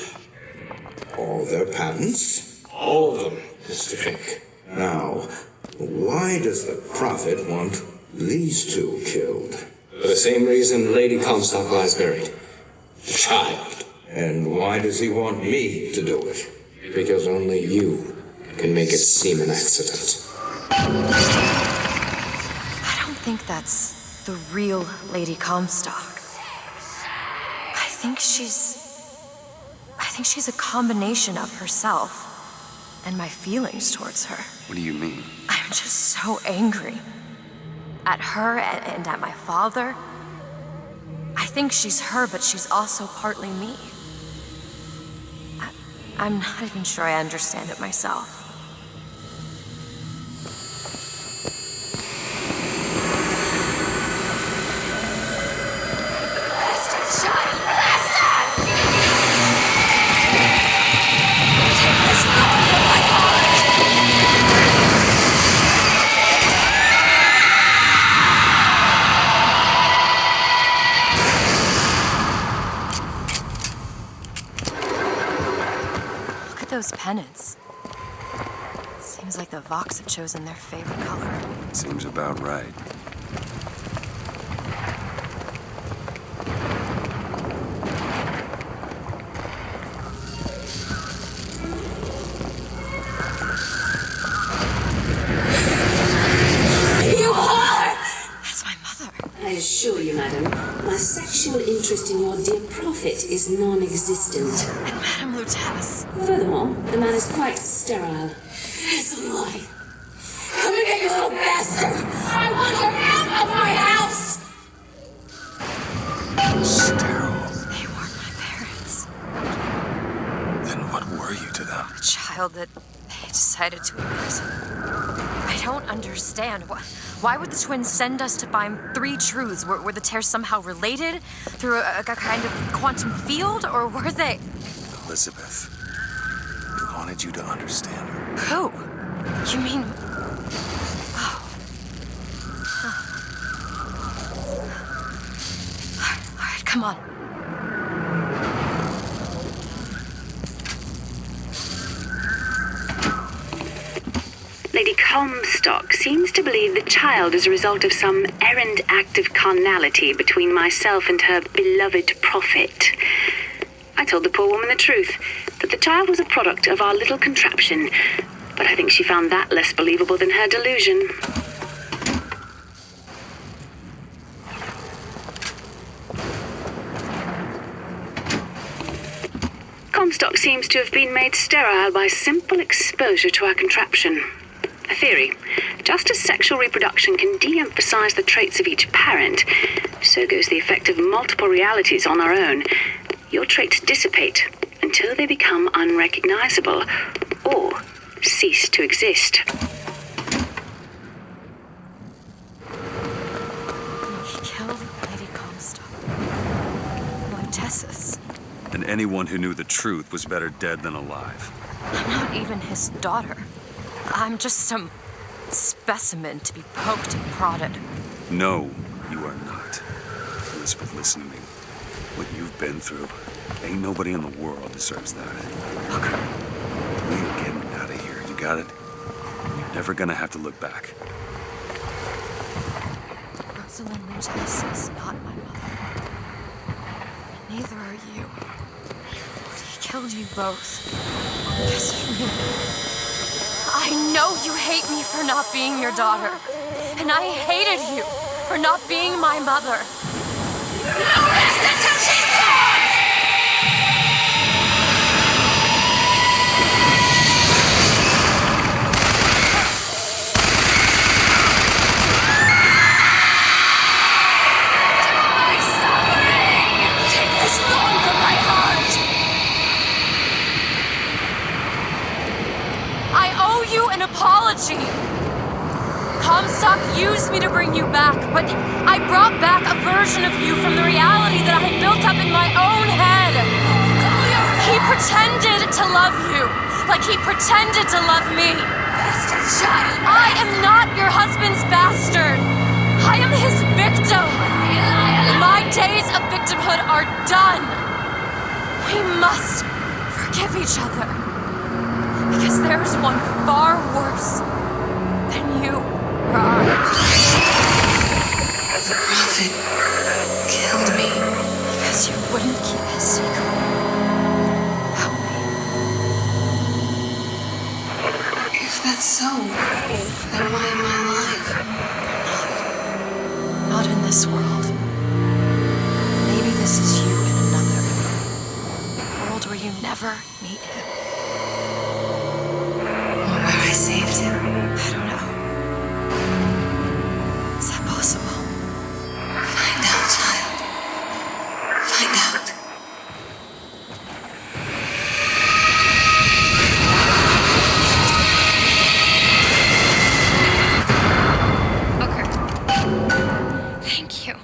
all their patents, all of them, Mr. Fink. Now, why does the Prophet want these two killed?
For the same reason Lady Comstock lies buried.
Child. And why does he want me to do it?
Because only you can make it seem an accident.
I don't think that's the real Lady Comstock. I think she's a combination of herself and my feelings towards her.
What do you mean?
I'm just so angry. At her and at my father. I think she's her, but she's also partly me. I'm not even sure I understand it myself. Those pennants. Seems like the Vox have chosen their favorite color.
Seems about right.
You are!
That's my mother.
I assure you, madam, my sexual interest in your dear prophet is non-existent.
And Madame Lutess.
Furthermore, the man is quite sterile.
It's a lie. Come and get your little bastard! I want her out of my house!
Sterile.
They weren't my parents.
Then what
child that they decided to admit. I don't understand. Why would the twins send us to find 3 truths? Were the tears somehow related through a kind of quantum field, or were they?
Elizabeth, I wanted you to understand her.
Who? You mean... Oh. All right, come on.
Lady Comstock seems to believe the child is a result of some errant act of carnality between myself and her beloved prophet. I told the poor woman the truth, that the child was a product of our little contraption, but I think she found that less believable than her delusion. Comstock seems to have been made sterile by simple exposure to our contraption. A theory. Just as sexual reproduction can de-emphasize the traits of each parent, so goes the effect of multiple realities on our own. Your traits dissipate until they become unrecognizable or cease to exist.
He killed Lady Comstock. Like Tessa's.
And anyone who knew the truth was better dead than alive.
I'm not even his daughter. I'm just some specimen to be poked and prodded.
No, you are not. Elizabeth, listen to me. What you've been through, ain't nobody in the world deserves that.
Booker.
We're getting out of here, you got it? You're never gonna have to look back.
Rosalind Luteus is not my mother. Neither are you. He killed you both. Because of me. I know you hate me for not being your daughter. And I hated you for not being my mother. No rest until she's gone! Die, suffering! Take this thorn from my heart! I owe you an apology. Comstock used me to bring you back, but I brought back a version of you from the reality that I had built up in my own head. He pretended to love you, like he pretended to love me. I am not your husband's bastard. I am his victim. My days of victimhood are done. We must forgive each other. Because there's one far worse than you or I.
The prophet killed me.
Because you wouldn't keep his secret about me.
If that's so, then why am I alive?
Not in this world. Maybe this is you in another. A world where you never meet him.
Where I saved him?
I don't know. Is that possible?
Find out, child. Find out.
Okay. Thank you.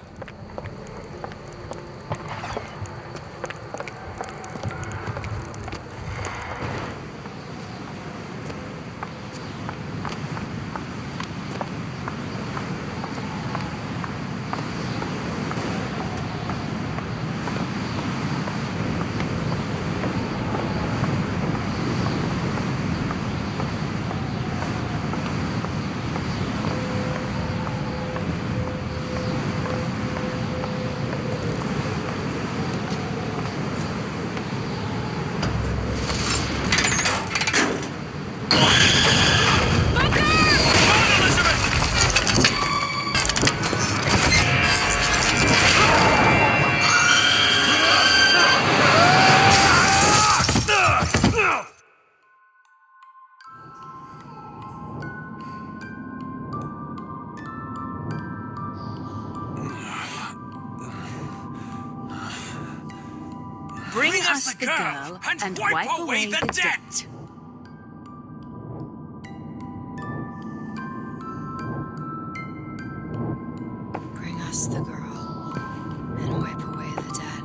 Bring us the girl and wipe away the debt.
just the girl and wipe away the dead.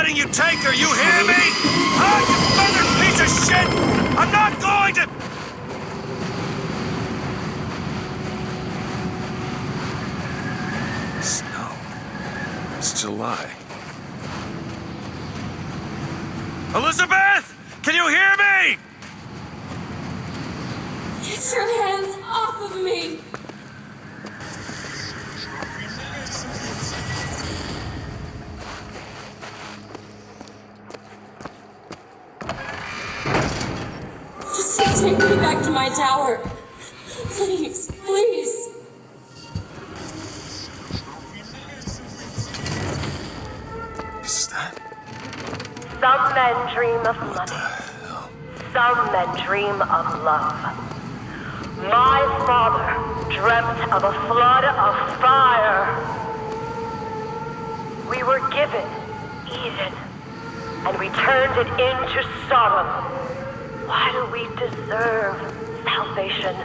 You take her, you hear me? Ah, you feathered piece of shit! I'm not going to...
Snow. It's July.
Elizabeth! Can you hear me?
Get your hands off of me! Take me back to my tower. Please, please.
Is that?
Some men dream of money. Some men dream of love. My father dreamt of a flood of fire. We were given Eden, and we turned it into Sodom. Why do we deserve salvation?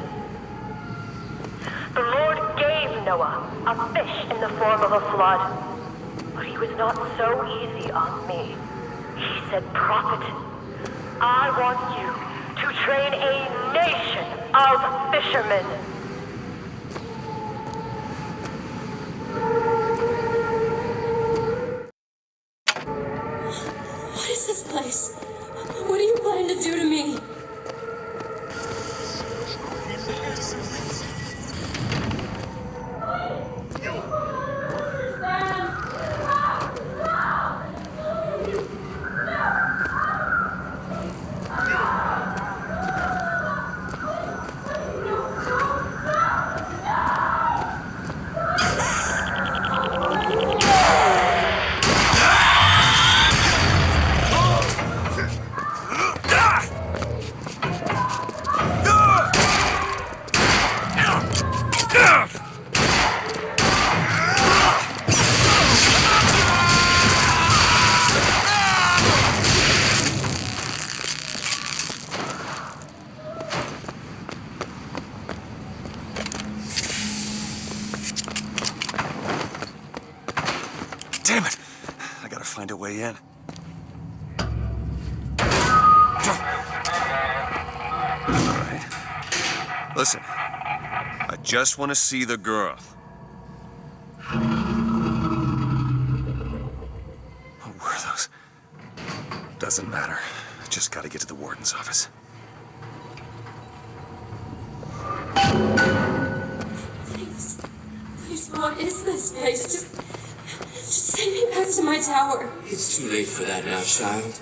The Lord gave Noah a fish in the form of a flood, but he was not so easy on me. He said, "Prophet, I want you to train a nation of fishermen."
What is this place? What do you plan to do to me?
Damn it! I gotta find a way in. Alright. Listen, I just want to see the girl. What were those? Doesn't matter. I just gotta get to the warden's office.
Please, what is this place? Just send me back to my tower.
It's too late for that now, child.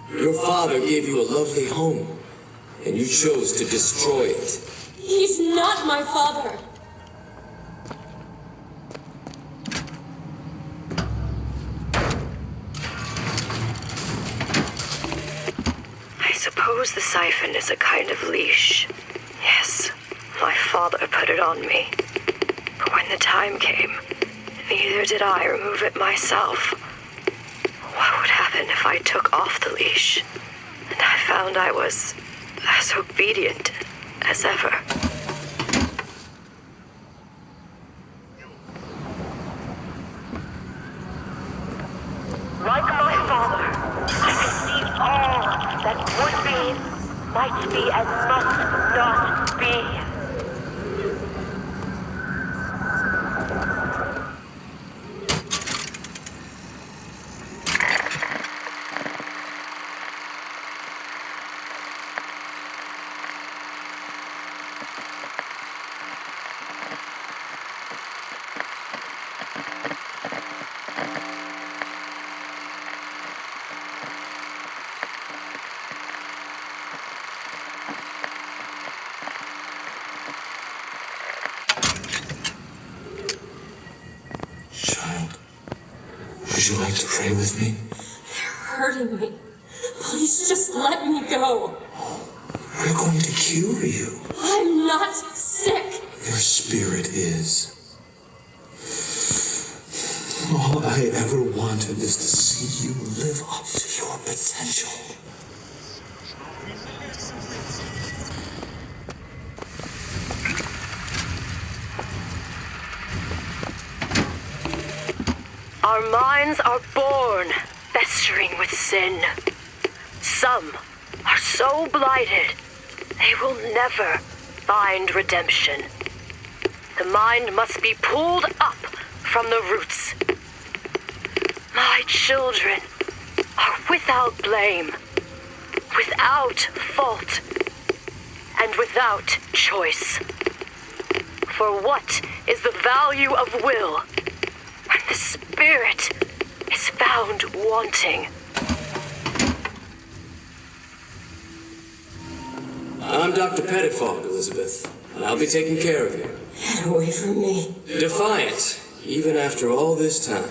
Your father gave you a lovely home, and you chose to destroy it.
He's not my father.
I suppose
suppose the siphon is a kind of leash. Yes, my father put it on me. But when the time came, neither did I remove it myself. What would happen if I took off the leash? And I found I was as obedient as ever. Like my father, I conceived all that would be, might be, and must not be.
Would you like to pray with me?
You're hurting me. Please just let me go.
We're going to cure you.
I'm not sick.
Your spirit is. All I ever wanted is to see you live up to your potential.
Our minds are born festering with sin. Some are so blighted, they will never find redemption. The mind must be pulled up from the roots. My children are without blame, without fault, and without choice. For what is the value of will when the spirit is found wanting?
I'm Dr. Pettifog, Elizabeth, and I'll be taking care of you.
Get away from me.
Defiant, even after all this time.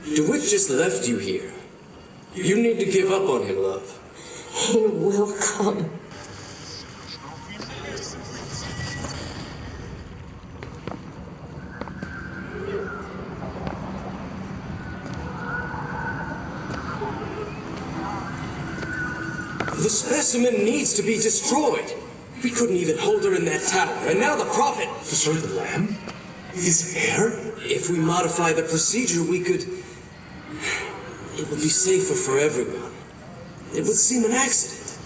DeWitt just left you here. You need to give up on him, love.
He will come.
The specimen needs to be destroyed. We couldn't even hold her in that tower, and now the Prophet...
Destroy the lamb? His hair?
If we modify the procedure, we could... It would be safer for everyone. It would seem an accident.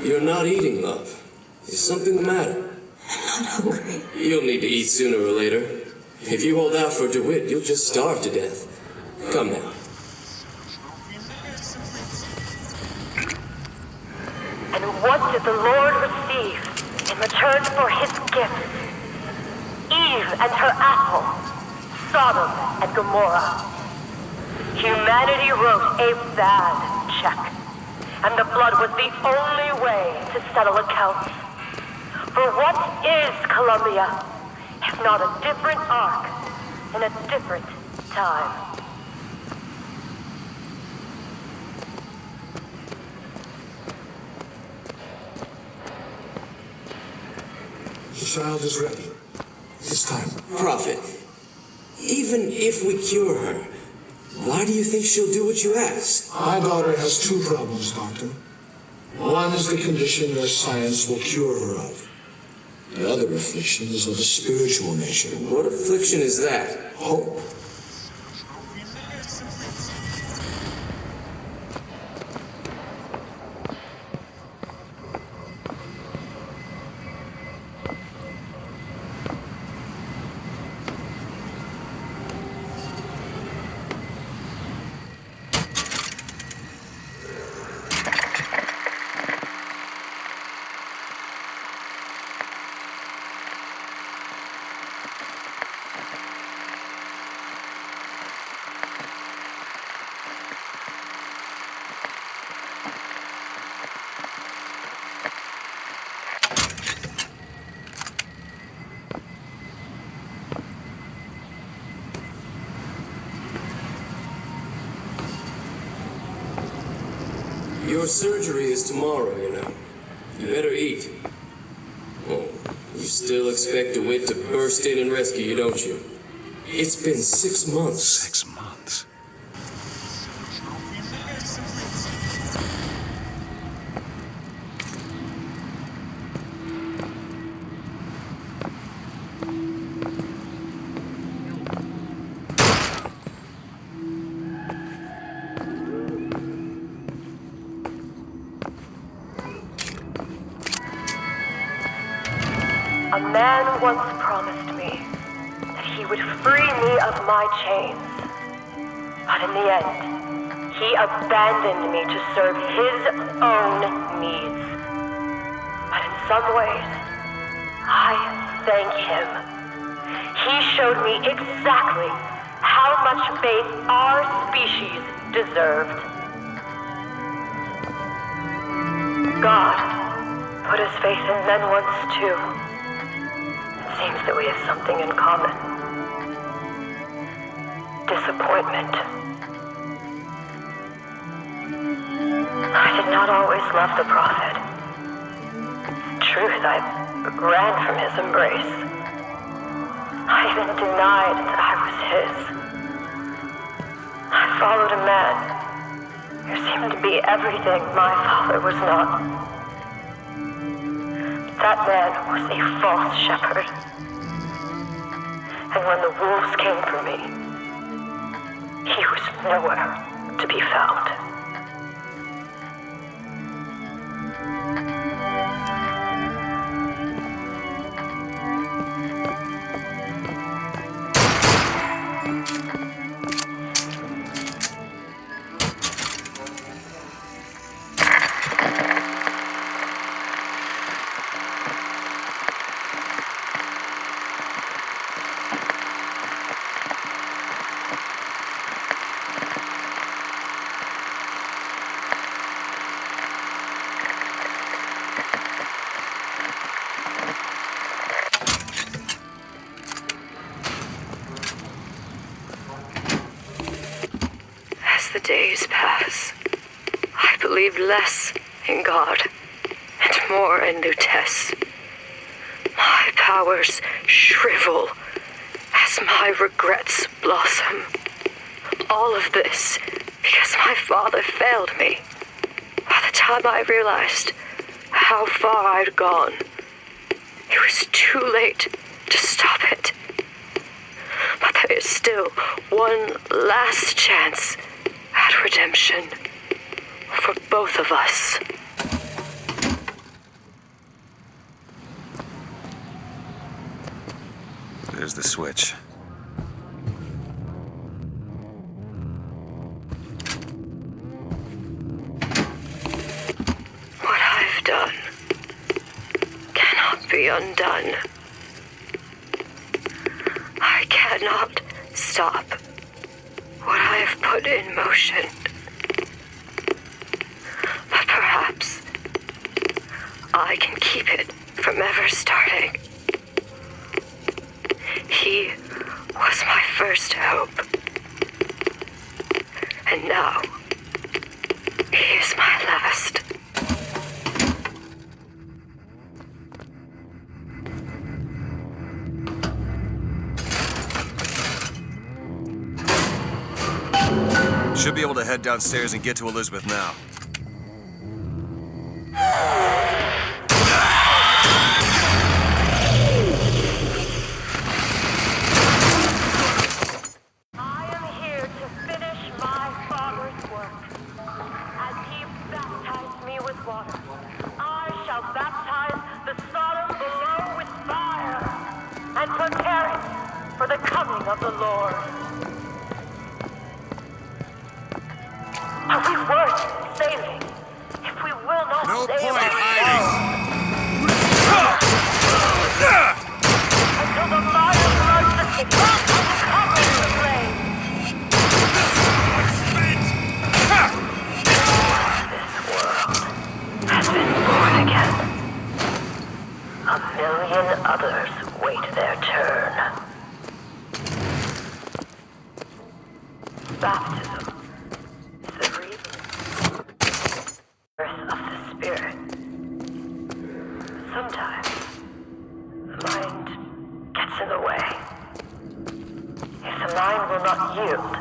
You're not eating, love. Is something the matter?
I'm not hungry.
You'll need to eat sooner or later. If you hold out for DeWitt, you'll just starve to death. Come now.
And what did the Lord receive in return for his gift? Eve and her apple, Sodom and Gomorrah. Humanity wrote a bad check, and the blood was the only way to settle accounts. For what is Columbia, if not a different arc in a different time?
The child is ready. It's time.
Prophet, even if we cure her, why do you think she'll do what you ask?
My daughter has two problems, Doctor. One is the condition your science will cure her of. The other affliction is of a spiritual nature.
What affliction is that?
Hope.
Your surgery is tomorrow, you know. You better eat. Oh, you still expect DeWitt to burst in and rescue you, don't you? It's been 6 months.
6 months?
A man once promised me that he would free me of my chains. But in the end, he abandoned me to serve his own needs. But in some ways, I thank him. He showed me exactly how much faith our species deserved. God put his faith in men once too. Seems that we have something in common. Disappointment. I did not always love the prophet. Truth, I ran from his embrace. I even denied that I was his. I followed a man who seemed to be everything my father was not. That man was a false shepherd. And when the wolves came for me, he was nowhere to be found.
The days pass. I believe less in God and more in Lutece. My powers shrivel as my regrets blossom. All of this because my father failed me. By the time I realized how far I'd gone, it was too late to stop it. But there is still one last chance at redemption for both of us.
There's the switch.
What I've done cannot be undone. I cannot stop what I have put in motion. But perhaps I can keep it from ever starting. He was my first hope. And now, he is my last.
Should be able to head downstairs and get to Elizabeth now.
I am here to finish my father's work. As he baptized me with water, I shall baptize the Sodom below with fire and prepare it for the coming of the Lord. Are we worth saving if we will not
No
save
point
ourselves? Until the fire floods the city and covers the flame. This world has been born again. 1,000,000 others wait their turn. Baptism. gets in the way. If the mind will not yield,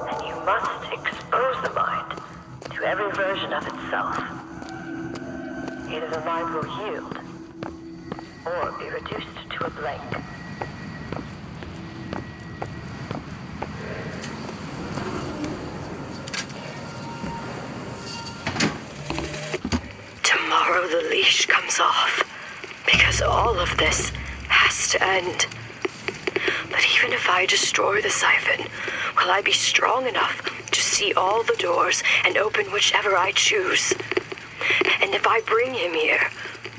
then you must expose the mind to every version of itself. Either the mind will yield, or be reduced to a blank. Tomorrow the leash comes off, because all of this has to end. But even if I destroy the siphon, will I be strong enough to see all the doors and open whichever I choose? And if I bring him here,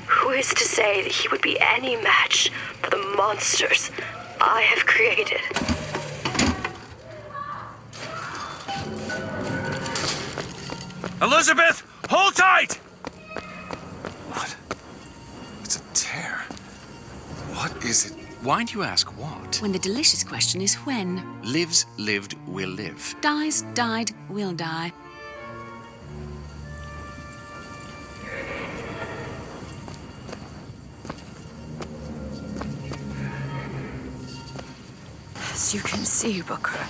who is to say that he would be any match for the monsters I have created?
Elizabeth, hold tight!
What? It's a tear. What is it? Why do you ask what?
When the delicious question is when.
Lives, lived, will live.
Dies, died, will die.
As you can see, Booker,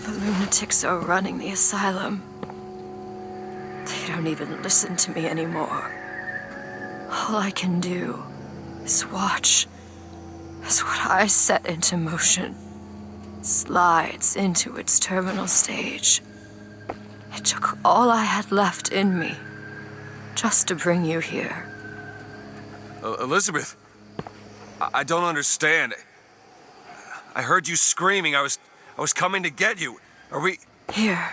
the lunatics are running the asylum. They don't even listen to me anymore. All I can do is watch as what I set into motion slides into its terminal stage. It took all I had left in me just to bring you here.
Elizabeth, I don't understand. I heard you screaming. I was coming to get you. Are we...
Here.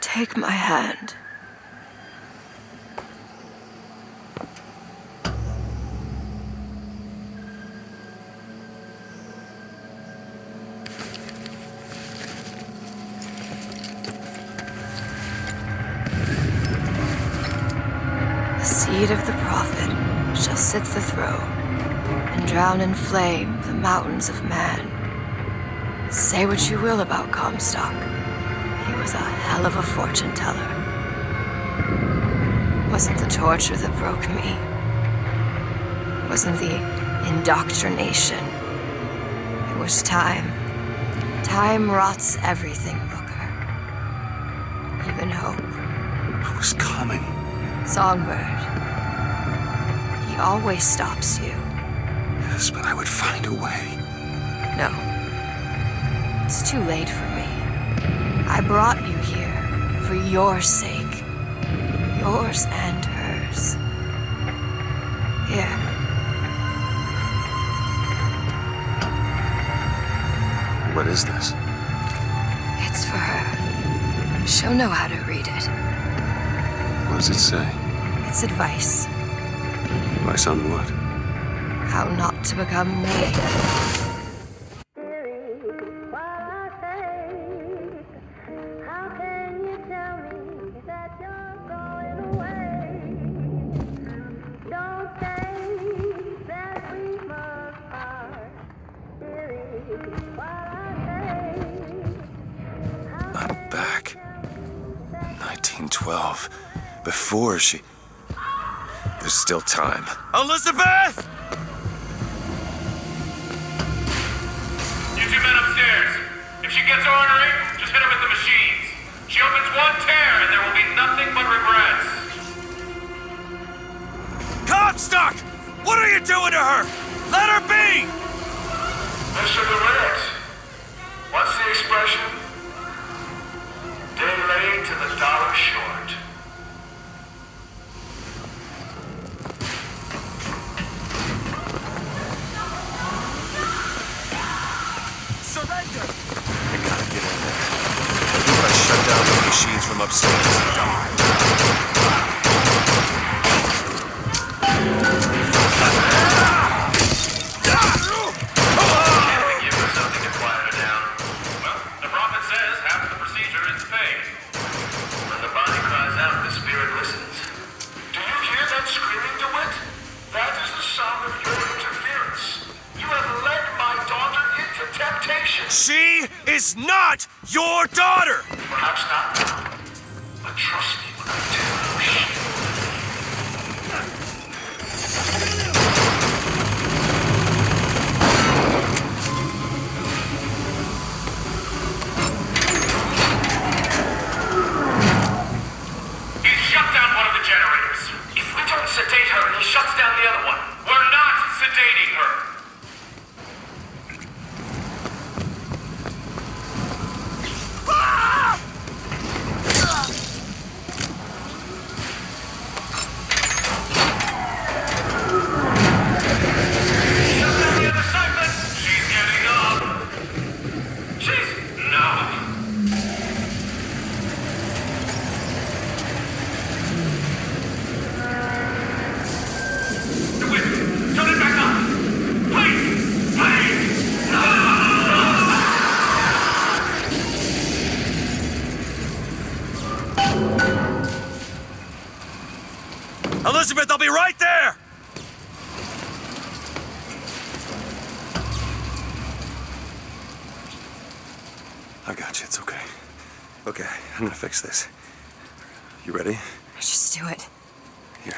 Take my hand. The seed of the prophet shall sit the throne and drown in flame the mountains of man. Say what you will about Comstock. He was a hell of a fortune teller. Wasn't the torture that broke me. Wasn't the indoctrination. It was time. Time rots everything, Booker. Even hope.
I was coming.
Songbird. He always stops you.
Yes, but I would find a way.
No. It's too late for me. I brought you here for your sake. Yours and hers. Here.
What is this?
It's for her. She'll know how to read it.
What does it say?
It's advice.
Advice on what?
How not to become me.
I'm back. In 1912. Before she... There's still time.
Elizabeth!
You two men upstairs. If she gets ornery, just hit her with the machines. She opens one tear and there will be nothing but regrets.
Comstock! What are you doing to her? Let her be!
Mr. DeWitt, what's the expression? Day late to the dollar short.
Surrender! I gotta get in there. If I shut down the machines from upstairs, she is not your daughter!
Perhaps not now, but trust me when I tell you
right there! I got you, it's okay. Okay, I'm gonna fix this. You ready?
Just do it.
Here.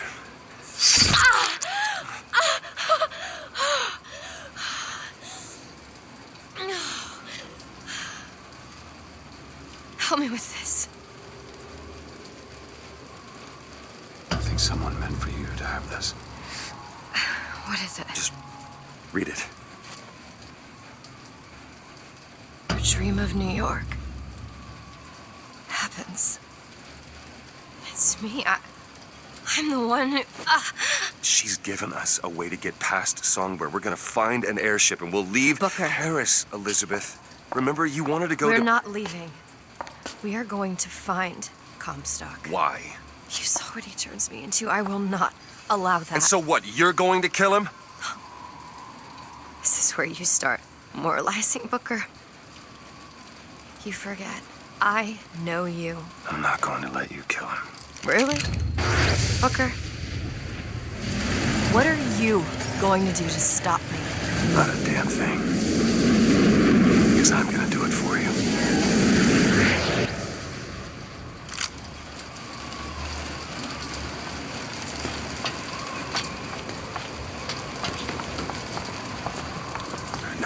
Help me with this.
I think someone meant for you to have this.
What is it?
Just read it.
A dream of New York. Happens. It's me. I'm the one who...
She's given us a way to get past Songbird. We're gonna find an airship and we'll leave Paris, Elizabeth. Remember, you wanted to go
We're not leaving. We are going to find Comstock.
Why?
You saw what he turns me into. I will not allow that.
And so what, you're going to kill him?
This is where you start moralizing, Booker. You forget. I know you.
I'm not going to let you kill him.
Really? Booker? What are you going to do to stop me?
Not a damn thing. Because I'm gonna do it for you.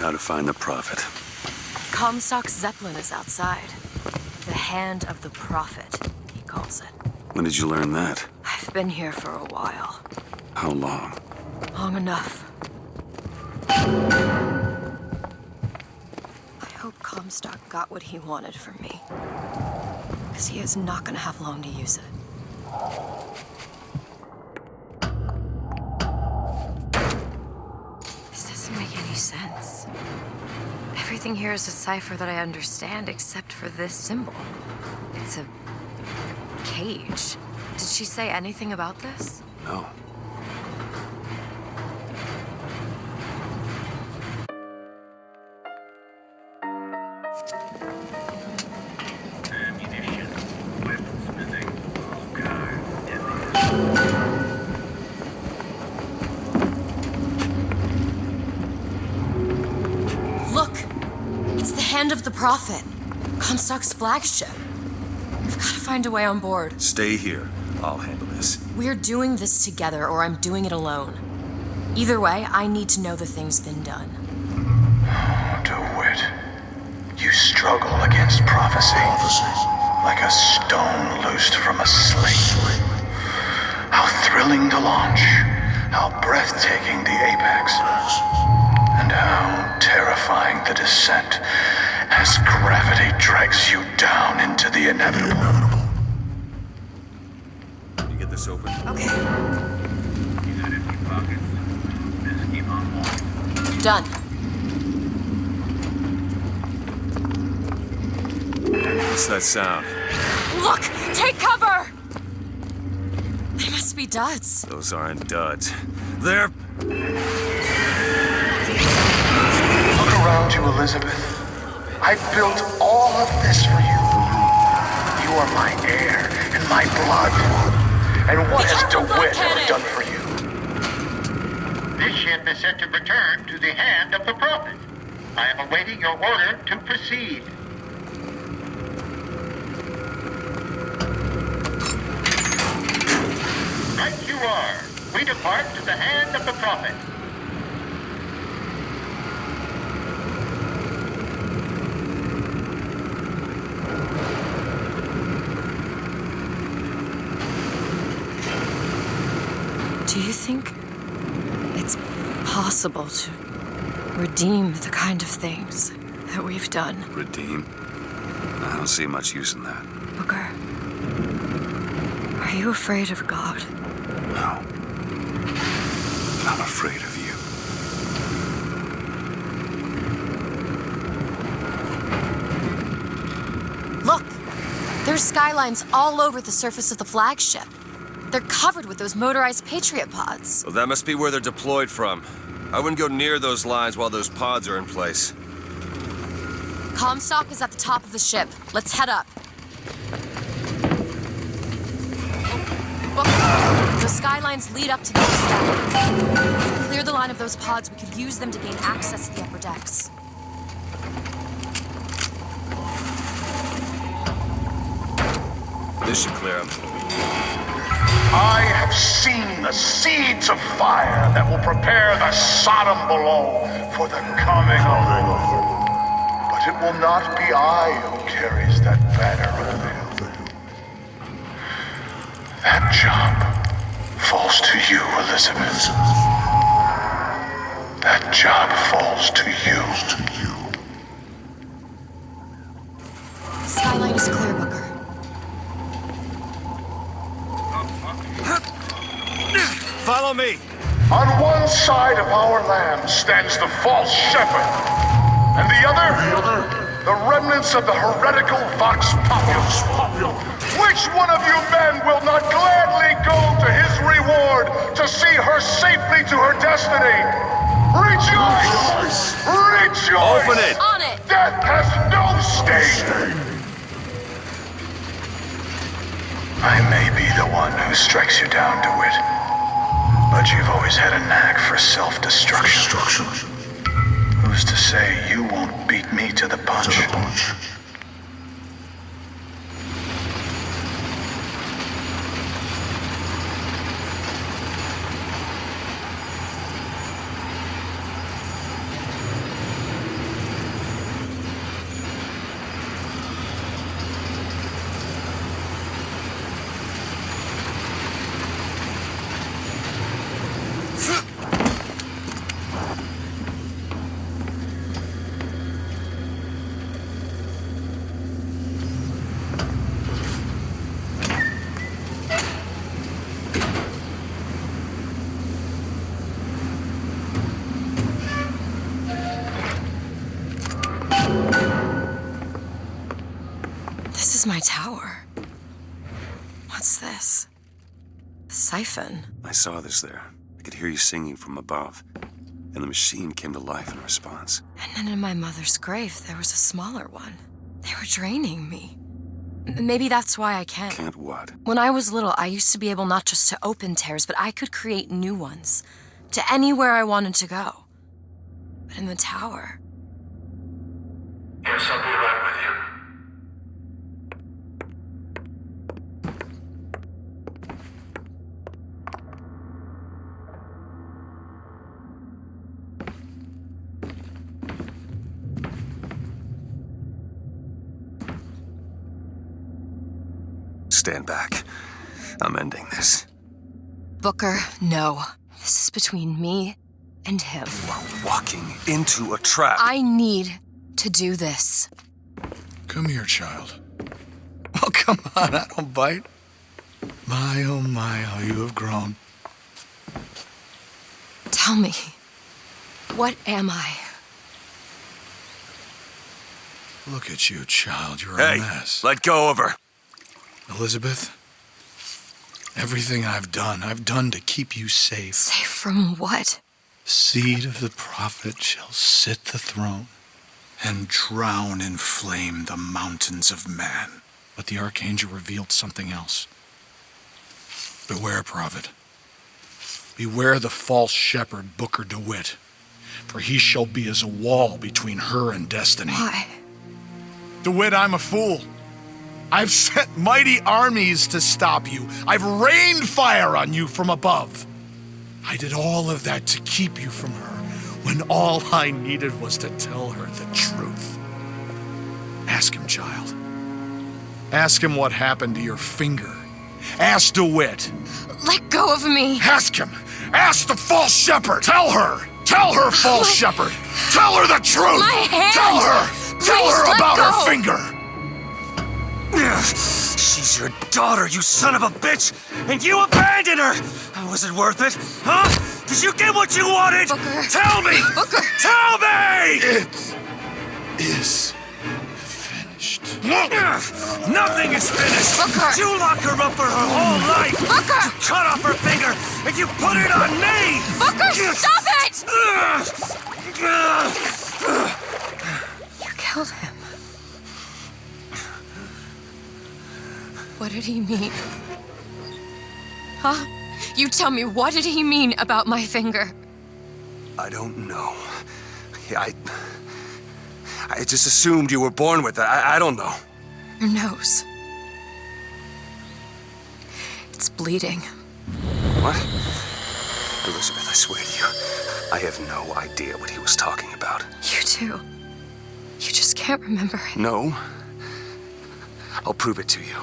Now to find the prophet.
Comstock's Zeppelin is outside. The hand of the prophet, he calls it.
When did you learn that?
I've been here for a while.
How long?
Long enough. I hope Comstock got what he wanted from me. Because he is not going to have long to use it. This doesn't make any sense. Everything here is a cipher that I understand except for this symbol. It's a cage. Did she say anything about this?
No.
Look! It's the hand of the prophet. Comstock's flagship. We've got to find a way on board.
Stay here. I'll handle this.
We're doing this together, or I'm doing it alone. Either way, I need to know the thing's been done.
DeWitt, you struggle against prophecy like a stone loosed from a sling. How thrilling to launch, how breathtaking the apex, and how terrifying the descent as gravity drags you down into the inevitable.
You get this open?
Okay. Done.
What's that sound?
Look! Take cover! They must be duds.
Those aren't duds. They're...
Look around you, Elizabeth. I built all of this for you. You are my air and my blood. And what has DeWitt ever done for you?
This ship is set to return to the hand of the prophet. I am awaiting your order to proceed. Right you are. We depart to the hand of the prophet.
Do you think it's possible to redeem the kind of things that we've done?
Redeem? I don't see much use in that.
Booker, are you afraid of God?
No. But I'm afraid of you.
Look! There's skylines all over the surface of the flagship. They're covered with those motorized Patriot pods.
Well, that must be where they're deployed from. I wouldn't go near those lines while those pods are in place.
Comstock is at the top of the ship. Let's head up. Booker, Those skylines lead up to the estate. Clear the line of those pods, we could use them to gain access to the upper decks.
This should clear them.
I have seen the seeds of fire that will prepare the Sodom below for the coming of the Lord. But it will not be I who carries that banner of hell. That job falls to you, Elizabeth. That job falls to you.
The skyline is clear, Booker.
Follow me.
On one side of our land stands the false shepherd, and the other, the remnants of the heretical Vox Populi. Which one of you men will not gladly go to his reward to see her safely to her destiny? Rejoice! Rejoice!
Open it!
On it!
Death has no sting! I may be the one who strikes you down, DeWitt, but you've always had a knack for self-destruction. Who's to say you won't beat me to the punch?
This is my tower. What's this? A siphon.
I saw this there. I could hear you singing from above. And the machine came to life in response.
And then in my mother's grave, there was a smaller one. They were draining me. Maybe that's why I can't.
Can't what?
When I was little, I used to be able not just to open tears, but I could create new ones. To anywhere I wanted to go. But in the tower...
Yes, I'll be right with you.
Stand back. I'm ending this.
Booker, no. This is between me and him.
You are walking into a trap.
I need to do this.
Come here, child. Oh, come on, I don't bite. My, oh my, how you have grown.
Tell me, what am I?
Look at you, child. You're
Hey,
a mess.
let go of her.
Elizabeth, everything I've done to keep you safe.
Safe from what?
Seed of the prophet shall sit the throne and drown in flame the mountains of man. But the archangel revealed something else. Beware, prophet. Beware the false shepherd, Booker DeWitt, for he shall be as a wall between her and destiny.
Why?
DeWitt, I'm a fool. I've sent mighty armies to stop you. I've rained fire on you from above. I did all of that to keep you from her, when all I needed was to tell her the truth. Ask him, child. Ask him what happened to your finger. Ask DeWitt.
Let go of me.
Ask him. Ask the false shepherd. Tell her. Tell her, false shepherd. Tell her the truth.
My hand.
Tell her. Tell
Please,
her about
let go.
her finger.
She's your daughter, you son of a bitch! And you abandoned her! Was it worth it? Huh? Did you get what you wanted?
Booker.
Tell me!
Booker.
Tell me!
It is finished.
Nothing is finished!
Booker.
You locked her up for her whole life!
Booker.
You cut off her finger, and you put it on me!
Booker, stop it! You killed him. What did he mean? Huh? You tell me, what did he mean about my finger?
I don't know. I just assumed you were born with it. I don't know.
Your nose. It's bleeding.
What? Elizabeth, I swear to you, I have no idea what he was talking about.
You too. You just can't remember it.
No. I'll prove it to you.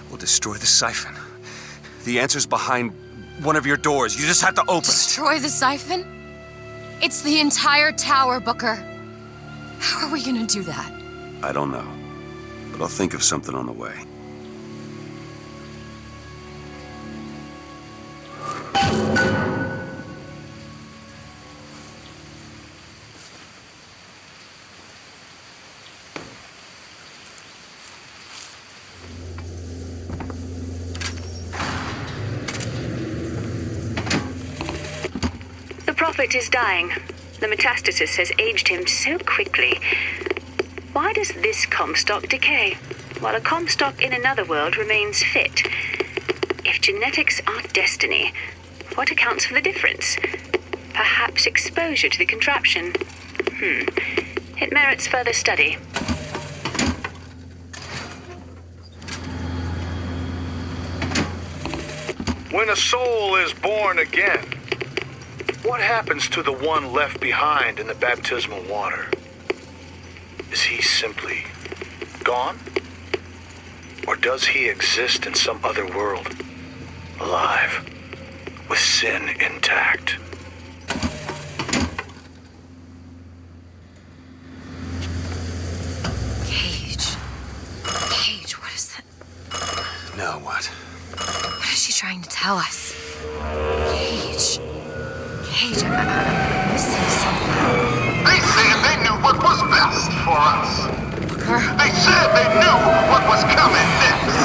We'll destroy the siphon. The answer's behind one of your doors. You just have to open it.
Destroy the siphon? It's the entire tower, Booker. How are we gonna do that?
I don't know, but I'll think of something on the way.
The prophet is dying. The metastasis has aged him so quickly. Why does this Comstock decay, while a Comstock in another world remains fit? If genetics are destiny, what accounts for the difference? Perhaps exposure to the contraption. It merits further study.
When a soul is born again, what happens to the one left behind in the baptismal water? Is he simply gone? Or does he exist in some other world, alive, with sin intact?
Cage, what is that?
Now what?
What is she trying to tell us? Cage, I'm missing something.
They said they knew what was best for us.
Booker?
They said they knew what was coming next.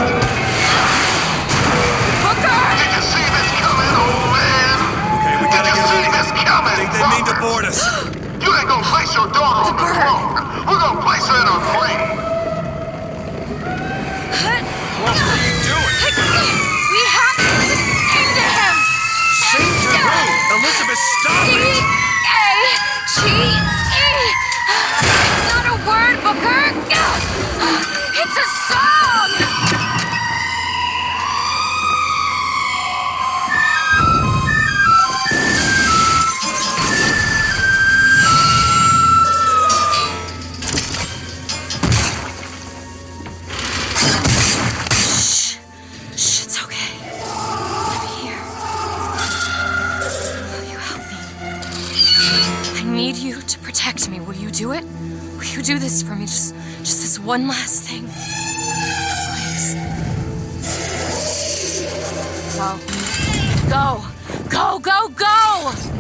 Booker!
Did you see this coming, old man?
Okay, we gotta get
see this coming,
I think they mean to board us.
You ain't gonna place your daughter on the throne. We're gonna place her in a plane.
What are you doing?
We have to sing to him!
Sing to who? Elizabeth, stop it!
C-A-G-E! It's not a word, Booker! It's a song! Shh, it's okay. I'm here. Will you help me? I need you to protect me. Will you do it? Will you do this for me? Just this one last thing. Please. Go!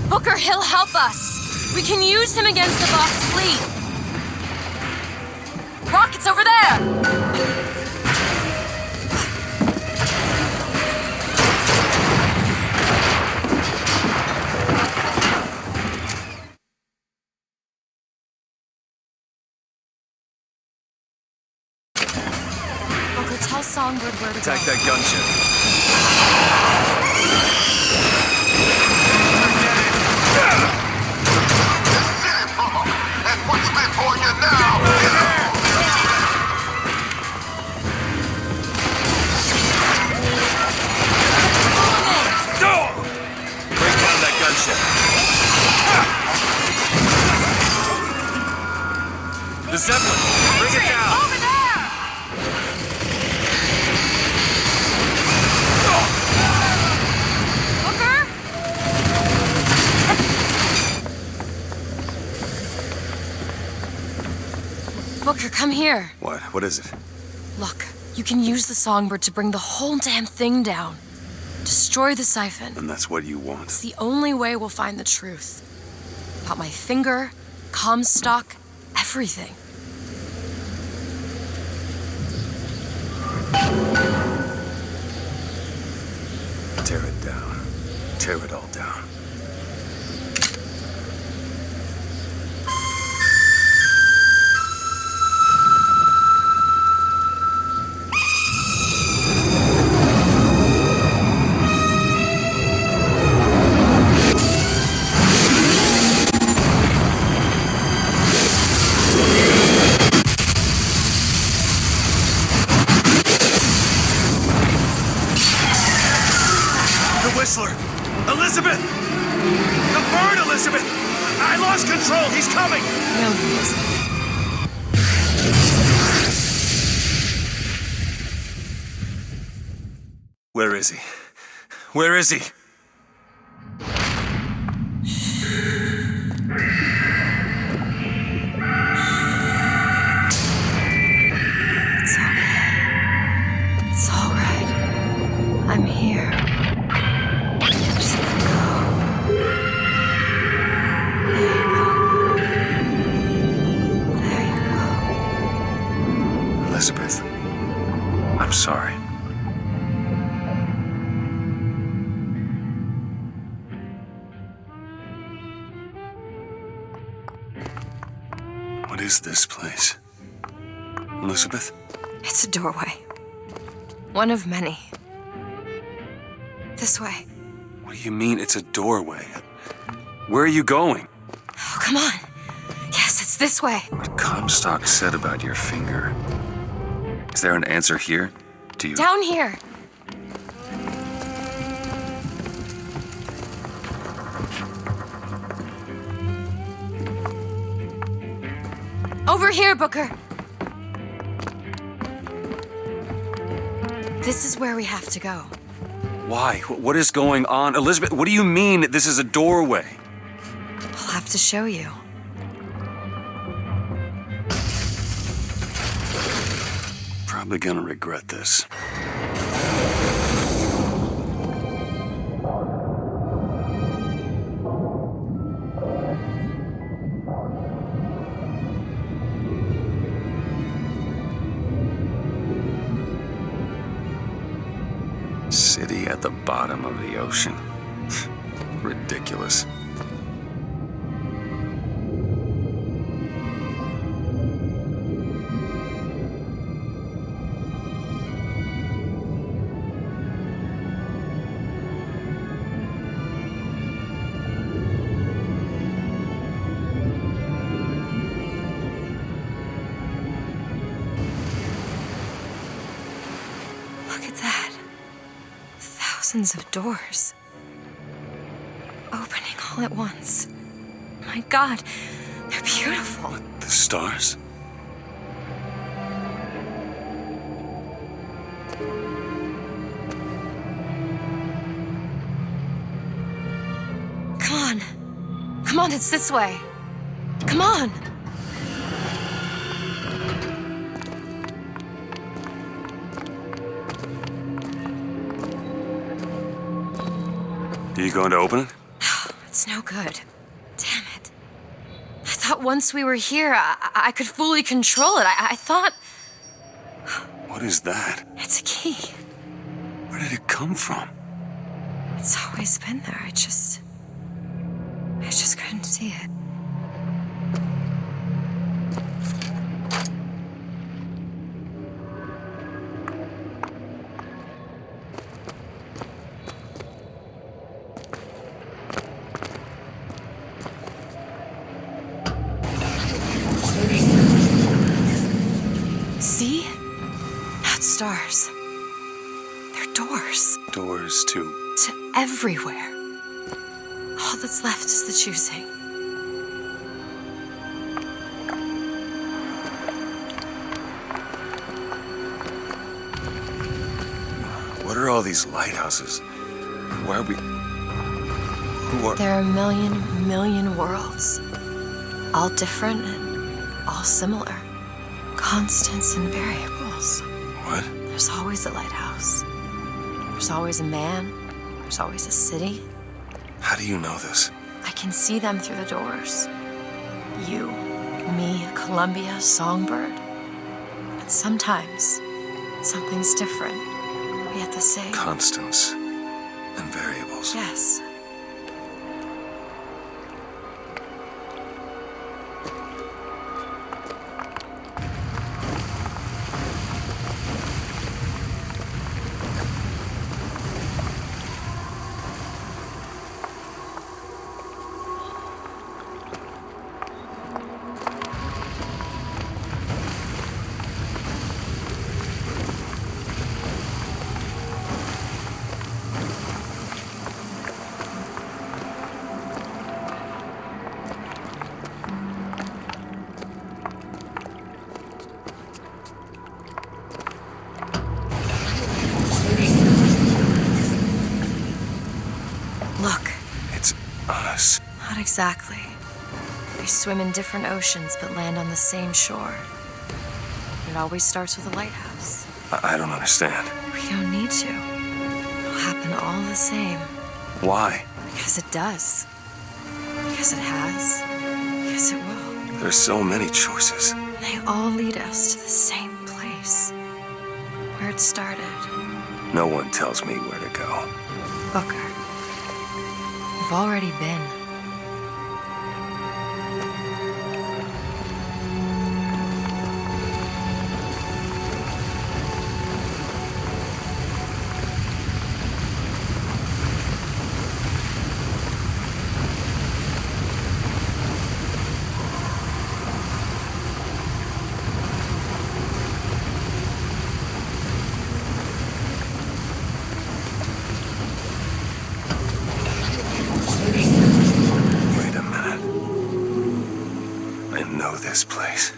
Booker, he'll help us. We can use him against the boss fleet. Rocket's over there! Tell Songbird where to
Attack
go.
that gunship.
And what's before you now?
Bring down that gunship. The Zeppelin, bring it down.
Over there! Booker, come here.
What? What is it?
Look, you can use the Songbird to bring the whole damn thing down. Destroy the siphon.
And that's what you want?
It's the only way we'll find the truth. About my finger, Comstock, everything.
Tear it down. Tear it all down.
control! He's coming!
No, he isn't.
Where is he? Where is he?
It's okay. It's all right. I'm here. Just let go. There you go. There you go.
Elizabeth, I'm sorry. What is this place? Elizabeth?
It's a doorway. One of many. This way.
What do you mean it's a doorway? Where are you going?
Oh, come on. Yes, it's this way.
What Comstock said about your finger. Is there an answer here? Do you...
Down here. Over here, Booker. This is where we have to go.
Why? What is going on? Elizabeth, what do you mean this is a doorway?
I'll have to show you.
Probably gonna regret this. City at the bottom of the ocean. Ridiculous.
Look at that. Thousands of doors. Opening all at once. My God, they're beautiful.
The stars?
Come on. Come on, it's this way. Come on.
Are you going to open it?
It's no good. Damn it. I thought once we were here, I could fully control it. I thought...
What is that?
It's a key.
Where did it come from?
It's always been there. I just couldn't see it. See? Not stars. They're doors.
Doors to...
To everywhere. All that's left is the choosing.
What are all these lighthouses? Why are we... Who are...
There are a million worlds. All different and all similar. Constants and variables.
What?
There's always a lighthouse. There's always a man. There's always a city.
How do you know this?
I can see them through the doors. You, me, Columbia, Songbird. And sometimes, something's different, yet the same.
Constants and variables.
Yes. Exactly. They swim in different oceans but land on the same shore. It always starts with a lighthouse.
I don't understand.
We don't need to. It'll happen all the same.
Why?
Because it does. Because it has. Because it will.
There's so many choices.
They all lead us to the same place. Where it started.
No one tells me where to go.
Booker. We've already been.
This place.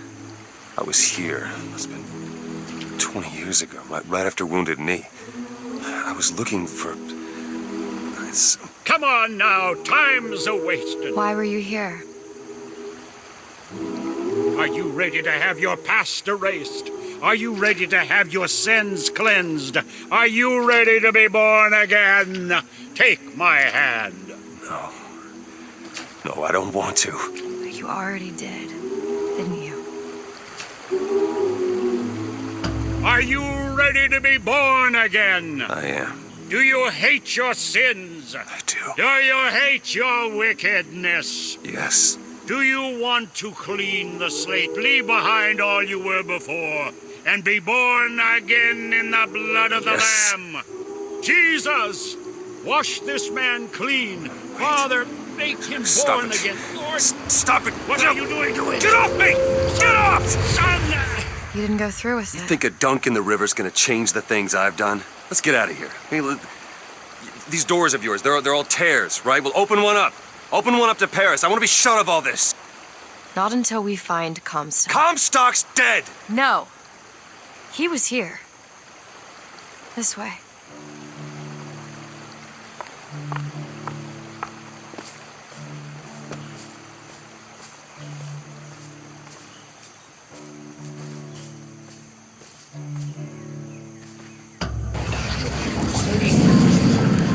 I was here. It must have been 20 years ago, right after Wounded Knee. I was looking for...
Come on now, time's a-wasting.
Why were you here?
Are you ready to have your past erased? Are you ready to have your sins cleansed? Are you ready to be born again? Take my hand.
No. No, I don't want to.
But you already did. Didn't you?
Are you ready to be born again?
I am.
Do you hate your sins?
I do.
Do you hate your wickedness?
Yes.
Do you want to clean the slate, leave behind all you were before, and be born again in the blood of the Lamb? Jesus, wash this man clean. Wait. Father, make him born again. Lord,
stop it.
What are you doing to it? Get off me! Get off! Son!
You didn't go through with it.
You think a dunk in the river's gonna change the things I've done? Let's get out of here. Hey, these doors of yours, they're all tears, right? Well, open one up. Open one up to Paris. I want to be shut of all this.
Not until we find Comstock.
Comstock's dead!
No. He was here. This way.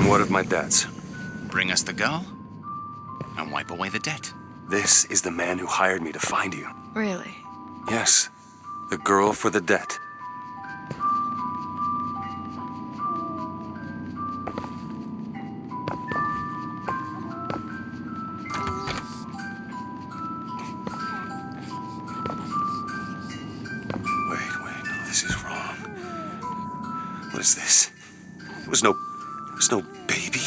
What of my debts?
Bring us the girl, and wipe away the debt.
This is the man who hired me to find you.
Really?
Yes. The girl for the debt. Wait, no, this is wrong. What is this? There was no baby.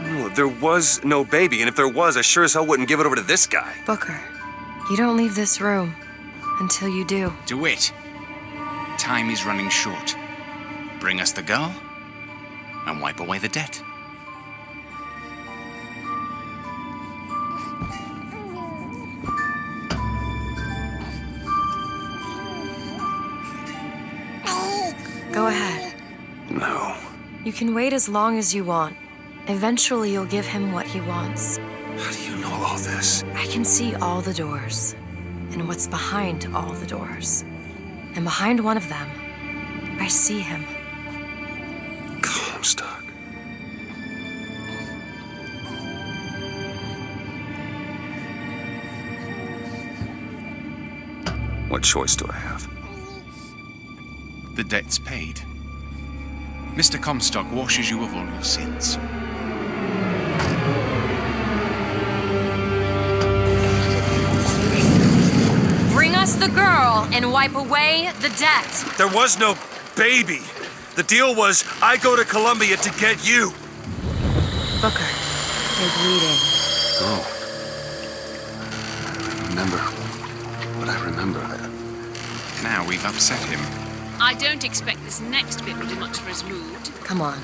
No, there was no baby, and if there was, I sure as hell wouldn't give it over to this guy.
Booker, you don't leave this room until you do.
DeWitt, time is running short. Bring us the girl, and wipe away the debt.
Go ahead.
No.
You can wait as long as you want. Eventually, you'll give him what he wants.
How do you know all this?
I can see all the doors, and what's behind all the doors. And behind one of them, I see him.
Comstock. What choice do I have?
The debt's paid. Mr. Comstock washes you of all your sins.
Bring us the girl and wipe away the debt.
There was no baby. The deal was I go to Columbia to get you.
Booker, you're bleeding.
Oh. I remember what I remember.
Now we've upset him.
I don't expect this next bit will do much for his mood.
Come on.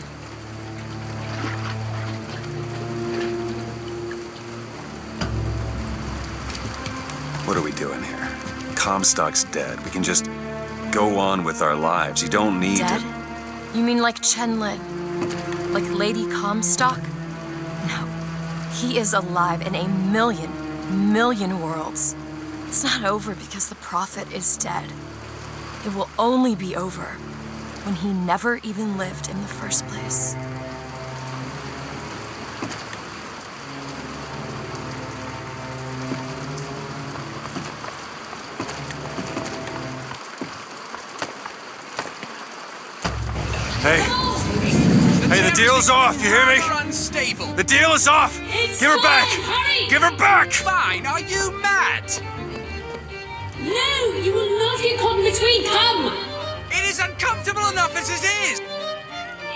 What are we doing here? Comstock's dead. We can just go on with our lives. You don't need
Dead?
to...
You mean like Chenlin? Like Lady Comstock? He is alive in a million worlds. It's not over because the prophet is dead. It will only be over when he never even lived in the first place.
Hey, the deal's off, you hear me?
Unstable.
The deal is off! Give her back!
Hurry!
Give her back!
Fine, are you mad?
No, you will not get caught in between. Come!
It is uncomfortable enough as it is!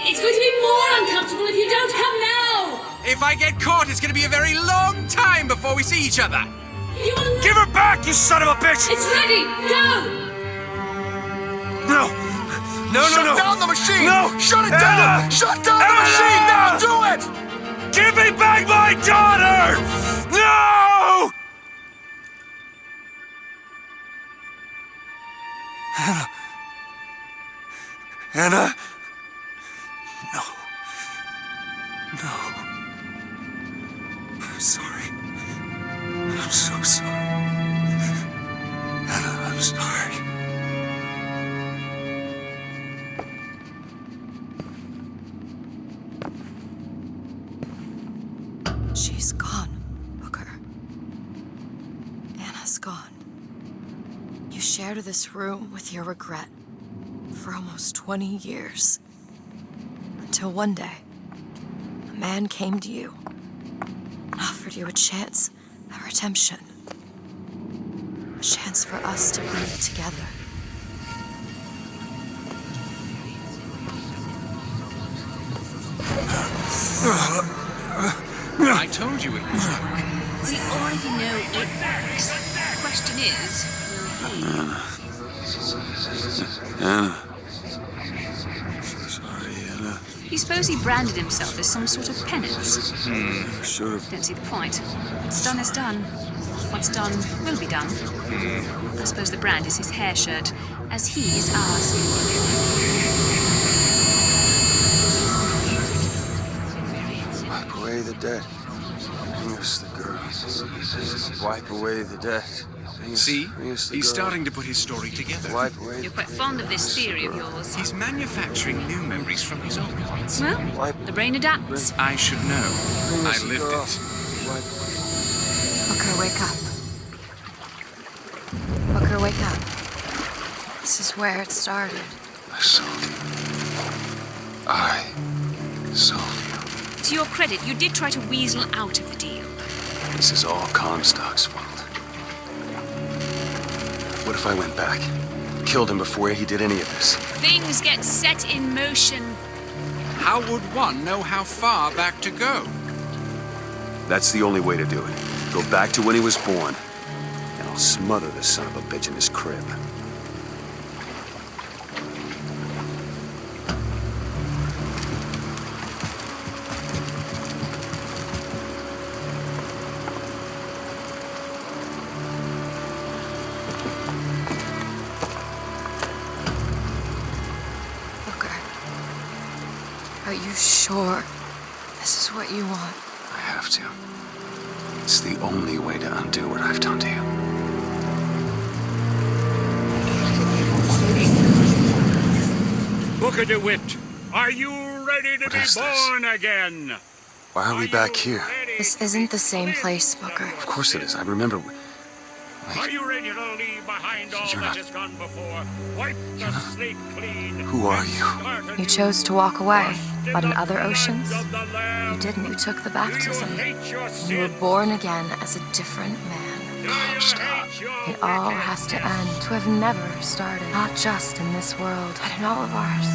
It's going to be more uncomfortable if you don't come now!
If I get caught, it's going to be a very long time before we see each other.
You will not...
Give her back, you son of a bitch!
It's ready! Go!
No! No,
Shut
no, no!
down the machine!
No!
Shut it down! Shut down the machine now! Do it!
Give me back my daughter! No! Anna? No. No. I'm sorry. I'm so sorry. Anna, I'm sorry.
She's gone, Booker. Anna's gone. You shared this room with your regret for almost 20 years. Until one day, a man came to you and offered you a chance at redemption. A chance for us to be together.
I told you it would work.
We already know it works. The question is, will he?
Anna. So sorry, Anna.
Do you suppose he branded himself as some sort of penance?
Should have.
Don't see the point. What's done is done. What's done will be done. I suppose the brand is his hair shirt, as he is ours.
Wipe away the debt. Bring us the girl. Wipe away the debt.
See? He's starting to put his story together.
Wipe away.
You're quite fond of this theory of yours.
He's manufacturing new memories from his old ones.
Well, the brain adapts.
I should know. I lived it.
Booker, wake up. Booker, wake up. This is where it started.
I saw you. I saw you.
To your credit, you did try to weasel out of the deal.
This is all Comstock's fault. What if I went back? Killed him before he did any of this?
Things get set in motion.
How would one know how far back to go?
That's the only way to do it. Go back to when he was born, and I'll smother the son of a bitch in his crib.
Are you sure this is what you want?
I have to. It's the only way to undo what I've done to you.
Booker DeWitt, are you ready to be born again?
Why are we back here?
This isn't the same place, Booker.
Of course it is. I remember.
Are you ready to leave behind all that has gone before? Wipe the slate clean.
Who are you?
You chose to walk away, but in other oceans, you didn't. You took the baptism. You were born again as a different man.
Stop.
It all has to end. To have never started, not just in this world, but in all of ours.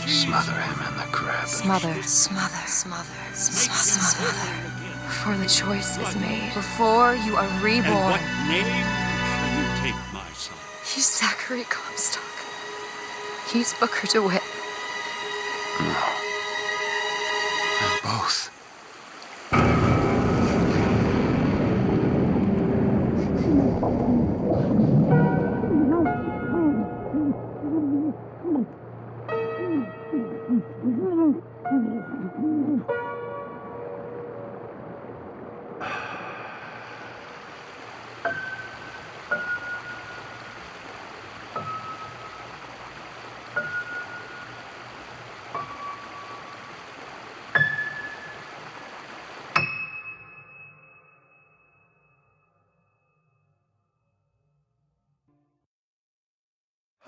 Smother him in the crib.
Smother, smother, smother, smother. Before the choice is made, before you are reborn.
And what name shall you take, my son?
He's Zachary Comstock. He's Booker DeWitt.
No. And both.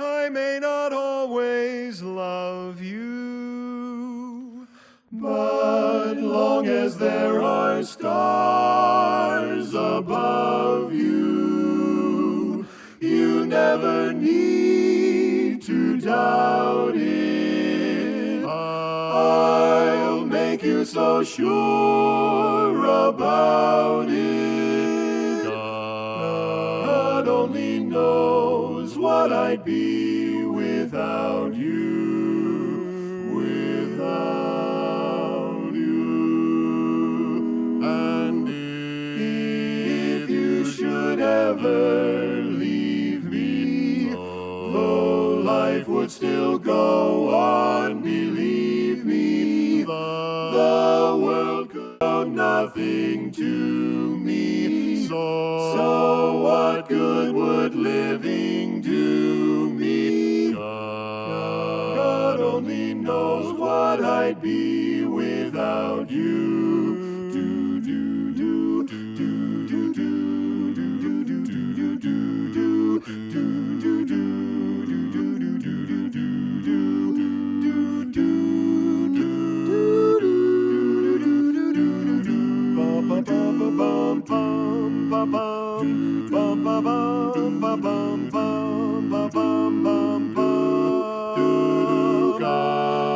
I may not always love you, but long as there are stars above you, you never need to doubt it. I'll make you so sure about it. God only knows what I'd be without you, without you. And if you should ever leave me, though life would still go on, believe me, the world could owe nothing to me. So what good would living do me? God only knows what I'd be without you. Do do do do do do do do do do do do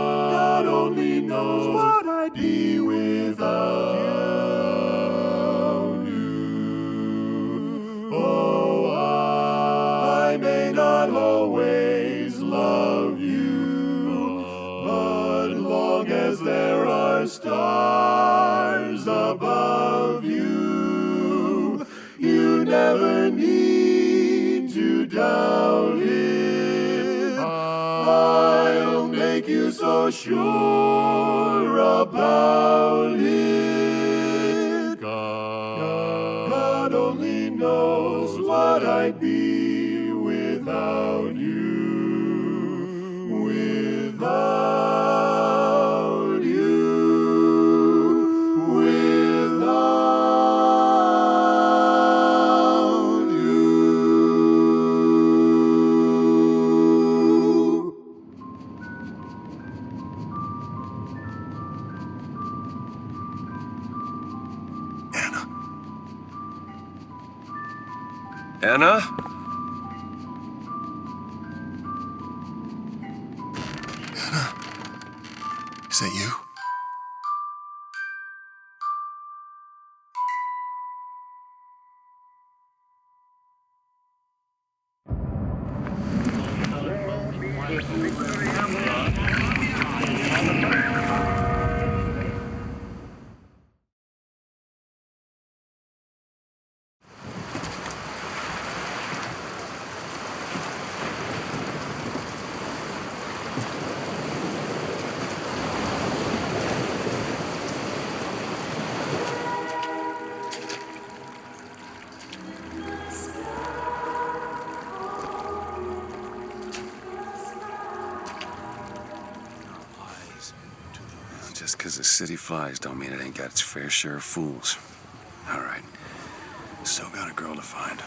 God only knows what I'd be without you. Oh, I may not always love you, but long as there are stars above you, you never need to doubt it. I'll make you so sure about it. God only knows what I'd be without you, without you, without you.
Anna?
Is that you?
Just because the city flies don't mean it ain't got its fair share of fools. All right. Still got a girl to find.